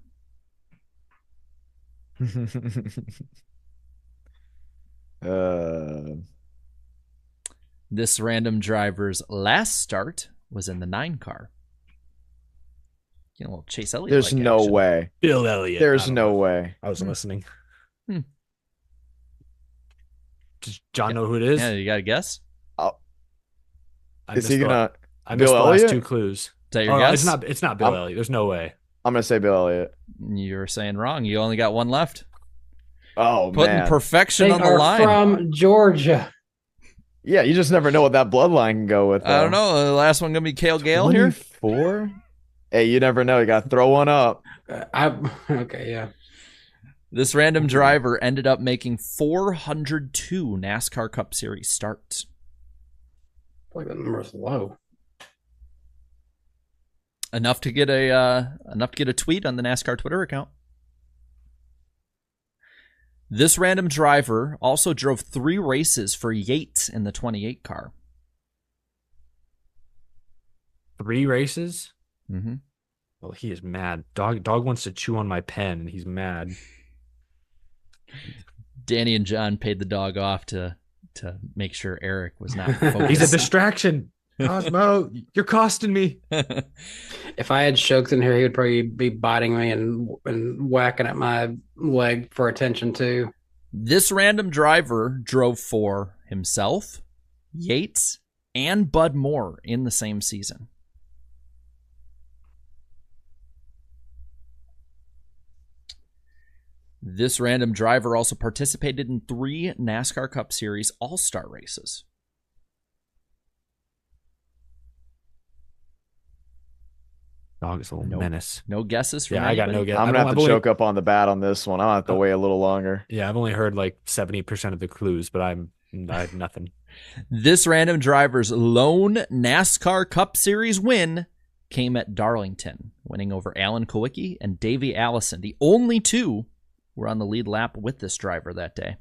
This random driver's last start was in the 9 car. You know, a little Chase Elliott. There's no action. way. Bill Elliott. There's no way. I was listening. Hmm. Does John know who it is? Yeah, you got a guess? I Is he missed gonna? I missed Bill the last Elliott? 2 clues. Is that your guess? It's not Bill Elliott. There's no way. I'm gonna say Bill Elliott. You're saying wrong. You only got 1 left. Oh Putting man. perfection They on the are line. from Georgia. Yeah, you just never know what that bloodline can go with. I don't know. The last one gonna be Cale Gale here. 24? Hey, you never know. You got to throw one up. Okay, yeah. This random driver ended up making 402 NASCAR Cup Series starts. I feel like that number is low. Enough to get a tweet on the NASCAR Twitter account. This random driver also drove 3 races for Yates in the 28 car. 3 races? Mm-hmm. Well, he is mad. Dog wants to chew on my pen, and he's mad. Danny and John paid the dog off to make sure Eric was not focused. He's a distraction. Cosmo, you're costing me. If I had Shokes in here, he would probably be biting me and whacking at my leg for attention too. This random driver drove for himself, Yates, and Bud Moore in the same season. This random driver also participated in 3 NASCAR Cup Series All-Star races. Dog is a little menace. No guesses from Yeah, I got no anybody? guess. I'm going to have to choke up on the bat on this one. I'm going to have to wait a little longer. Yeah, I've only heard like 70% of the clues, but I have nothing. This random driver's lone NASCAR Cup Series win came at Darlington, winning over Alan Kowicki and Davey Allison. The only 2 were on the lead lap with this driver that day.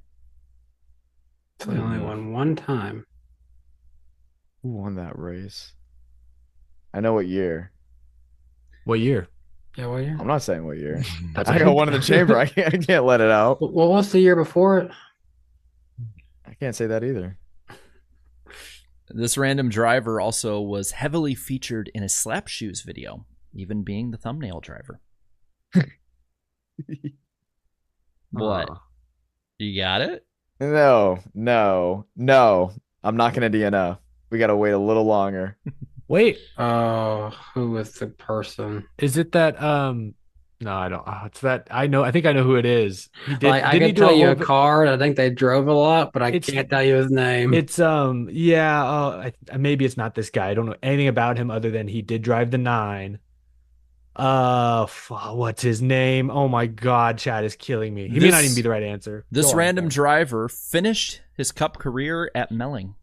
So he only won one time. Who won that race? I know what year. What year? Yeah, what year? I'm not saying what year. That's I got one in the chamber. I can't let it out. Well, what's the year before it? I can't say that either. This random driver also was heavily featured in a Slap Shoes video, even being the thumbnail driver. What? You got it? No. I'm not going to DNF. We got to wait a little longer. Wait, Oh, who was the person? is it that no, I don't. It's that I know. I think I know who it is. He did. Like, I didn't he can do tell you a little bit- car, and I think they drove a lot, but I It's- can't tell you his name. It's yeah. Maybe it's not this guy. I don't know anything about him other than he did drive the 9. What's his name? Oh my God, Chad is killing me. He may not even be the right answer. This Go on, random Chad. driver finished his Cup career at Melling.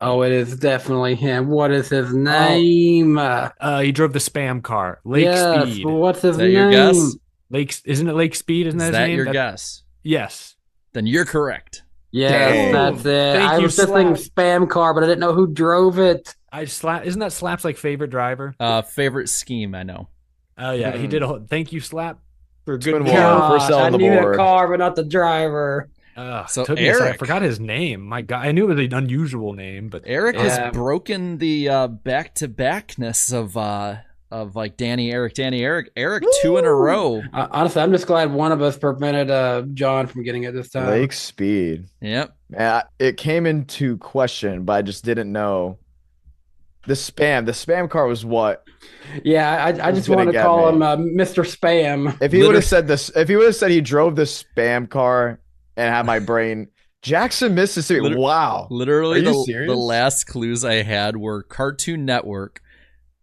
Oh, it is definitely him. What is his name? He drove the spam car, Lake Yes, Speed. what's his Is that name? your guess? Isn't it Lake Speed? Isn't that Is his that name? your guess? Yes. Then you're correct. Yes, Dang. that's it. Thank I you, was just thinking spam car, but I didn't know who drove it. Isn't that Slap's like favorite driver? Favorite scheme, I know. Oh yeah, he did a whole. Thank you, Slap, for good Twin work. Wall. First Gosh, on I the knew board. the car, but not the driver. So Took me a second. I Eric. forgot his name. My God, I knew it was an unusual name, but Eric Yeah. has broken the back-to-backness of like Danny, Eric. Eric 2 in a row. Honestly, I'm just glad one of us prevented John from getting it this time. Lake Speed. Yep. It came into question, but I just didn't know. The spam car was what? Yeah, I Who's just gonna wanted to get call me? him Mr. Spam. If he would have said this, if he would have said he drove the spam car and had my brain, Jackson, Mississippi. Wow. Literally, Are you the serious? last clues I had were Cartoon Network.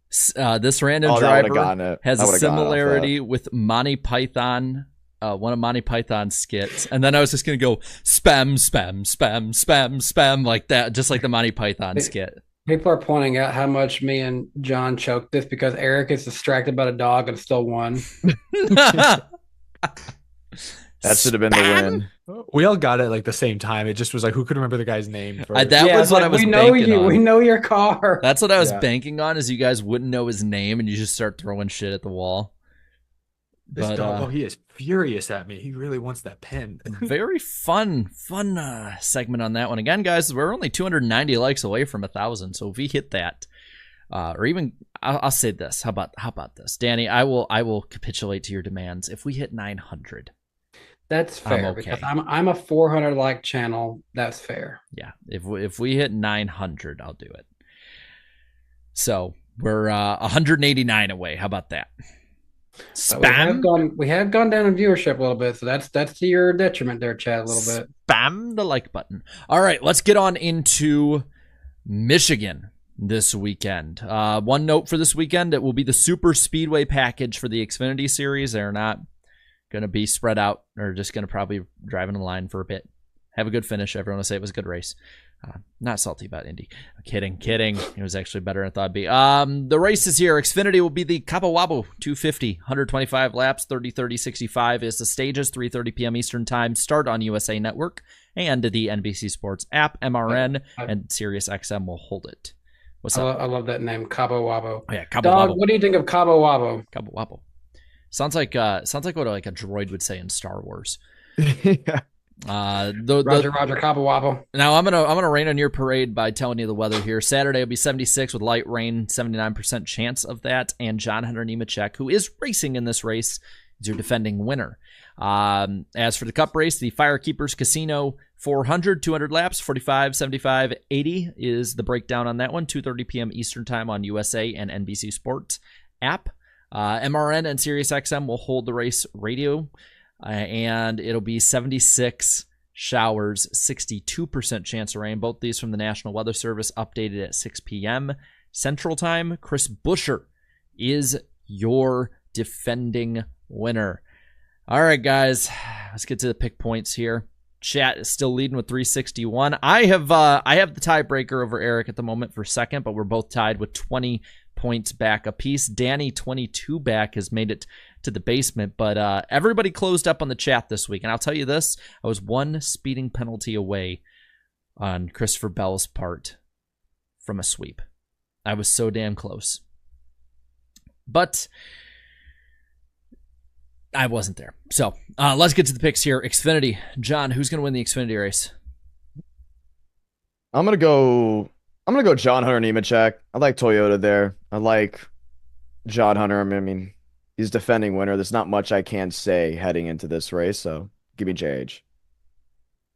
This random Oh, that would've driver gotten it. has I a would've gotten off similarity with Monty Python, one of Monty Python's skits. And then I was just going to go spam, spam, spam, spam, spam, like that, just like the Monty Python skit. People are pointing out how much me and John choked this because Eric is distracted by the dog and still won. That should have been the win. we all got it like the same time. It just was like, who could remember the guy's name? First? That Yeah, was it's what like, I was we know banking you. on. We know your car. That's what I was Yeah. banking on, is you guys wouldn't know his name and you just start throwing shit at the wall. This But, dog, he is furious at me. He really wants that pen. very fun segment on that one. Again, guys, we're only 290 likes away from 1,000. So if we hit that, or even I'll say this. How about this, Danny? I will capitulate to your demands. If we hit 900, That's fair okay. because I'm a 400 like channel. That's fair. yeah. If we hit 900, I'll do it. So we're 189 away. How about that? But Spam. we have gone down in viewership a little bit, so that's to your detriment there, Chad, a little bit. Spam the like button. All right, let's get on into Michigan this weekend. One note for this weekend, it will be the super speedway package for the Xfinity series. They're not going to be spread out. They're just going to probably drive in the line for a bit. Have a good finish. Everyone will say it was a good race. Not salty about Indy. Kidding. It was actually better than I thought it'd be. The races here, Xfinity will be the Cabo Wabo 250, 125 laps, 30-30-65 is the stages, 3:30 p.m. Eastern Time. Start on USA Network and the NBC Sports app, MRN, and Sirius XM will hold it. What's up? I love that name, Cabo Wabo. Oh, yeah, Cabo Dog, Wabo. what do you think of Cabo Wabo? Cabo Wabo. Sounds like what like a droid would say in Star Wars. Yeah. Roger, Cabo Wabo. Now I'm gonna rain on your parade by telling you the weather here. Saturday will be 76 with light rain, 79% chance of that. And John Hunter Nemechek, who is racing in this race, is your defending winner. As for the Cup race, the Firekeepers Casino 400, 200 laps, 45, 75, 80 is the breakdown on that one. 2:30 p.m. Eastern Time on USA and NBC Sports app. MRN and SiriusXM will hold the race radio. And it'll be 76 showers, 62% chance of rain. Both these from the National Weather Service, updated at 6 p.m. Central Time. Chris Buescher is your defending winner. All right, guys, let's get to the pick points here. Chat is still leading with 361. I have the tiebreaker over Eric at the moment for second, but we're both tied with 20 points back apiece. Danny, 22 back, has made it to the basement, but everybody closed up on the chat this week. And I'll tell you this, I was one speeding penalty away on Christopher Bell's part from a sweep. I was so damn close. But I wasn't there. So let's get to the picks here. Xfinity. John, who's going to win the Xfinity race? I'm gonna go John Hunter Nemechek. I like Toyota there. I like John Hunter. I mean, he's defending winner. There's not much I can say heading into this race, so give me JH.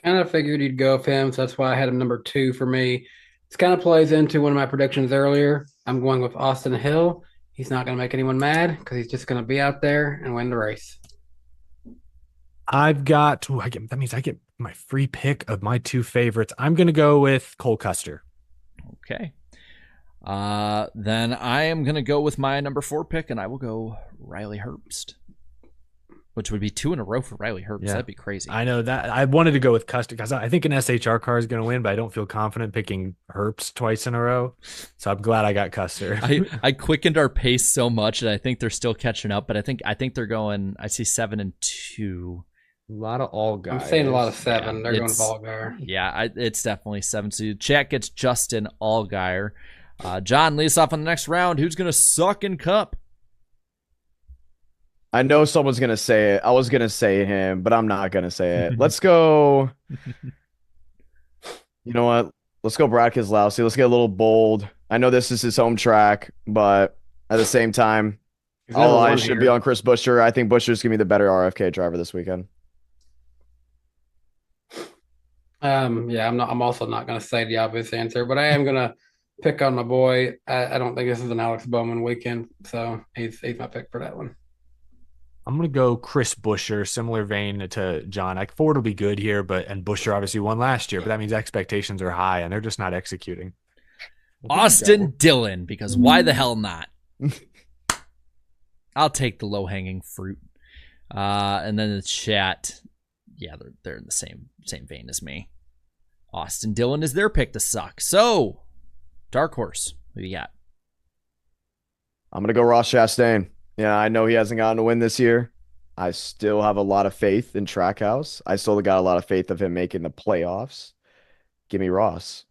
Kind of figured you'd go with him, so that's why I had him number 2 for me. This kind of plays into one of my predictions earlier. I'm going with Austin Hill. He's not going to make anyone mad because he's just going to be out there and win the race. That means I get my free pick of my 2 favorites. I'm going to go with Cole Custer. Okay. Then I am going to go with my number 4 pick, and I will go Riley Herbst, which would be 2 in a row for Riley Herbst. Yeah. That'd be crazy. I know that. I wanted to go with Custer because I think an SHR car is going to win, but I don't feel confident picking Herbst twice in a row. So I'm glad I got Custer. I quickened our pace so much that I think they're still catching up, but I think they're going, I see 7-2. A lot of all guys. I'm saying a lot of 7. They're going Allgaier. Yeah, it's definitely 7. So chat gets Justin Allgaier. John, lead us off on the next round. Who's going to suck in Cup? I know someone's going to say it. I was going to say him, but I'm not going to say it. Let's go. You know what? Let's go Brad Keselowski. Let's get a little bold. I know this is his home track, but at the same time, all eyes should be on Chris Buescher. I think Buescher's going to be the better RFK driver this weekend. Yeah, I'm also not going to say the obvious answer, but I am going to pick on my boy. I don't think this is an Alex Bowman weekend, so he's my pick for that one. I'm going to go Chris Buescher, similar vein to John. Like Ford will be good here, and Buescher obviously won last year, but that means expectations are high and they're just not executing. Austin Dillon, because why the hell not? I'll take the low-hanging fruit. And then the chat, yeah, they're in the same vein as me. Austin Dillon is their pick to suck. So, dark horse, who you got? I'm going to go Ross Chastain. Yeah, I know he hasn't gotten a win this year. I still have a lot of faith in Trackhouse. I still got a lot of faith of him making the playoffs. Give me Ross.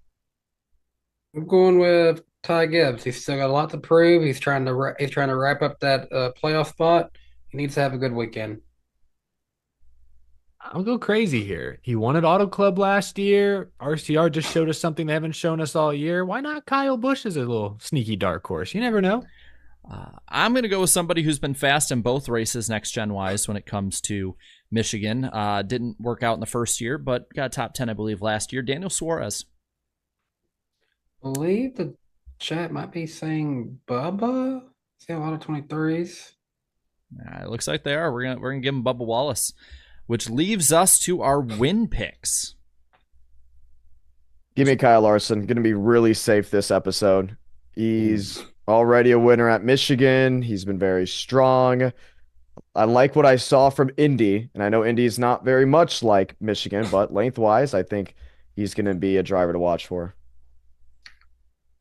I'm going with Ty Gibbs. He's still got a lot to prove. He's trying to wrap up that playoff spot. He needs to have a good weekend. I'll go crazy here. He won at Auto Club last year. RCR just showed us something they haven't shown us all year. Why not Kyle Busch as a little sneaky dark horse? You never know. I'm going to go with somebody who's been fast in both races next-gen wise when it comes to Michigan. Didn't work out in the first year, but got top 10, I believe, last year. Daniel Suarez. I believe the chat might be saying Bubba. See a lot of 23s. It looks like they are. We're gonna give him Bubba Wallace, which leaves us to our win picks. Give me Kyle Larson. Going to be really safe this episode. He's already a winner at Michigan. He's been very strong. I like what I saw from Indy, and I know Indy's not very much like Michigan, but lengthwise, I think he's going to be a driver to watch for.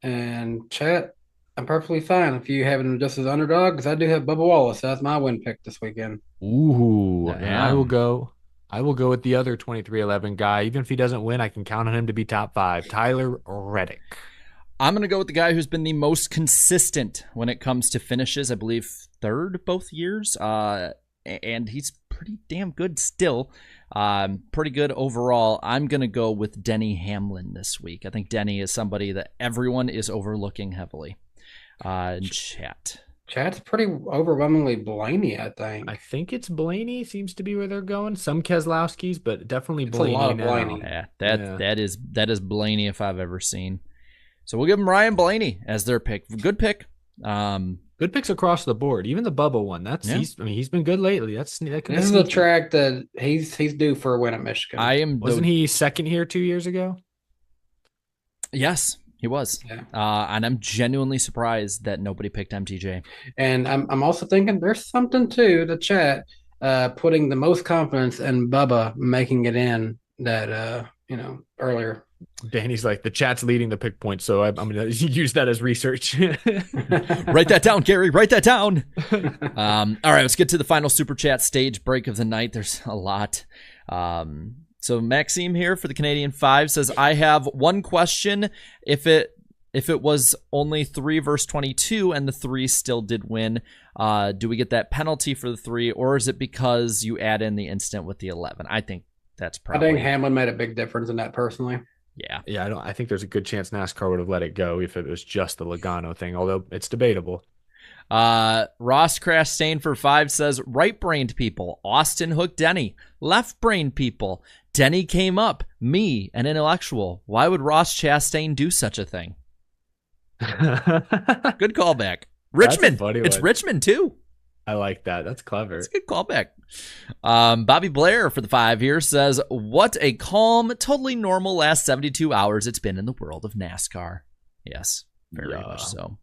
And chat, I'm perfectly fine if you have him just as underdog, because I do have Bubba Wallace. That's my win pick this weekend. Ooh, and Damn. I will go with the other 2311 guy. Even if he doesn't win, I can count on him to be top 5. Tyler Reddick. I'm going to go with the guy who's been the most consistent when it comes to finishes. I believe 3rd both years. And he's pretty damn good still. Pretty good overall. I'm going to go with Denny Hamlin this week. I think Denny is somebody that everyone is overlooking heavily. In chat. Chat's pretty overwhelmingly Blaney, I think. I think it's Blaney seems to be where they're going. Some Keselowski's, but definitely It's a Blaney lot of now. Blaney. Yeah, that is Blaney if I've ever seen. So we'll give him Ryan Blaney as their pick. Good pick. Good picks across the board. Even the Bubba one. He's been good lately. That could This is a track that he's due for a win at Michigan. Wasn't he second here 2 years ago? Yes, he was. Yeah. And I'm genuinely surprised that nobody picked MTJ. And I'm also thinking there's something to the chat putting the most confidence in Bubba making it in that earlier. Danny's like, the chat's leading the pick point, so I'm going to use that as research. Write that down, Gary. Write that down. All right, let's get to the final super chat stage break of the night. There's a lot. So Maxime here for the Canadian 5 says, I have one question. If it was only 3 versus 22 and the 3 still did win, do we get that penalty for the 3, or is it because you add in the instant with the 11? I think that's probably. I think Hamlin made a big difference in that personally. Yeah. I think there's a good chance NASCAR would have let it go if it was just the Logano thing, although it's debatable. Ross Crash Stain for 5 says, right-brained people, Austin hooked Denny. Left-brained people, Denny came up. Me, an intellectual. Why would Ross Chastain do such a thing? Good callback. Richmond. It's Richmond, too. I like that. That's clever. That's a good callback. Bobby Blair for the 5 here says, what a calm, totally normal last 72 hours it's been in the world of NASCAR. Yes, very much so.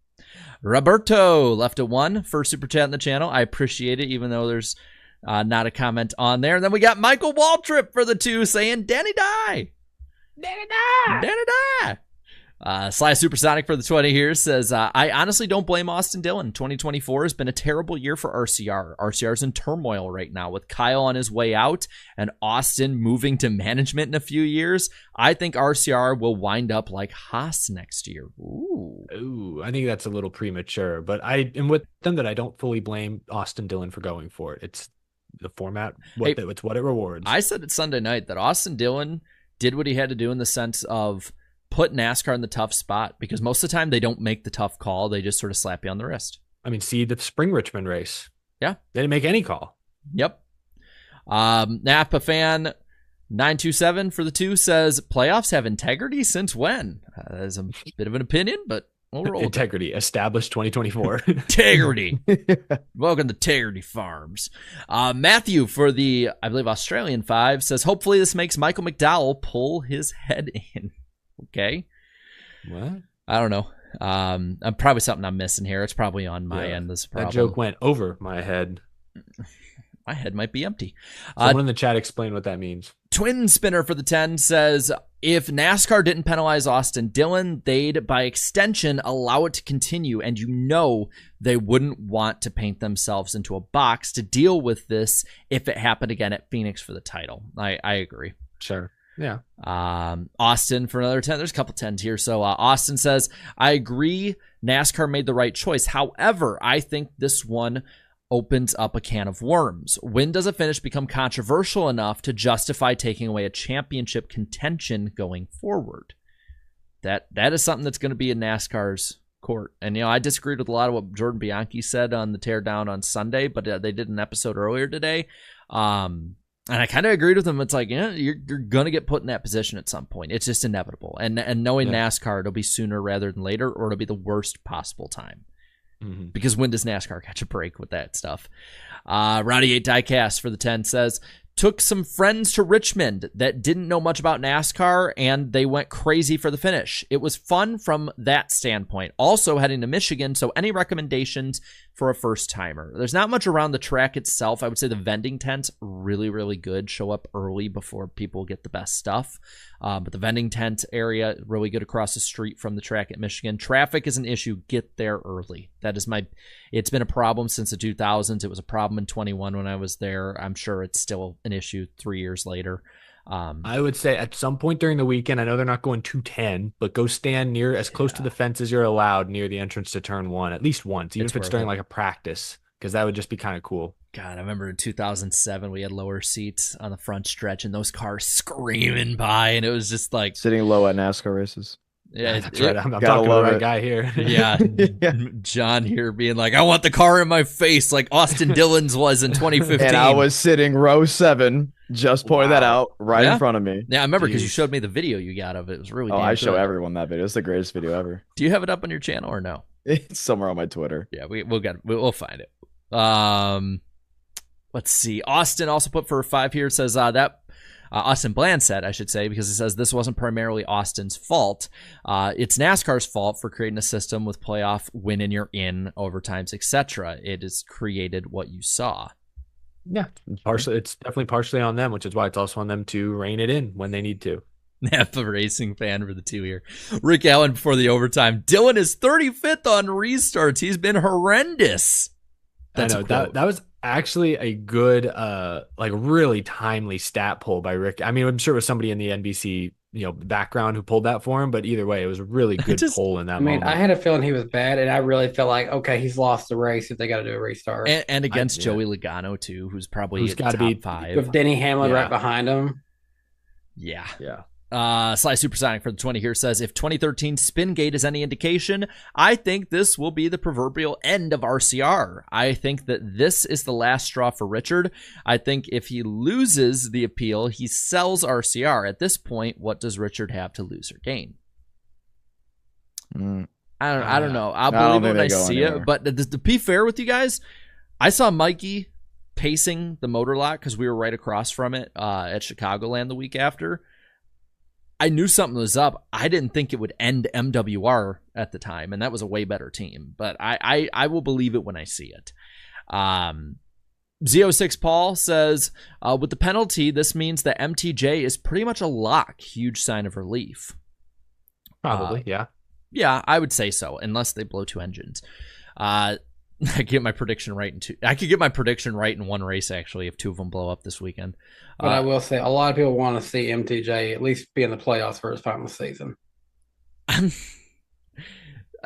Roberto left a 1 for super chat in the channel. I appreciate it, even though there's not a comment on there. And then we got Michael Waltrip for the 2 saying, Danny die. Danny die. Danny die. Sly Supersonic for the 20 here says, I honestly don't blame Austin Dillon. 2024 has been a terrible year for RCR. RCR's in turmoil right now with Kyle on his way out and Austin moving to management in a few years. I think RCR will wind up like Haas next year. Ooh, I think that's a little premature, but I am with them that I don't fully blame Austin Dillon for going for it. It's the format, it's what it rewards. I said it Sunday night that Austin Dillon did what he had to do in the sense of put NASCAR in the tough spot, because most of the time they don't make the tough call. They just sort of slap you on the wrist. I mean, see the spring Richmond race. Yeah. They didn't make any call. Yep. Napa fan 927 for the 2 says, playoffs have integrity since when? That is a bit of an opinion, but we'll roll integrity established 2024. Integrity. Welcome to Integrity Farms. Matthew for the, I believe, Australian 5 says, hopefully this makes Michael McDowell pull his head in. Okay. What? I don't know. I'm probably something I'm missing here. It's probably on my end. This problem. That joke went over my head. My head might be empty. Someone in the chat explain what that means. Twin Spinner for the 10 says, if NASCAR didn't penalize Austin Dillon, they'd, by extension, allow it to continue. And they wouldn't want to paint themselves into a box to deal with this if it happened again at Phoenix for the title. I agree. Sure. Yeah. Austin for another 10. There's a couple 10s here. So Austin says, I agree NASCAR made the right choice. However, I think this one opens up a can of worms. When does a finish become controversial enough to justify taking away a championship contention going forward? That is something that's going to be in NASCAR's court. And, I disagreed with a lot of what Jordan Bianchi said on the teardown on Sunday, but they did an episode earlier today. And I kind of agreed with him. It's like, you're going to get put in that position at some point. It's just inevitable. And knowing NASCAR, it'll be sooner rather than later, or it'll be the worst possible time. Because when does NASCAR catch a break with that stuff? Rowdy 8 Diecast for the 10 says, took some friends to Richmond that didn't know much about NASCAR, and they went crazy for the finish. It was fun from that standpoint. Also heading to Michigan, so any recommendations for a first-timer? There's not much around the track itself. I would say the vending tents, really, really good. Show up early before people get the best stuff. But the vending tent area, really good across the street from the track at Michigan. Traffic is an issue. Get there early. That is it's been a problem since the 2000s. It was a problem in 21 when I was there. I'm sure it's still an issue 3 years later. I would say at some point during the weekend, I know they're not going 210, but go stand near as close to the fence as you're allowed near the entrance to turn 1 at least once, even if it's during like a practice, because that would just be kind of cool. God, I remember in 2007 we had lower seats on the front stretch and those cars screaming by, and it was just like sitting low at NASCAR races. Yeah, that's right. I'm talking to the right guy here. Yeah, John here being like, I want the car in my face like Austin Dillon's was in 2015. And I was sitting row 7, just pointed that out right in front of me. Yeah, I remember because you showed me the video you got of it. It was really I show everyone that video. It's the greatest video ever. Do you have it up on your channel or no? It's somewhere on my Twitter. Yeah, we'll find it. Let's see. Austin also put for a 5 here. It says that Austin Bland said, I should say, because it says this wasn't primarily Austin's fault. It's NASCAR's fault for creating a system with playoff win and you're in, overtimes, etc. It has created what you saw. Yeah, partially. It's definitely partially on them, which is why it's also on them to rein it in when they need to. Napa Racing fan for the 2 here. Rick Allen before the overtime. Dylan is 35th on restarts. He's been horrendous. That's I know that was actually a good, like really timely stat pull by Rick. I mean, I'm sure it was somebody in the NBC, background who pulled that for him, but either way, it was a really good pull in that moment. I had a feeling he was bad, and I really felt like, okay, he's lost the race if they got to do a restart. And against Joey Logano too, who's got to be top 5 with Denny Hamlin right behind him. Yeah. Sly Supersonic for the 20 here says, if 2013 Spingate is any indication, I think this will be the proverbial end of RCR. I think that this is the last straw for Richard. I think if he loses the appeal, he sells RCR. At this point, what does Richard have to lose or gain? I don't know. I'll believe it when I see it. But to be fair with you guys, I saw Mikey pacing the motor lot because we were right across from it at Chicagoland the week after. I knew something was up. I didn't think it would end MWR at the time, and that was a way better team. But I will believe it when I see it. Z06 Paul says, with the penalty, this means that MTJ is pretty much a lock. Huge sign of relief. Probably, yeah. Yeah, I would say so, unless they blow 2 engines. I could get my prediction right in one race, actually, if 2 of them blow up this weekend. But I will say, a lot of people want to see MTJ at least be in the playoffs for his final season.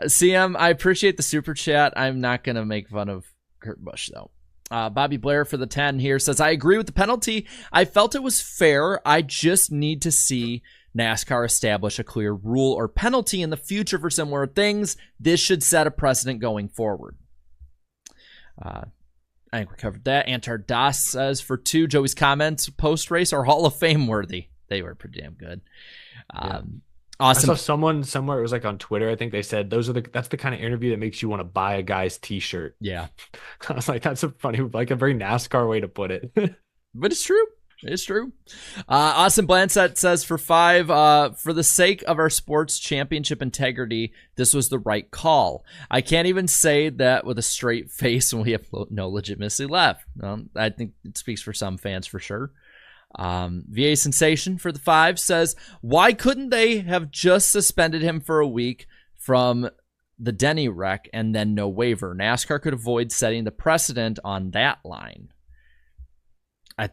CM, I appreciate the super chat. I'm not going to make fun of Kurt Busch, though. Bobby Blair for the 10 here says, I agree with the penalty. I felt it was fair. I just need to see NASCAR establish a clear rule or penalty in the future for similar things. This should set a precedent going forward. I think we covered that. Antar Das says, for 2, Joey's comments post-race are Hall of Fame worthy. They were pretty damn good. Awesome. I saw someone somewhere, it was like on Twitter, I think they said that's the kind of interview that makes you want to buy a guy's t-shirt. Yeah. I was like, that's a very NASCAR way to put it. But it's true. It's true. Austin Blanchett says, for 5, for the sake of our sports championship integrity, this was the right call. I can't even say that with a straight face when we have no legitimacy left. I think it speaks for some fans for sure. VA Sensation for the 5 says, why couldn't they have just suspended him for a week from the Denny wreck and then no waiver? NASCAR could avoid setting the precedent on that line. I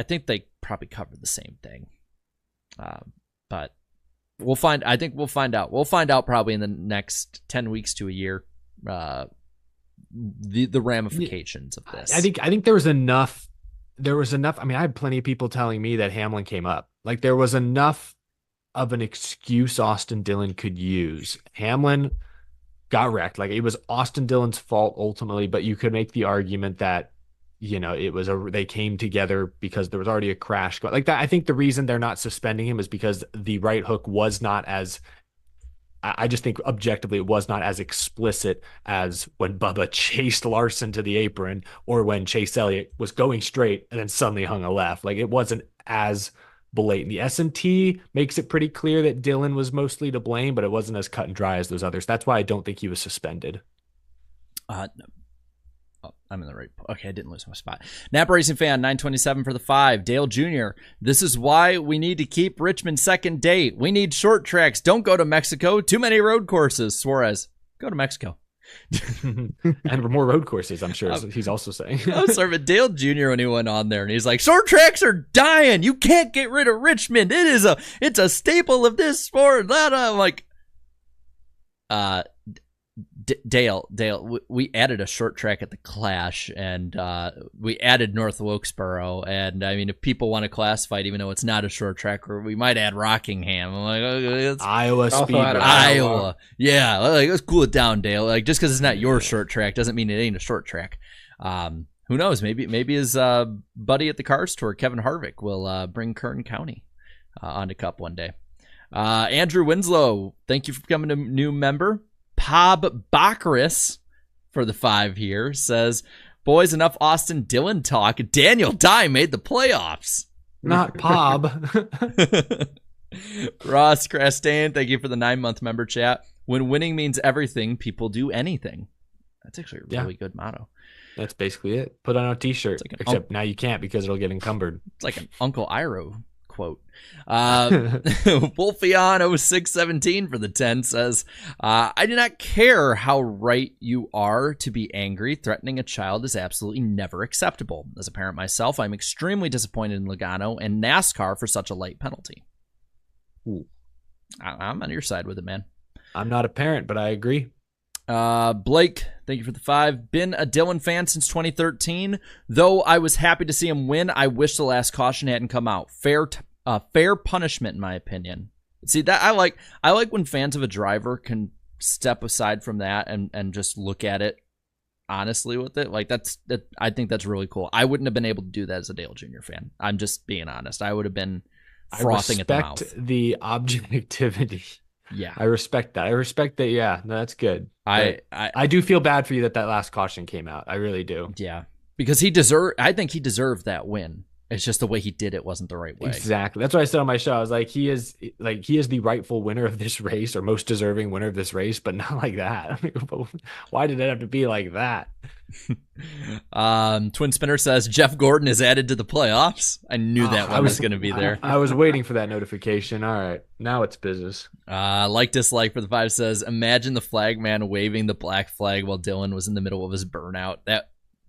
think they probably covered the same thing, but we'll find. I think we'll find out. We'll find out probably in the next 10 weeks to a year. The ramifications of this. I think there was enough. I mean, I had plenty of people telling me that Hamlin came up. Like there was enough of an excuse Austin Dillon could use. Hamlin got wrecked. Like it was Austin Dillon's fault ultimately, but you could make the argument that, it was they came together because there was already a crash like that. I think the reason they're not suspending him is because the right hook was not as I just think objectively it was not as explicit as when Bubba chased Larson to the apron or when Chase Elliott was going straight and then suddenly hung a left. Like it wasn't as blatant. The S&T makes it pretty clear that Dylan was mostly to blame, but it wasn't as cut and dry as those others. That's why I don't think he was suspended. No. Oh, I'm in the right. Okay, I didn't lose my spot. Napa Racing Fan 927 for the 5. Dale Jr. This is why we need to keep Richmond second date. We need short tracks. Don't go to Mexico. Too many road courses. Suarez, go to Mexico. And more road courses, I'm sure he's also saying. I was sorry, but Dale Jr. when he went on there and he's like, short tracks are dying. You can't get rid of Richmond. It's a staple of this sport. I'm like, Dale, we added a short track at the Clash, and we added North Wilkesboro, and I mean, if people want to classify it, even though it's not a short track, we might add Rockingham. I'm like, it's Iowa Speedway. Iowa. Yeah, like, let's cool it down, Dale. Like, just because it's not your short track doesn't mean it ain't a short track. Who knows? Maybe his buddy at the Cars Tour, Kevin Harvick, will bring Kern County onto Cup one day. Andrew Winslow, thank you for becoming a new member. Pob Baccaris for the 5 here says, boys, enough Austin Dillon talk. Daniel Dye made the playoffs. Not Pob. Ross Crastain, thank you for the 9-month member chat. When winning means everything, people do anything. That's actually a really good motto. That's basically it. Put on a t-shirt. Like except now you can't because it'll get encumbered. It's like an Uncle Iroh quote. Wolfion0617 for the 10 says, I do not care how right you are to be angry. Threatening a child is absolutely never acceptable. As a parent myself, I'm extremely disappointed in Logano and NASCAR for such a light penalty. Ooh. I'm on your side with it, man. I'm not a parent, but I agree. Blake, thank you for the 5. Been a Dillon fan since 2013. Though I was happy to see him win, I wish the last caution hadn't come out. Fair punishment, in my opinion. See, that I like when fans of a driver can step aside from that and just look at it honestly with it. Like I think that's really cool. I wouldn't have been able to do that as a Dale Jr. fan. I'm just being honest. I would have been frothing at the mouth. I respect the objectivity. Yeah, I respect that. I respect that. Yeah, no, that's good. I do feel bad for you that last caution came out. I really do. Yeah, because I think he deserved that win. It's just the way he did it wasn't the right way. Exactly. That's what I said on my show. I was like, he is the rightful winner of this race, or most deserving winner of this race, but not like that. Why did it have to be like that? Twin Spinner says Jeff Gordon is added to the playoffs. I knew that one was going to be there. I was waiting for that notification. All right, now it's business. Like dislike for the 5 says, imagine the flag man waving the black flag while Dylan was in the middle of his burnout.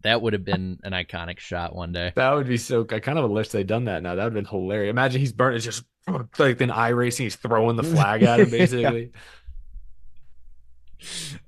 That would have been an iconic shot one day. That would be so. I kind of wish they'd done that now. That would have been hilarious. Imagine he's burnt. It's just like in iRacing, he's throwing the flag at him, basically.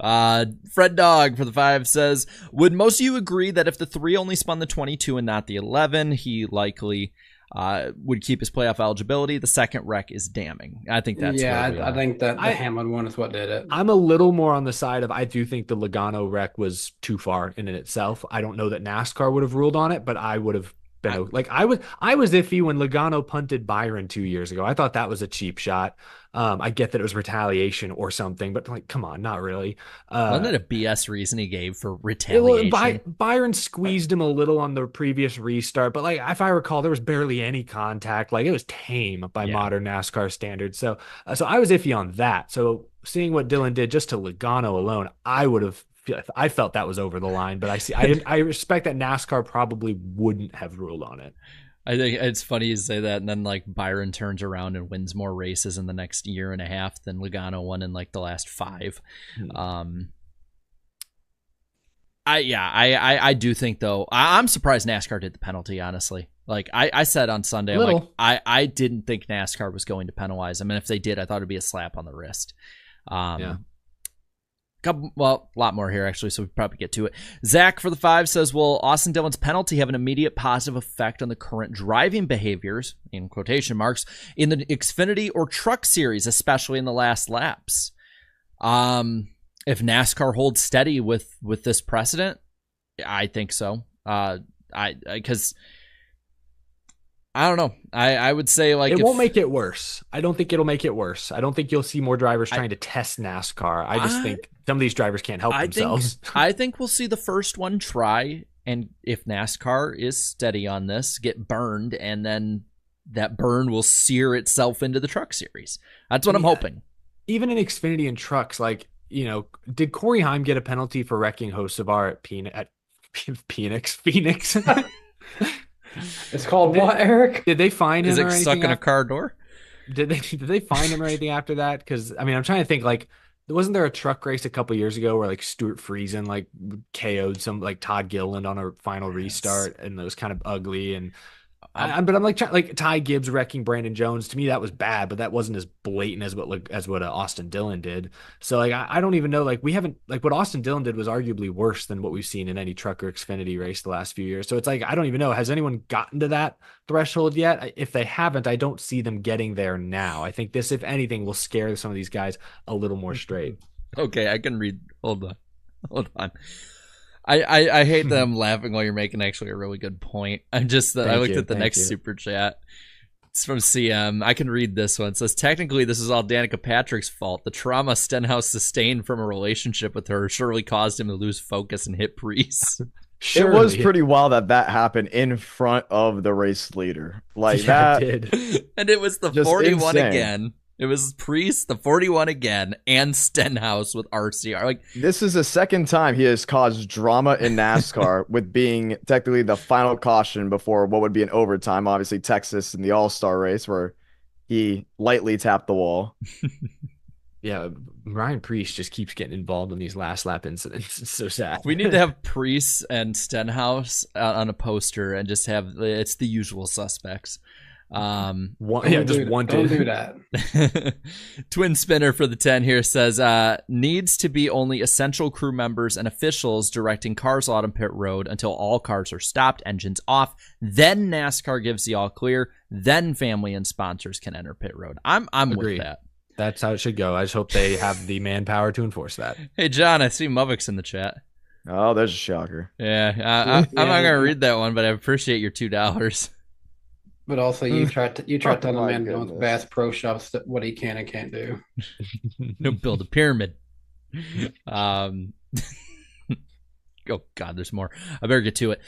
Fred Dog for the 5 says, would most of you agree that if the 3 only spun the 22 and not the 11, he likely would keep his playoff eligibility? The second wreck is damning. I think that's I think that the Hamlin one is what did it. I'm a little more on the side of I do think the Logano wreck was too far in itself. I don't know that NASCAR would have ruled on it, but I would have been I was iffy when Logano punted Byron 2 years ago. I thought that was a cheap shot. I get that it was retaliation or something, but like, come on, not really. Wasn't it a BS reason he gave for retaliation? Byron squeezed him a little on the previous restart, but like if I recall, there was barely any contact. Like it was tame by modern NASCAR standards. So I was iffy on that. So seeing what Dylan did just to Logano alone, I felt that was over the line, but I respect that NASCAR probably wouldn't have ruled on it. I think it's funny you say that, and then like Byron turns around and wins more races in the next year and a half than Logano won in like the last 5. I do think though, I'm surprised NASCAR did the penalty, honestly. Like I said on Sunday, I didn't think NASCAR was going to penalize him, and if they did, I thought it'd be a slap on the wrist. A lot more here, actually, so we probably get to it. Zach for the 5 says, will Austin Dillon's penalty have an immediate positive effect on the current driving behaviors, in quotation marks, in the Xfinity or Truck Series, especially in the last laps? If NASCAR holds steady with this precedent, I think so. Because I don't know. I would say like It won't make it worse. I don't think it'll make it worse. I don't think you'll see more drivers trying to test NASCAR. I just think some of these drivers can't help themselves. I think we'll see the first one try, and if NASCAR is steady on this, get burned, and then that burn will sear itself into the truck series. That's what I'm hoping. Even in Xfinity and trucks, like, you know, did Corey Heim get a penalty for wrecking Hocevar at Phoenix? It's called what, Eric? Did they find him? Is it or anything stuck in a car door? Did they find him or anything after that? Because I mean, I'm trying to think. Like, wasn't there a truck race a couple years ago where like Stuart Friesen like KO'd some like Todd Gilliland on a final restart, and it was kind of ugly. And but I'm like Ty Gibbs wrecking Brandon Jones. To me, that was bad, but that wasn't as blatant as what Austin Dillon did. So like I don't even know. Like we haven't like what Austin Dillon did was arguably worse than what we've seen in any truck or Xfinity race the last few years. So it's like I don't even know. Has anyone gotten to that threshold yet? If they haven't, I don't see them getting there now. I think this, if anything, will scare some of these guys a little more straight. Okay, I can read. Hold on. I hate that I'm laughing while you're making actually a really good point. I looked at the next super chat. It's from CM. I can read this one. It says, technically, this is all Danica Patrick's fault. The trauma Stenhouse sustained from a relationship with her surely caused him to lose focus and hit Preece. It was pretty wild that happened in front of the race leader. Like that. It did. And it was the 41 again. It was Preece, the 41 again, and Stenhouse with RCR. Like, this is the second time he has caused drama in NASCAR with being technically the final caution before what would be an overtime. Obviously, Texas in the All-Star race where he lightly tapped the wall. Yeah, Ryan Preece just keeps getting involved in these last lap incidents. It's so sad. We need to have Preece and Stenhouse on a poster and just have it's the usual suspects. Don't do that. Twin Spinner for the 10 here says needs to be only essential crew members and officials directing cars out on pit road until all cars are stopped, engines off. Then NASCAR gives the all clear. Then family and sponsors can enter pit road. I'm with that. That's how it should go. I just hope they have the manpower to enforce that. Hey John, I see Muvix in the chat. Oh, there's a shocker. Yeah, I'm not gonna read that one, but I appreciate your $2. But also, you try to tell the man with Bass Pro Shops that what he can and can't do. Don't build a pyramid. Oh God, there's more. I better get to it.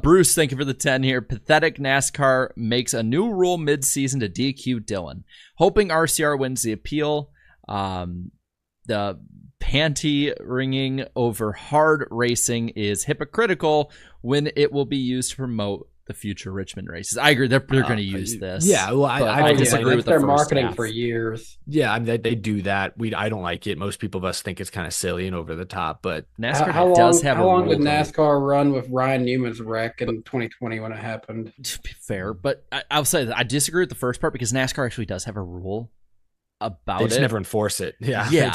Bruce, thank you for the 10 here. Pathetic NASCAR makes a new rule mid-season to DQ Dillon. Hoping RCR wins the appeal. The panty ringing over hard racing is hypocritical when it will be used to promote the future Richmond races. I agree. They're going to use this. Yeah, well, I disagree with their the marketing half. for years. Yeah, I mean, they do that. I don't like it. Most people of us think it's kind of silly and over the top, but NASCAR how does long, have how a long rule did NASCAR run with Ryan Newman's wreck in 2020 when it happened? To be fair, but I'll say that I disagree with the first part because NASCAR actually does have a rule about they it. just never enforce it. Yeah.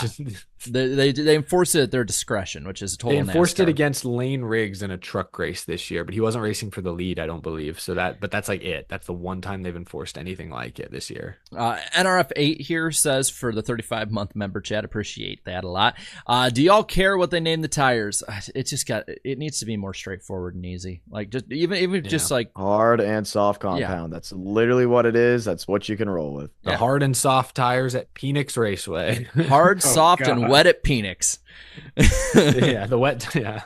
They enforce it at their discretion, which is a total. They enforced NASCAR. it against Lane Riggs in a truck race this year, but he wasn't racing for the lead, I don't believe. But that's like it. That's the one time they've enforced anything like it this year. NRF 8 here says for the 35-month member chat, appreciate that a lot. Do y'all care what they name the tires? It needs to be more straightforward and easy. Like just just like hard and soft compound. Yeah. That's literally what it is. That's what you can roll with. The hard and soft tires at Phoenix Raceway. Hard, soft, and wet at Phoenix. Yeah, the wet. Yeah.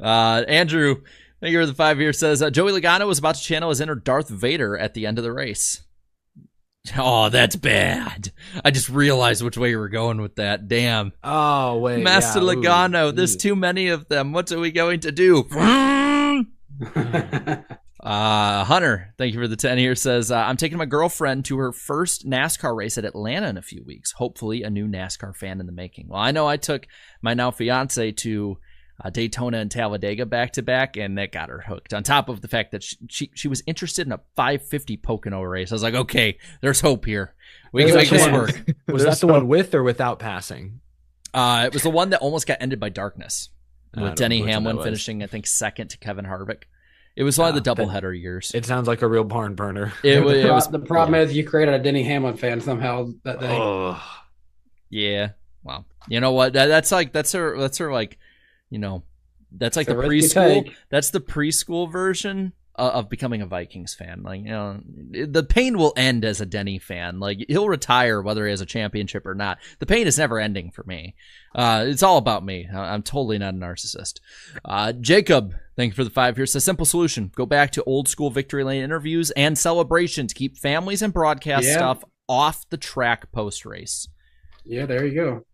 Andrew, thank you for the 5 year says Joey Logano was about to channel his inner Darth Vader at the end of the race. Oh, that's bad. I just realized which way you were going with that. Damn. Oh, wait. Master Logano, there's too many of them. What are we going to do? Hunter, thank you for the 10 here, says I'm taking my girlfriend to her first NASCAR race at Atlanta in a few weeks. Hopefully a new NASCAR fan in the making. Well, I know I took my now fiance to Daytona and Talladega back to back, and that got her hooked. On top of the fact that she was interested in a 550 Pocono race. I was like, okay, there's hope here. We can make this work. Was that the one with or without passing? It was the one that almost got ended by darkness with Denny Hamlin finishing, I think, second to Kevin Harvick. It was one of the doubleheader years. It sounds like a real barn burner. The problem is you created a Denny Hamlin fan somehow that day. Oh. Yeah. Well, you know what? That's her like, you know, that's like the preschool. That's the preschool version of becoming a Vikings fan. Like, you know, the pain will end as a Denny fan. Like, he'll retire whether he has a championship or not. The pain is never ending for me. It's all about me. I'm totally not a narcissist. Jacob, thank you for the 5 here. Says simple solution: go back to old school victory lane interviews and celebrations. Keep families and broadcast stuff off the track post race. Yeah, there you go.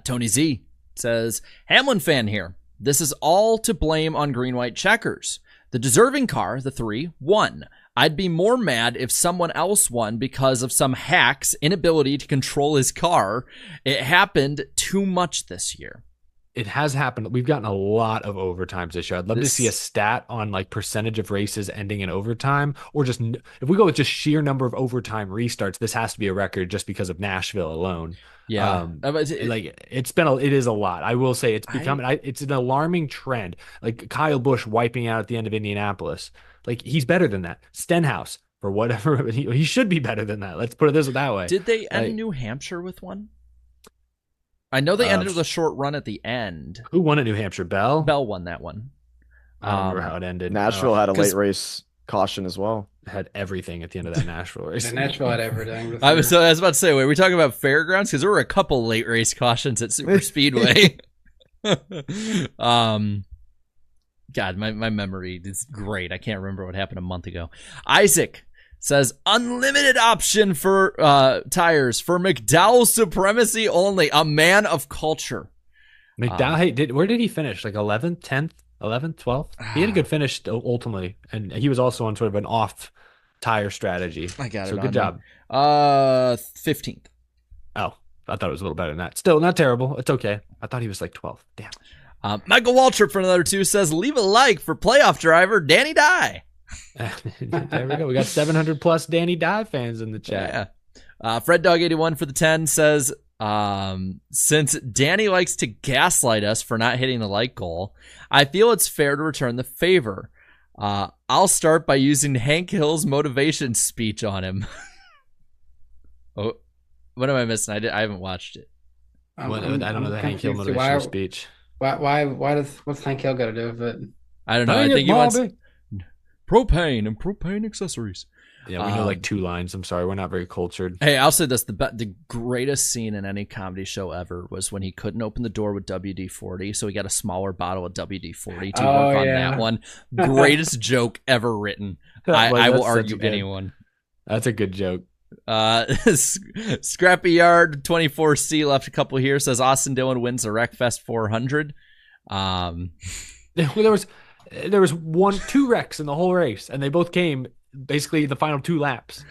Tony Z says, Hamlin fan here. This is all to blame on green-white checkers. The deserving car, the 3, won. I'd be more mad if someone else won because of some hack's inability to control his car. It happened too much this year. It has happened. We've gotten a lot of overtimes this year. I'd love to see a stat on like percentage of races ending in overtime, or just if we go with just sheer number of overtime restarts, this has to be a record just because of Nashville alone. Yeah. It is a lot. I will say it's it's an alarming trend. Like Kyle Busch wiping out at the end of Indianapolis. Like, he's better than that. Stenhouse, for whatever, he should be better than that. Let's put it that way. Did they end New Hampshire with one? I know they ended with a short run at the end. Who won at New Hampshire? Bell? Bell won that one. I don't remember how it ended. Nashville had a late race caution as well. Had everything at the end of that Nashville race. And Nashville had everything. I was about to say, wait, we talking about fairgrounds? Because there were a couple late race cautions at Super Speedway. God, my memory is great. I can't remember what happened a month ago. Isaac says, unlimited option for tires for McDowell supremacy only. A man of culture. McDowell, where did he finish? Like 11th, 10th, 11th, 12th? He had a good finish ultimately, and he was also on sort of an off tire strategy. I got it. So good job. 15th. Oh, I thought it was a little better than that. Still not terrible. It's okay. I thought he was like 12th. Damn. Michael Waltrip for another 2 says, leave a like for playoff driver Danny Dye. There we go. We got 700 plus Danny Dye fans in the chat. Yeah. Fred Dog 81 for the 10 says, since Danny likes to gaslight us for not hitting the like goal, I feel it's fair to return the favor. I'll start by using Hank Hill's motivation speech on him. Oh, what am I missing? I haven't watched it. I don't know the Hank Hill motivational speech. What's Hank Hill got to do with it? I don't know. I think he wants propane and propane accessories. Yeah, we know like 2 lines. I'm sorry, we're not very cultured. Hey, I'll say this: the greatest scene in any comedy show ever was when he couldn't open the door with WD-40, so he got a smaller bottle of WD-40 to work on that one. Greatest joke ever written. I will argue anyone. That's a good joke. Scrappy Yard 24C left a couple here. Says Austin Dillon wins the Wreckfest 400. There was 2 wrecks in the whole race, and they both came basically the final 2 laps.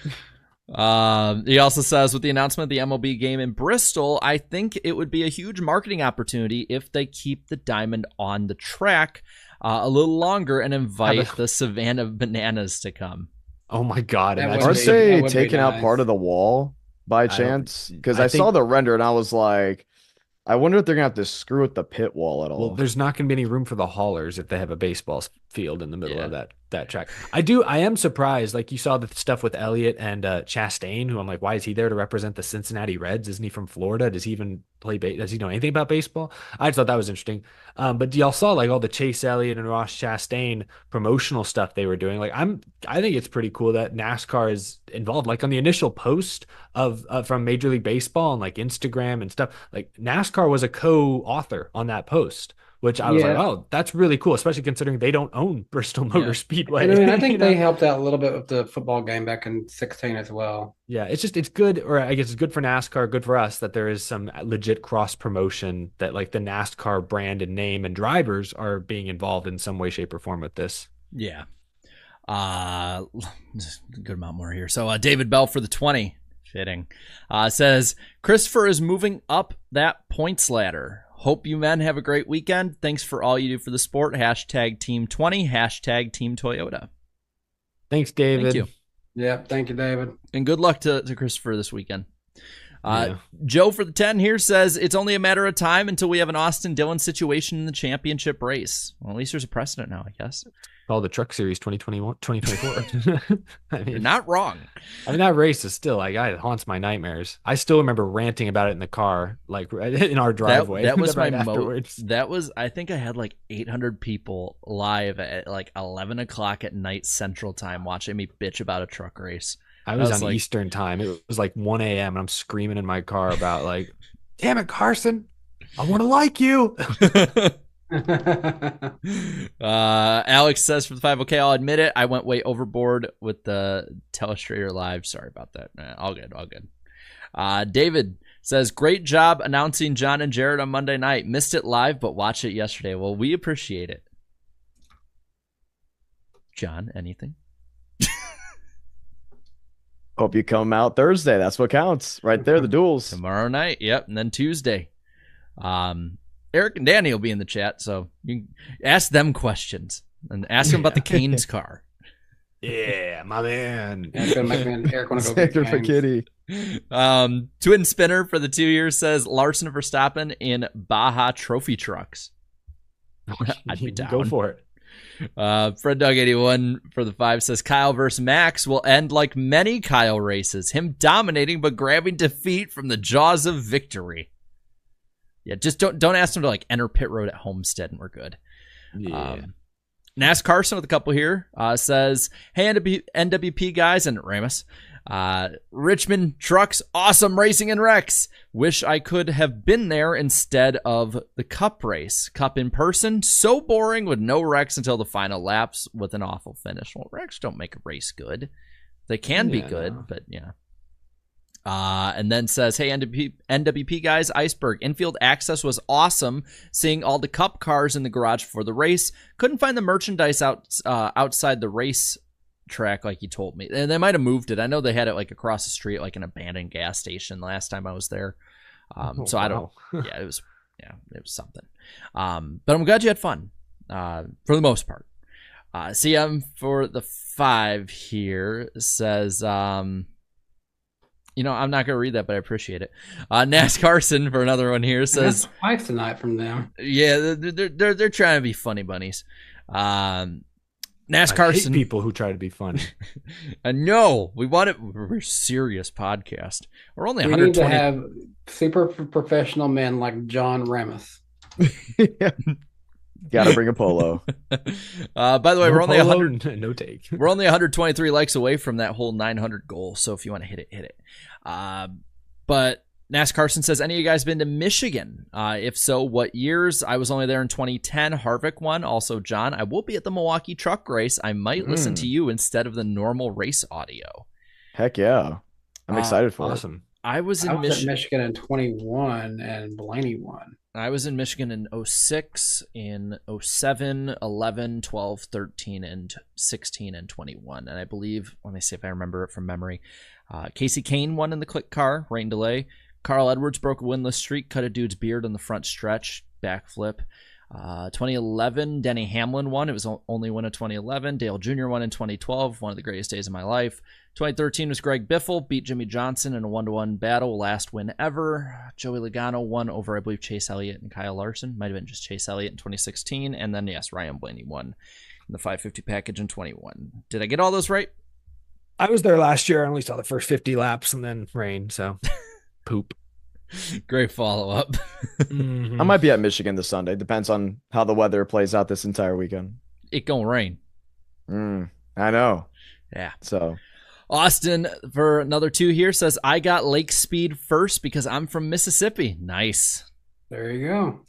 He also says, with the announcement of the MLB game in Bristol, I think it would be a huge marketing opportunity if they keep the diamond on the track a little longer and invite the Savannah Bananas to come. Oh my God. Aren't they taking out part of the wall by chance? Because I saw the render and I was like, I wonder if they're going to have to screw with the pit wall at all. Well, there's not going to be any room for the haulers if they have a baseball field in the middle of that track. I am surprised. Like, you saw the stuff with Elliott and Chastain, who I'm like, why is he there to represent the Cincinnati Reds? Isn't he from Florida? Does he even play does he know anything about baseball? I just thought that was interesting. But y'all saw like all the Chase Elliott and Ross Chastain promotional stuff they were doing. Like, I think it's pretty cool that NASCAR is involved. Like, on the initial post of from Major League Baseball and like Instagram and stuff, like NASCAR was a co-author on that post, which I was like, oh, that's really cool, especially considering they don't own Bristol Motor Speedway. And I mean, I think they helped out a little bit with the football game back in 2016 as well. Yeah, it's good, or I guess it's good for NASCAR, good for us that there is some legit cross promotion, that like the NASCAR brand and name and drivers are being involved in some way, shape, or form with this. Yeah. Just a good amount more here. So David Bell for the 20. Fitting. Says, Christopher is moving up that points ladder. Hope you men have a great weekend. Thanks for all you do for the sport. Hashtag Team 20. Hashtag Team Toyota. Thanks, David. Thank you. Yeah, thank you, David. And good luck to Christopher this weekend. Joe for the 10 here says it's only a matter of time until we have an Austin Dillon situation in the championship race. Well, at least there's a precedent now, I guess. All the Truck Series 2024. I mean, You're not wrong. I mean, that race is still like, it haunts my nightmares. I still remember ranting about it in the car, like in our driveway. That was right my afterwards. That was, I think I had like 800 people live at like 11 o'clock at night Central Time watching me bitch about a truck race. I was on like, Eastern Time. It was like 1 a.m. and I'm screaming in my car about like, damn it, Carson, I want to like you. Alex says for the 5, okay, I'll admit it, I went way overboard with the Telestrator Live. Sorry about that. All good. David says, great job announcing John and Jared on Monday night. Missed it live, but watched it yesterday. Well, we appreciate it. John, anything? Hope you come out Thursday. That's what counts. Right there, the duels. Tomorrow night, yep, and then Tuesday. Eric and Danny will be in the chat, so you can ask them questions and ask them about the Canes car. Yeah, my man. Eric want to go Sacred for Kitty. Twin spinner for the 2 years says Larson Verstappen in Baja Trophy trucks. I'd be down. Go for it. Fred Dog 81 for the 5 says Kyle versus Max will end like many Kyle races, him dominating but grabbing defeat from the jaws of victory. Yeah, just don't ask him to like enter pit road at Homestead and we're good. Yeah. Nas Carson with a couple here says, hey, NWP guys and Ramus. Richmond trucks, awesome racing in Rex. Wish I could have been there instead of the Cup race. Cup in person, so boring with no Rex until the final laps with an awful finish. Well, Rex don't make a race good. They can be good, but yeah. And then says, hey, NWP guys, Iceberg. Infield access was awesome. Seeing all the Cup cars in the garage for the race. Couldn't find the merchandise outside the race track like you told me. And they might have moved it. I know they had it like across the street, like an abandoned gas station last time I was there. So I don't. Yeah, it was something. But I'm glad you had fun for the most part. CM for the 5 here says, you know, I'm not going to read that, but I appreciate it. Nas Carson for another one here says twice tonight from them. Yeah, they're trying to be funny bunnies. Nas Carson, hate people who try to be funny. And no, we're a serious podcast. We're only we 120. need to have super professional men like John Ramus. Gotta bring a polo. By the way, we're only 100. No take. We're only 123 likes away from that whole 900 goal. So if you want to hit it. But Nas Carson says, any of you guys been to Michigan? If so, what years? I was only there in 2010. Harvick won. Also, John, I will be at the Milwaukee truck race. I might listen to you instead of the normal race audio. Heck yeah. I'm excited for awesome. it. I was in at Michigan in 21 and Blaney won. I was in Michigan in 06, in 07, 11, 12, 13, and 16, and 21. And I believe, let me see if I remember it from memory. Casey Kane won in the click car, rain delay. Carl Edwards broke a winless streak, cut a dude's beard on the front stretch, backflip. 2011, Denny Hamlin won. It was only win of 2011. Dale Jr. won in 2012, one of the greatest days of my life. 2013 was Greg Biffle, beat Jimmy Johnson in a 1-1 battle, last win ever. Joey Logano won over, I believe, Chase Elliott and Kyle Larson. Might have been just Chase Elliott in 2016. And then, yes, Ryan Blaney won in the 550 package in 21. Did I get all those right? I was there last year. I only saw the first 50 laps and then rain, so poop. Great follow-up. I might be at Michigan this Sunday. Depends on how the weather plays out this entire weekend. It gonna rain. I know. Yeah. So Austin for another 2 here says, I got Lake Speed first because I'm from Mississippi. Nice. There you go.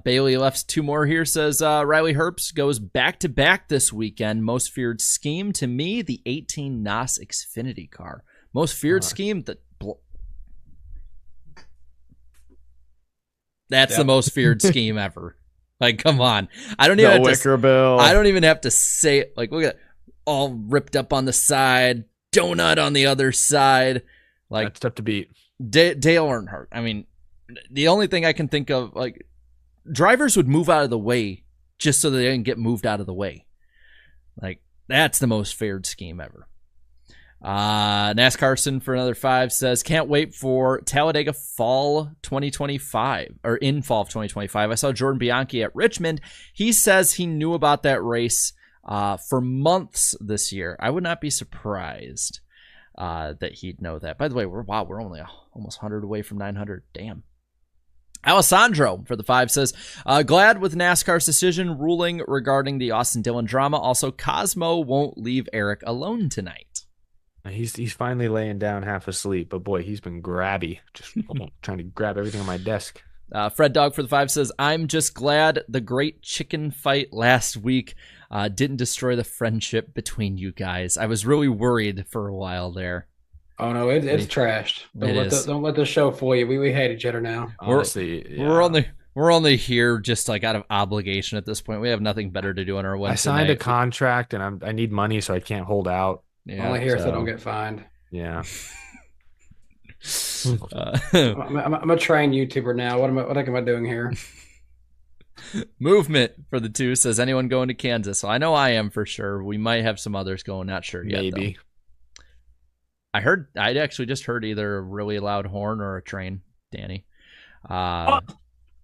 Bailey left 2 more here, says Riley Herbst goes back-to-back this weekend. Most feared scheme to me, the 18 NOS Xfinity car. Most feared scheme, that's the most feared scheme ever. Like, come on. I don't even have to say it. Like, look at it. All ripped up on the side, donut on the other side. Like, that's tough to beat. Dale Earnhardt. I mean, the only thing I can think of, like, drivers would move out of the way just so they didn't get moved out of the way. Like, that's the most feared scheme ever. NASCARson for another 5 says, can't wait for Talladega fall 2025 or in fall of 2025. I saw Jordan Bianchi at Richmond. He says he knew about that race for months this year. I would not be surprised that he'd know that. By the way, we're only almost 100 away from 900. Damn. Alessandro for the 5 says, glad with NASCAR's decision ruling regarding the Austin Dillon drama. Also, Cosmo won't leave Eric alone tonight. He's finally laying down half asleep, but boy, he's been grabby, just trying to grab everything on my desk. Fred Dog for the 5 says, I'm just glad the great chicken fight last week didn't destroy the friendship between you guys. I was really worried for a while there. Oh no, it's trashed. Don't let the show fool you. We hate each other now. Honestly, we're only here just like out of obligation at this point. We have nothing better to do on our Wednesday. I signed night. a contract and I need money, so I can't hold out. Yeah, only here so I don't get fined. Yeah. I'm a trained YouTuber now. What am I doing here? Movement for the 2 says, anyone going to Kansas? So I know I am for sure. We might have some others going. Not sure yet. Maybe. Though. I actually just heard either a really loud horn or a train, Danny.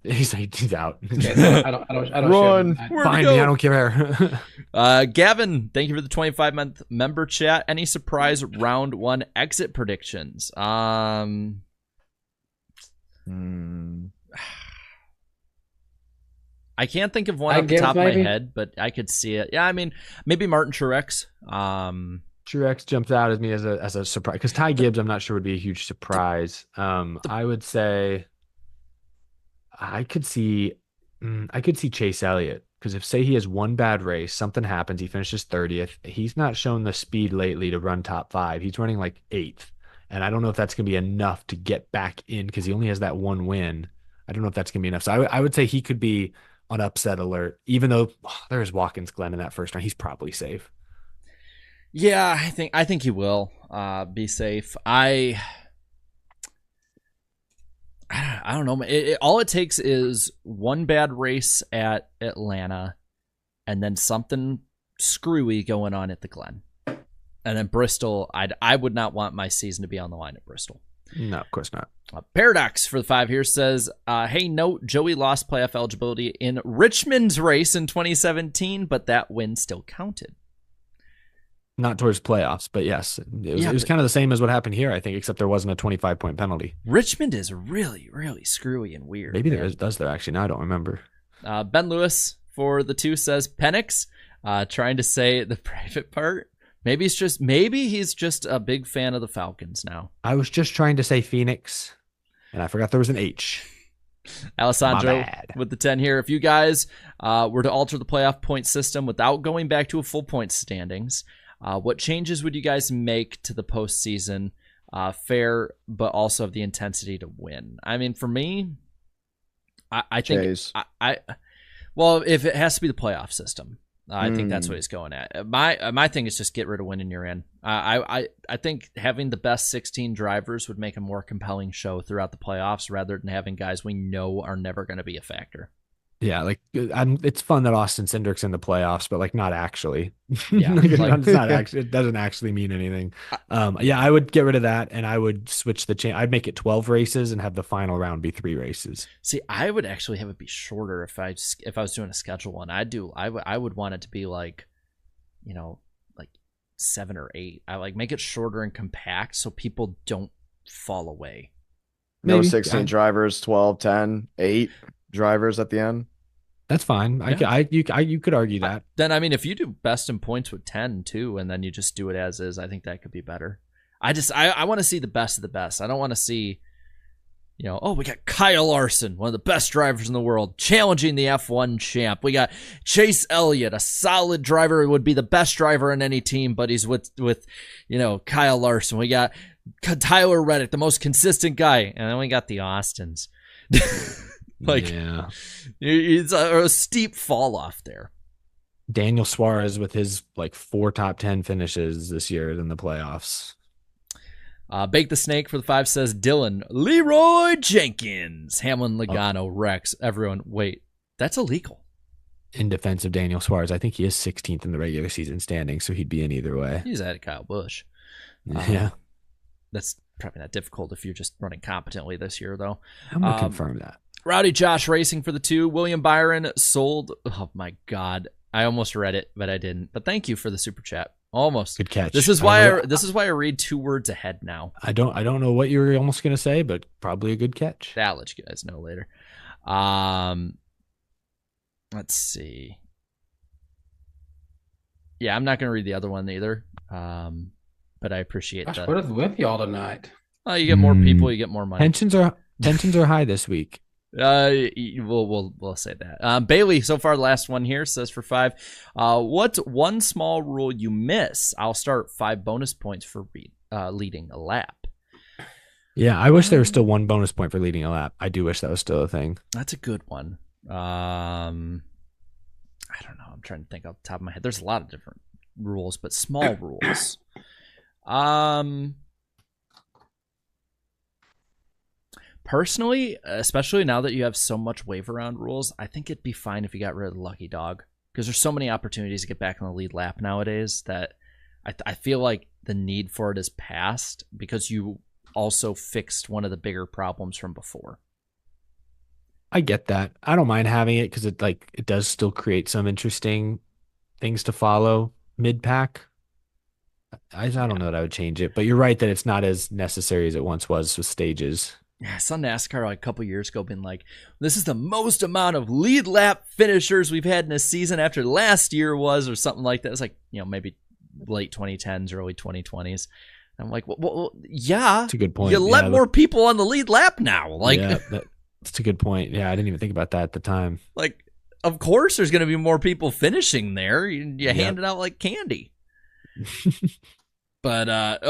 He's out. I don't Run. Find me. I don't care. Gavin, thank you for the 25-month member chat. Any surprise round 1 exit predictions? I can't think of one off the top of my head, but I could see it. Yeah, I mean, maybe Martin Truex. Truex jumps out at me as a surprise because Ty Gibbs, I'm not sure would be a huge surprise. I would say I could see Chase Elliott because if say he has one bad race, something happens, he finishes 30th. He's not shown the speed lately to run top 5. He's running like 8th, and I don't know if that's going to be enough to get back in because he only has that one win. I don't know if that's going to be enough. So I would say he could be on upset alert, even though there's Watkins Glen in that first round. He's probably safe. Yeah, I think he will be safe. I don't know. All it takes is one bad race at Atlanta and then something screwy going on at the Glen. And then Bristol, I would not want my season to be on the line at Bristol. No, of course not. Paradox for the 5 here says, hey, note, Joey lost playoff eligibility in Richmond's race in 2017, but that win still counted. Not towards playoffs, but yes. It was kind of the same as what happened here, I think, except there wasn't a 25-point penalty. Richmond is really, really screwy and weird. Maybe there does there, actually. Now I don't remember. Ben Lewis for the 2 says, Penix, trying to say the private part. Maybe he's just a big fan of the Falcons now. I was just trying to say Phoenix, and I forgot there was an H. Alessandro with the 10 here. If you guys were to alter the playoff point system without going back to a full point standings, what changes would you guys make to the postseason? Fair, but also of the intensity to win. I mean, for me, I think well, if it has to be the playoff system, I think that's what he's going at. My thing is just get rid of winning you're in. I think having the best 16 drivers would make a more compelling show throughout the playoffs rather than having guys we know are never going to be a factor. Yeah, like it's fun that Austin Cindric's in the playoffs, but like not actually. Yeah, it's not actually. It doesn't actually mean anything. Yeah, I would get rid of that, and I would switch the chain. I'd make it 12 races and have the final round be 3 races. See, I would actually have it be shorter if I was doing a schedule one. I would want it to be like, like 7 or 8. I like make it shorter and compact so people don't fall away. No 16 drivers, 12, 10, 8 drivers at the end. That's fine. Yeah. You could argue that. Then I mean, if you do best in points with 10 too, and then you just do it as is, I think that could be better. I want to see the best of the best. I don't want to see, we got Kyle Larson, one of the best drivers in the world, challenging the F1 champ. We got Chase Elliott, a solid driver who would be the best driver in any team, but he's with Kyle Larson. We got Tyler Reddick, the most consistent guy, and then we got the Austins. It's a steep fall off there. Daniel Suarez with his 4 top 10 finishes this year in the playoffs. Bake the Snake for the 5 says Dylan, Leroy Jenkins, Hamlin, Logano, Rex, everyone. Wait, that's illegal. In defense of Daniel Suarez, I think he is 16th in the regular season standing, so he'd be in either way. He's at Kyle Busch. Yeah. That's probably not difficult if you're just running competently this year, though. I'm going to confirm that. Rowdy Josh Racing for the 2. William Byron sold. Oh, my God. I almost read it, but I didn't. But thank you for the super chat. Almost. Good catch. This is why I read 2 words ahead now. I don't know what you were almost going to say, but probably a good catch. I'll let you guys know later. Let's see. Yeah, I'm not going to read the other one either. But I appreciate that. What is with y'all tonight? You get more people, you get more money. Tensions are high this week. We'll say that. Bailey, so far the last one here says for 5. What's one small rule you miss? I'll start 5 bonus points for leading a lap. Yeah, I wish there was still 1 bonus point for leading a lap. I do wish that was still a thing. That's a good one. I don't know. I'm trying to think off the top of my head. There's a lot of different rules, but small rules. Personally, especially now that you have so much wave around rules, I think it'd be fine if you got rid of the lucky dog, because there's so many opportunities to get back on the lead lap nowadays that I feel like the need for it is past, because you also fixed one of the bigger problems from before. I get that. I don't mind having it because it does still create some interesting things to follow mid-pack. I don't know that I would change it, but you're right that it's not as necessary as it once was with stages. Yeah, I saw NASCAR like a couple years ago being like, this is the most amount of lead lap finishers we've had in a season after last year was, or something like that. It's like, maybe late 2010s, early 2020s. I'm like, well, yeah. That's a good point. You let more people on the lead lap now. Like, yeah, that's a good point. Yeah, I didn't even think about that at the time. Like, of course there's going to be more people finishing there. You hand it out like candy. But,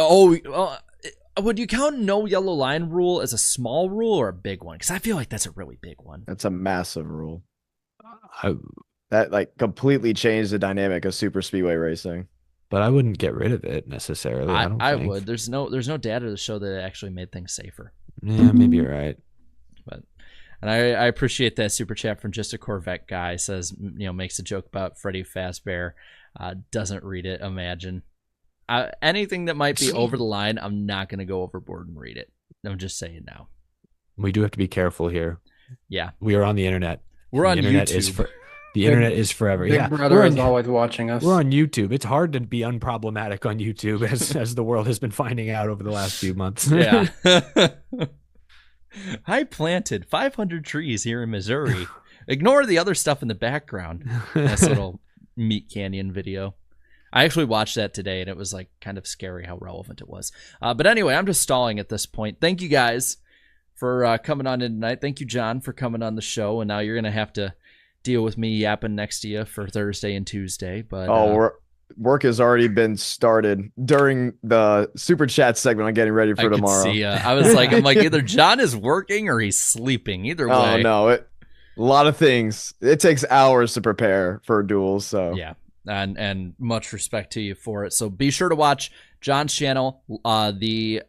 would you count no yellow line rule as a small rule or a big one? Because I feel like that's a really big one. That's a massive rule. That completely changed the dynamic of super speedway racing. But I wouldn't get rid of it necessarily. I would. There's no data to show that it actually made things safer. Yeah, maybe you're right. And I appreciate that super chat from Just a Corvette guy. Says, makes a joke about Freddie Fazbear. Doesn't read it. Imagine. Anything that might be over the line, I'm not going to go overboard and read it. I'm just saying now. We do have to be careful here. Yeah. We are on the internet. We're on YouTube. The internet is forever. Big Brother is always watching us. We're on YouTube. It's hard to be unproblematic on YouTube, as the world has been finding out over the last few months. Yeah. I planted 500 trees here in Missouri. Ignore the other stuff in the background. Nice little Meat Canyon video. I actually watched that today, and it was like kind of scary how relevant it was. But anyway, I'm just stalling at this point. Thank you guys for coming on in tonight. Thank you, John, for coming on the show. And now you're going to have to deal with me yapping next to you for Thursday and Tuesday. But work has already been started during the super chat segment. I'm getting ready for tomorrow. See, I'm like, either John is working or he's sleeping. Either way. Oh no, a lot of things. It takes hours to prepare for duels. So yeah. And much respect to you for it. So be sure to watch John's channel. The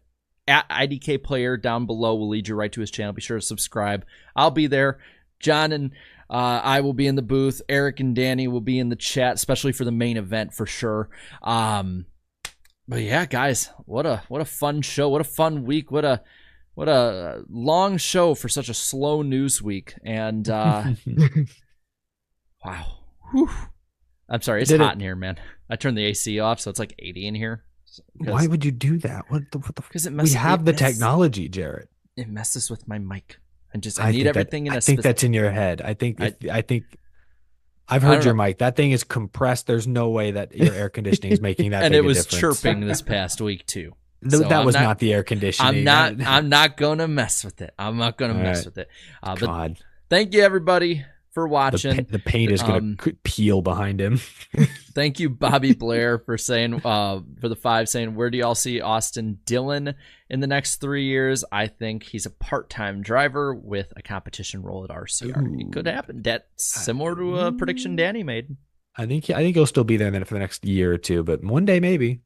@IDK player down below will lead you right to his channel. Be sure to subscribe. I'll be there. John and I will be in the booth. Eric and Danny will be in the chat, especially for the main event for sure. But yeah, guys, what a fun show. What a fun week. What a long show for such a slow news week. And wow. Whew. I'm sorry, it's hot in here, man. I turned the AC off, so it's like 80 in here. Why would you do that? What the? Because we have the technology, Jarrett. It messes with my mic. I need everything in a. I think that's in your head. I think I've heard your mic. That thing is compressed. There's no way that your air conditioning is making that. And big it was difference. Chirping this past week too. So that was not the air conditioning. I'm not gonna mess with it. I'm not gonna mess with it. But thank you everybody for watching. The paint is going to peel behind him. Thank you, Bobby Blair, for saying for the 5, saying, where do y'all see Austin Dillon in the next 3 years? I think he's a part-time driver with a competition role at RCR. Ooh. It could happen. That's similar to a prediction Danny made. I think he'll still be there then for the next year or two, but one day maybe.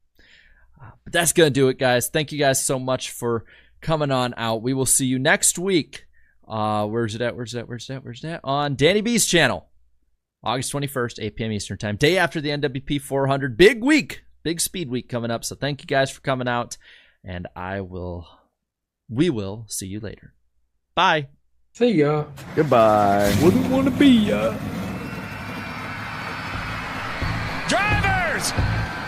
But that's going to do it, guys. Thank you guys so much for coming on out. We will see you next week. Where's it at? On Danny B's channel. August 21st, 8 p.m. Eastern Time. Day after the NWP 400. Big week big speed week coming up. So thank you guys for coming out, and we will see you later. Bye. See ya. Goodbye. Wouldn't want to be ya. Drivers!